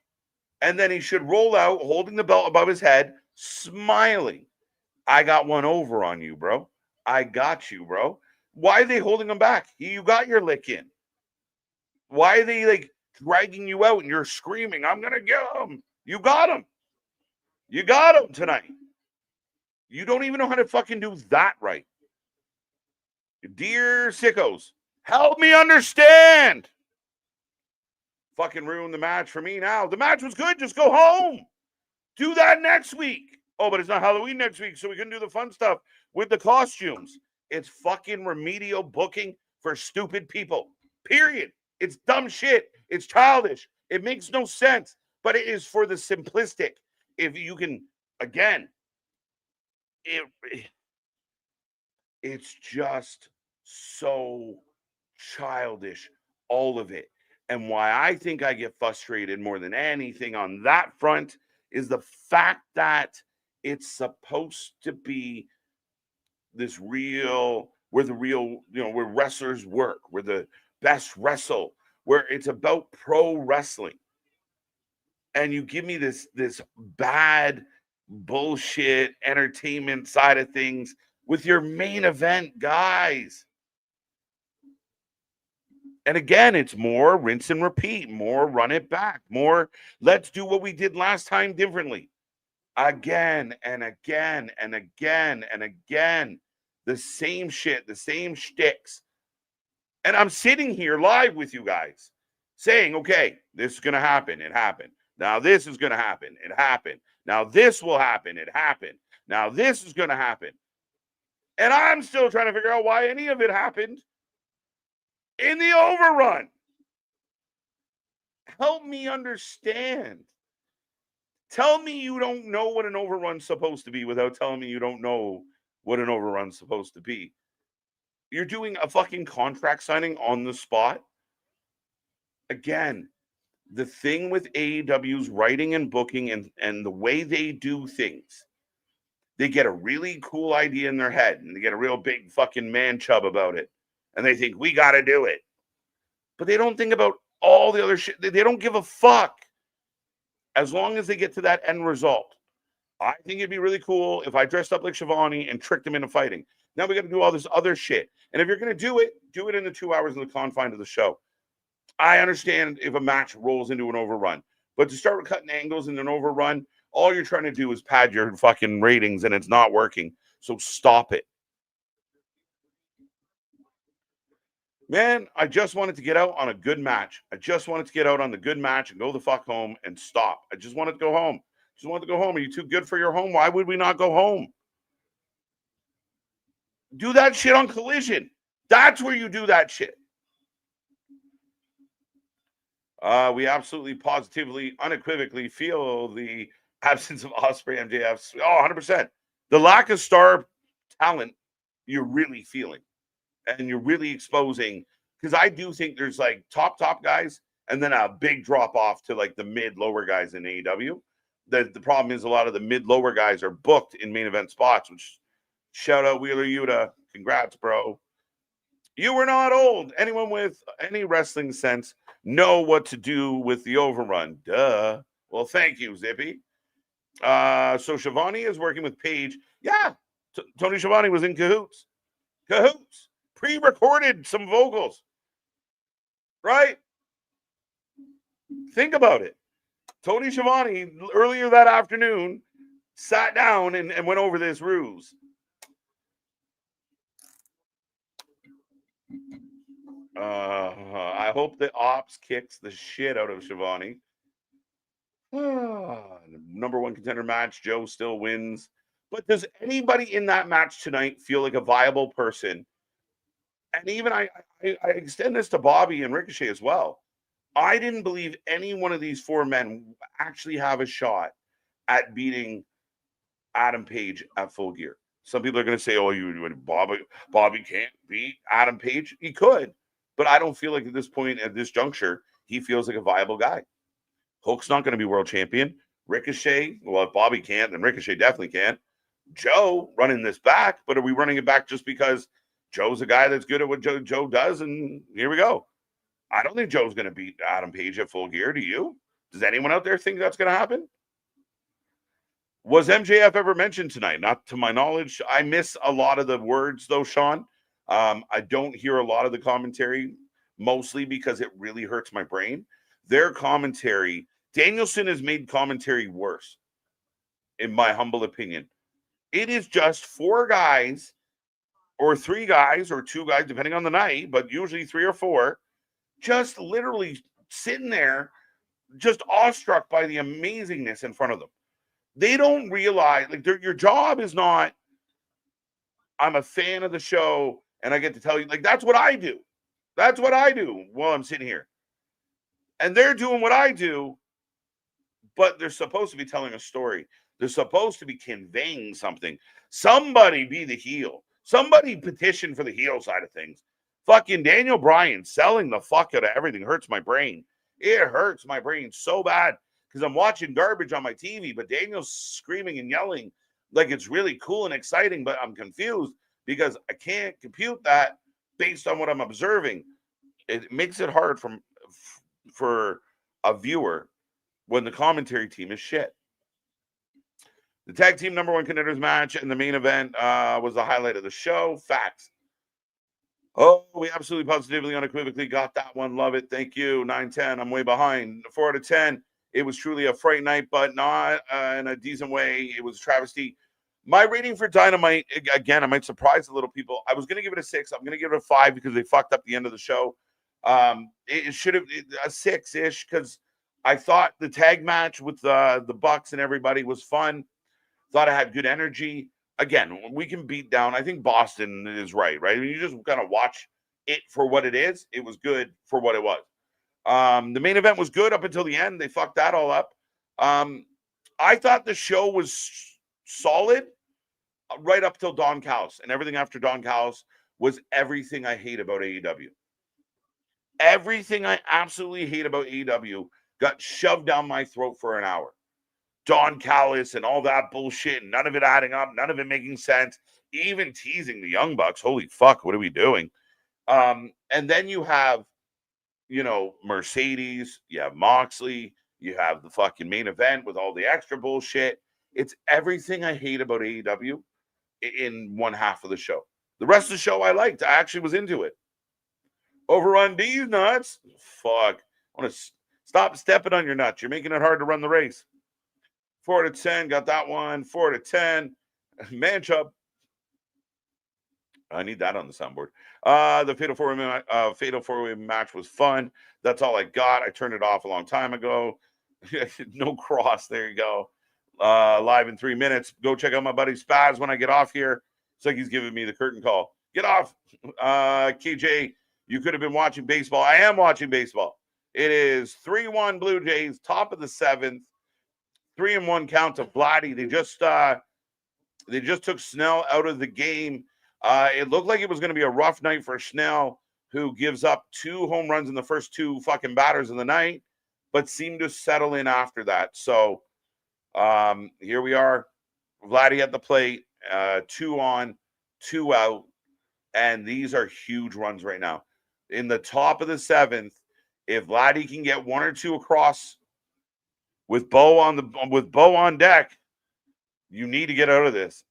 S1: and then he should roll out holding the belt above his head, smiling. I got one over on you, bro. I got you, bro. Why are they holding him back? You got your lick in. Why are they, like, dragging you out and you're screaming, I'm going to get him? You got him. You got him tonight. You don't even know how to fucking do that right. Dear sickos, help me understand. Fucking ruin the match for me now. The match was good. Just go home. Do that next week. Oh, but it's not Halloween next week, so we can do the fun stuff with the costumes. It's fucking remedial booking for stupid people. Period. It's dumb shit. It's childish. It makes no sense, but it is for the simplistic. If you can, again, it's just so childish, all of it. And why I think I get frustrated more than anything on that front is the fact that it's supposed to be this real, where the real, where wrestlers work, where the best wrestle, where it's about pro wrestling. And you give me this bad bullshit entertainment side of things with your main event guys. And again, it's more rinse and repeat, more run it back, more let's do what we did last time differently. Again and again and again and again. The same shit, the same shticks. And I'm sitting here live with you guys saying, okay, this is going to happen. It happened. Now this is going to happen. It happened. Now this will happen. It happened. Now this is going to happen. And I'm still trying to figure out why any of it happened in the overrun. Help me understand. Tell me you don't know what an overrun's supposed to be without telling me you don't know what an overrun's supposed to be. You're doing a fucking contract signing on the spot. Again, the thing with AEW's writing and booking and the way they do things, they get a really cool idea in their head and they get a real big fucking man chub about it. And they think, we got to do it. But they don't think about all the other shit. They don't give a fuck as long as they get to that end result. I think it'd be really cool if I dressed up like Schiavone and tricked him into fighting. Now we got to do all this other shit. And if you're going to do it in the 2 hours in the confines of the show. I understand if a match rolls into an overrun. But to start cutting angles in an overrun, all you're trying to do is pad your fucking ratings and it's not working. So stop it. Man, I just wanted to get out on a good match. I just wanted to get out on the good match and go the fuck home and stop. I just wanted to go home. Just wanted to go home. Are you too good for your home? Why would we not go home? Do that shit on Collision. That's where you do that shit. We absolutely, positively, unequivocally feel the absence of Osprey MJF. Oh, 100%. The lack of star talent you're really feeling. And you're really exposing, because I do think there's like top guys and then a big drop off to like the mid lower guys in AEW. The problem is a lot of the mid lower guys are booked in main event spots, which shout out Wheeler Yuta. Congrats, bro. You were not old. Anyone with any wrestling sense know what to do with the overrun. Duh. Well, thank you, Zippy. So Shivani is working with Paige. Yeah. Tony Schiavone was in cahoots. Pre-recorded some vocals, right? Think about it. Tony Schiavone earlier that afternoon sat down and went over this ruse. I hope that Ops kicks the shit out of Schiavone. Number one contender match, Joe still wins. But does anybody in that match tonight feel like a viable person? And even I extend this to Bobby and Ricochet as well. I didn't believe any one of these four men actually have a shot at beating Adam Page at Full Gear. Some people are going to say, "Oh, Bobby can't beat Adam Page." He could, but I don't feel like at this point, at this juncture, he feels like a viable guy. Hulk's not going to be world champion. Ricochet, well, if Bobby can't, then Ricochet definitely can't. Joe running this back, but are we running it back just because Joe's a guy that's good at what Joe does, and here we go. I don't think Joe's going to beat Adam Page at Full Gear. Do you? Does anyone out there think that's going to happen? Was MJF ever mentioned tonight? Not to my knowledge. I miss a lot of the words, though, Sean. I don't hear a lot of the commentary, mostly because it really hurts my brain. Their commentary, Danielson has made commentary worse, in my humble opinion. It is just four guys or three guys or two guys, depending on the night, but usually three or four, just literally sitting there, just awestruck by the amazingness in front of them. They don't realize, like, your job is not, I'm a fan of the show and I get to tell you, like, that's what I do. That's what I do while I'm sitting here. And they're doing what I do, but they're supposed to be telling a story. They're supposed to be conveying something. Somebody be the heel. Somebody petition for the heel side of things. Fucking Daniel Bryan selling the fuck out of everything hurts my brain. It hurts my brain so bad because I'm watching garbage on my TV, but Daniel's screaming and yelling like it's really cool and exciting, but I'm confused because I can't compute that based on what I'm observing. It makes it hard for a viewer when the commentary team is shit. The tag team number one contenders match and the main event was the highlight of the show. Facts. Oh, we absolutely, positively, unequivocally got that one. Love it. Thank you. 9-10. I'm way behind. 4 out of 10. It was truly a Fright night, but not in a decent way. It was a travesty. My rating for Dynamite, again, I might surprise a little people. I was going to give it a 6. I'm going to give it a 5 because they fucked up the end of the show. It should have a 6-ish because I thought the tag match with the Bucks and everybody was fun. Thought I had good energy. Again, we can beat down. I think Boston is right? I mean, you just kind of watch it for what it is. It was good for what it was. The main event was good up until the end. They fucked that all up. I thought the show was solid right up till Don Callis, and everything after Don Callis was everything I hate about AEW. Everything I absolutely hate about AEW got shoved down my throat for an hour. Don Callis and all that bullshit, none of it adding up, none of it making sense, even teasing the Young Bucks. Holy fuck, what are we doing? And then you have, Mercedes, you have Moxley, you have the fucking main event with all the extra bullshit. It's everything I hate about AEW in one half of the show. The rest of the show I liked. I actually was into it. Overrun these nuts. Fuck. I want to stop stepping on your nuts. You're making it hard to run the race. 4 out of 10. Got that one. 4 out of 10. Man Chub. I need that on the soundboard. The Fatal 4-Way match was fun. That's all I got. I turned it off a long time ago. No cross. There you go. Live in 3 minutes. Go check out my buddy Spaz when I get off here. It's like he's giving me the curtain call. Get off. KJ, you could have been watching baseball. I am watching baseball. It is 3-1 Blue Jays, top of the 7th. 3-1 count to Vladdy. They just took Snell out of the game. It looked like it was going to be a rough night for Snell, who gives up 2 home runs in the first 2 fucking batters of the night, but seemed to settle in after that. So here we are, Vladdy at the plate, 2 on, 2 out, and these are huge runs right now. In the top of the 7th, if Vladdy can get 1 or 2 across with Bo on deck, you need to get out of this.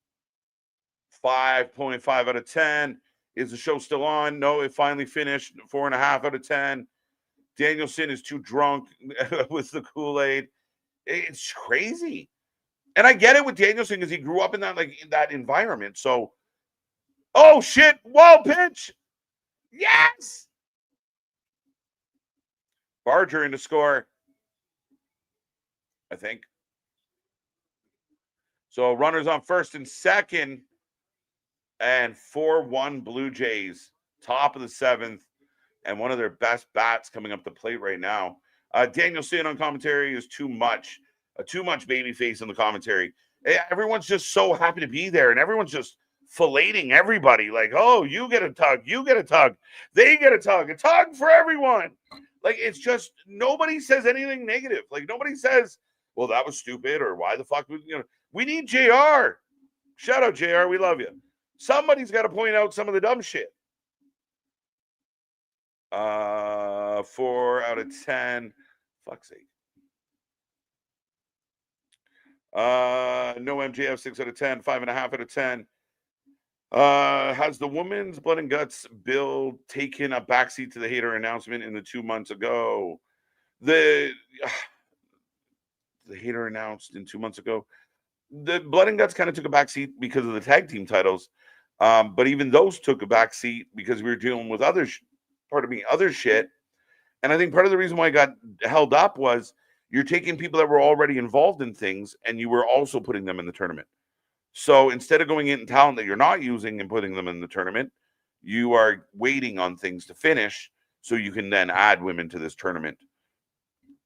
S1: 5.5 out of 10. Is the show still on? No, it finally finished. 4.5 out of 10. Danielson is too drunk with the Kool-Aid. It's crazy. And I get it with Danielson because he grew up in that environment. So, oh shit, whoa, pitch. Yes. Barger in to score, I think. So runners on first and second, and 4-1 Blue Jays, top of the 7th, and one of their best bats coming up the plate right now. Danielson on commentary is too much baby face in the commentary. Everyone's just so happy to be there, and everyone's just filleting everybody. Like, oh, you get a tug, they get a tug for everyone. Like, it's just nobody says anything negative. Like, nobody says, well, that was stupid, or why the fuck was, we need JR. Shout out JR, we love you. Somebody's got to point out some of the dumb shit. 4 out of 10. Fuck's sake. No MJF, 6 out of 10. 5.5 out of 10. Has the women's blood and guts bill taken a backseat to the hater announcement in the 2 months ago? The hater announced in 2 months ago. The blood and guts kind of took a backseat because of the tag team titles. But even those took a backseat because we were dealing with other shit. And I think part of the reason why I got held up was you're taking people that were already involved in things and you were also putting them in the tournament. So instead of going in talent that you're not using and putting them in the tournament, you are waiting on things to finish so you can then add women to this tournament.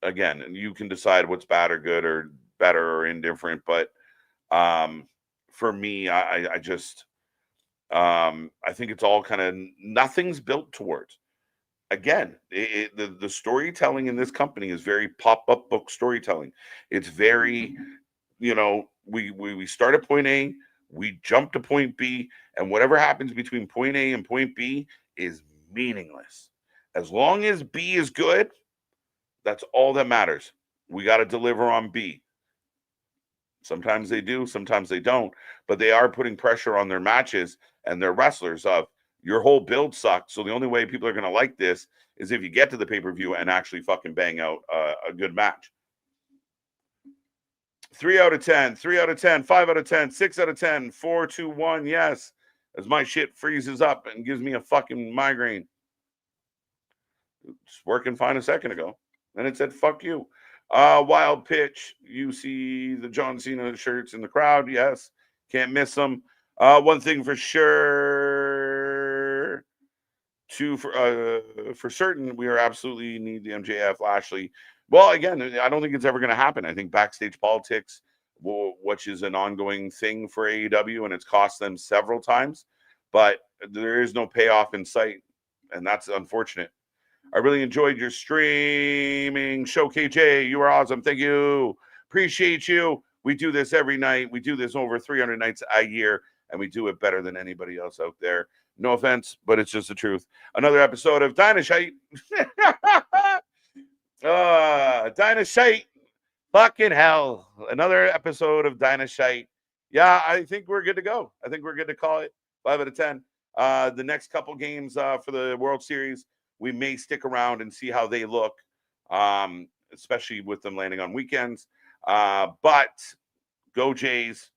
S1: Again, and you can decide what's bad or good or better or indifferent. But for me, I think it's all kind of nothing's built towards. Again, the storytelling in this company is very pop-up book storytelling. It's very, we start at point A, we jump to point B, and whatever happens between point A and point B is meaningless. As long as B is good, that's all that matters. We got to deliver on B. Sometimes they do, sometimes they don't, but they are putting pressure on their matches and their wrestlers of, your whole build sucked, so the only way people are going to like this is if you get to the pay-per-view and actually fucking bang out a good match. 3 out of 10, 3 out of 10, 5 out of 10, 6 out of 10, 4, 2, 1, yes. As my shit freezes up and gives me a fucking migraine. It's working fine a second ago. Then it said, fuck you. Wild pitch. You see the John Cena shirts in the crowd. Yes. Can't miss them. One thing for sure. For certain, we are absolutely need the MJF Lashley. Well, again, I don't think it's ever going to happen. I think backstage politics, which is an ongoing thing for AEW, and it's cost them several times, but there is no payoff in sight, and that's unfortunate. I really enjoyed your streaming show, KJ. You are awesome. Thank you. Appreciate you. We do this every night. We do this over 300 nights a year, and we do it better than anybody else out there. No offense, but it's just the truth. Another episode of Dynamite. Dynamite. Fucking hell. Another episode of Dynamite. Yeah, I think we're good to go. I think we're good to call it 5 out of 10. The next couple games for the World Series, we may stick around and see how they look, especially with them landing on weekends. But go Jays,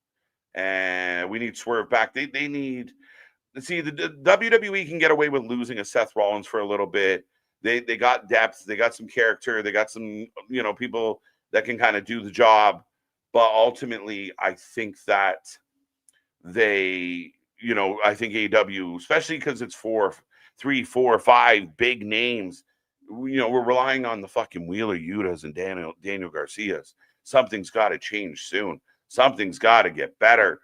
S1: and we need Swerve back. They need see, the WWE can get away with losing a Seth Rollins for a little bit. They got depth, they got some character, they got some, people that can kind of do the job. But ultimately, I think that I think AEW, especially because it's 3, 4, 5 big names, we're relying on the fucking Wheeler Yutas and Daniel Garcias. Something's got to change soon. Something's got to get better.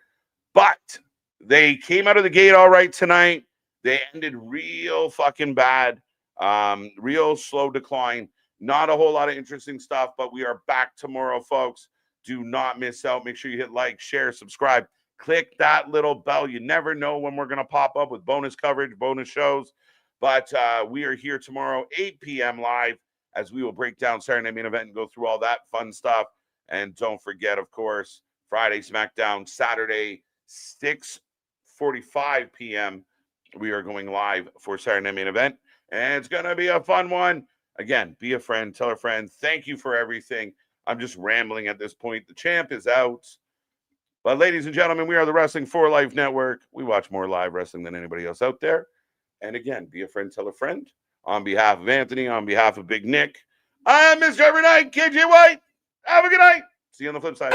S1: But they came out of the gate all right tonight. They ended real fucking bad. Real slow decline. Not a whole lot of interesting stuff, but we are back tomorrow, folks. Do not miss out. Make sure you hit like, share, subscribe. Click that little bell. You never know when we're going to pop up with bonus coverage, bonus shows. But we are here tomorrow, 8 p.m. live, as we will break down Saturday Night Main Event and go through all that fun stuff. And don't forget, of course, Friday SmackDown, Saturday, 6:45 p.m. We are going live for Saturday Night Main Event. And it's going to be a fun one. Again, be a friend, tell a friend. Thank you for everything. I'm just rambling at this point. The champ is out. But ladies and gentlemen, we are the Wrestling for Life Network. We watch more live wrestling than anybody else out there. And again, be a friend, tell a friend. On behalf of Anthony, on behalf of Big Nick, I'm Mr. Every Night, KJ White. Have a good night. See you on the flip side.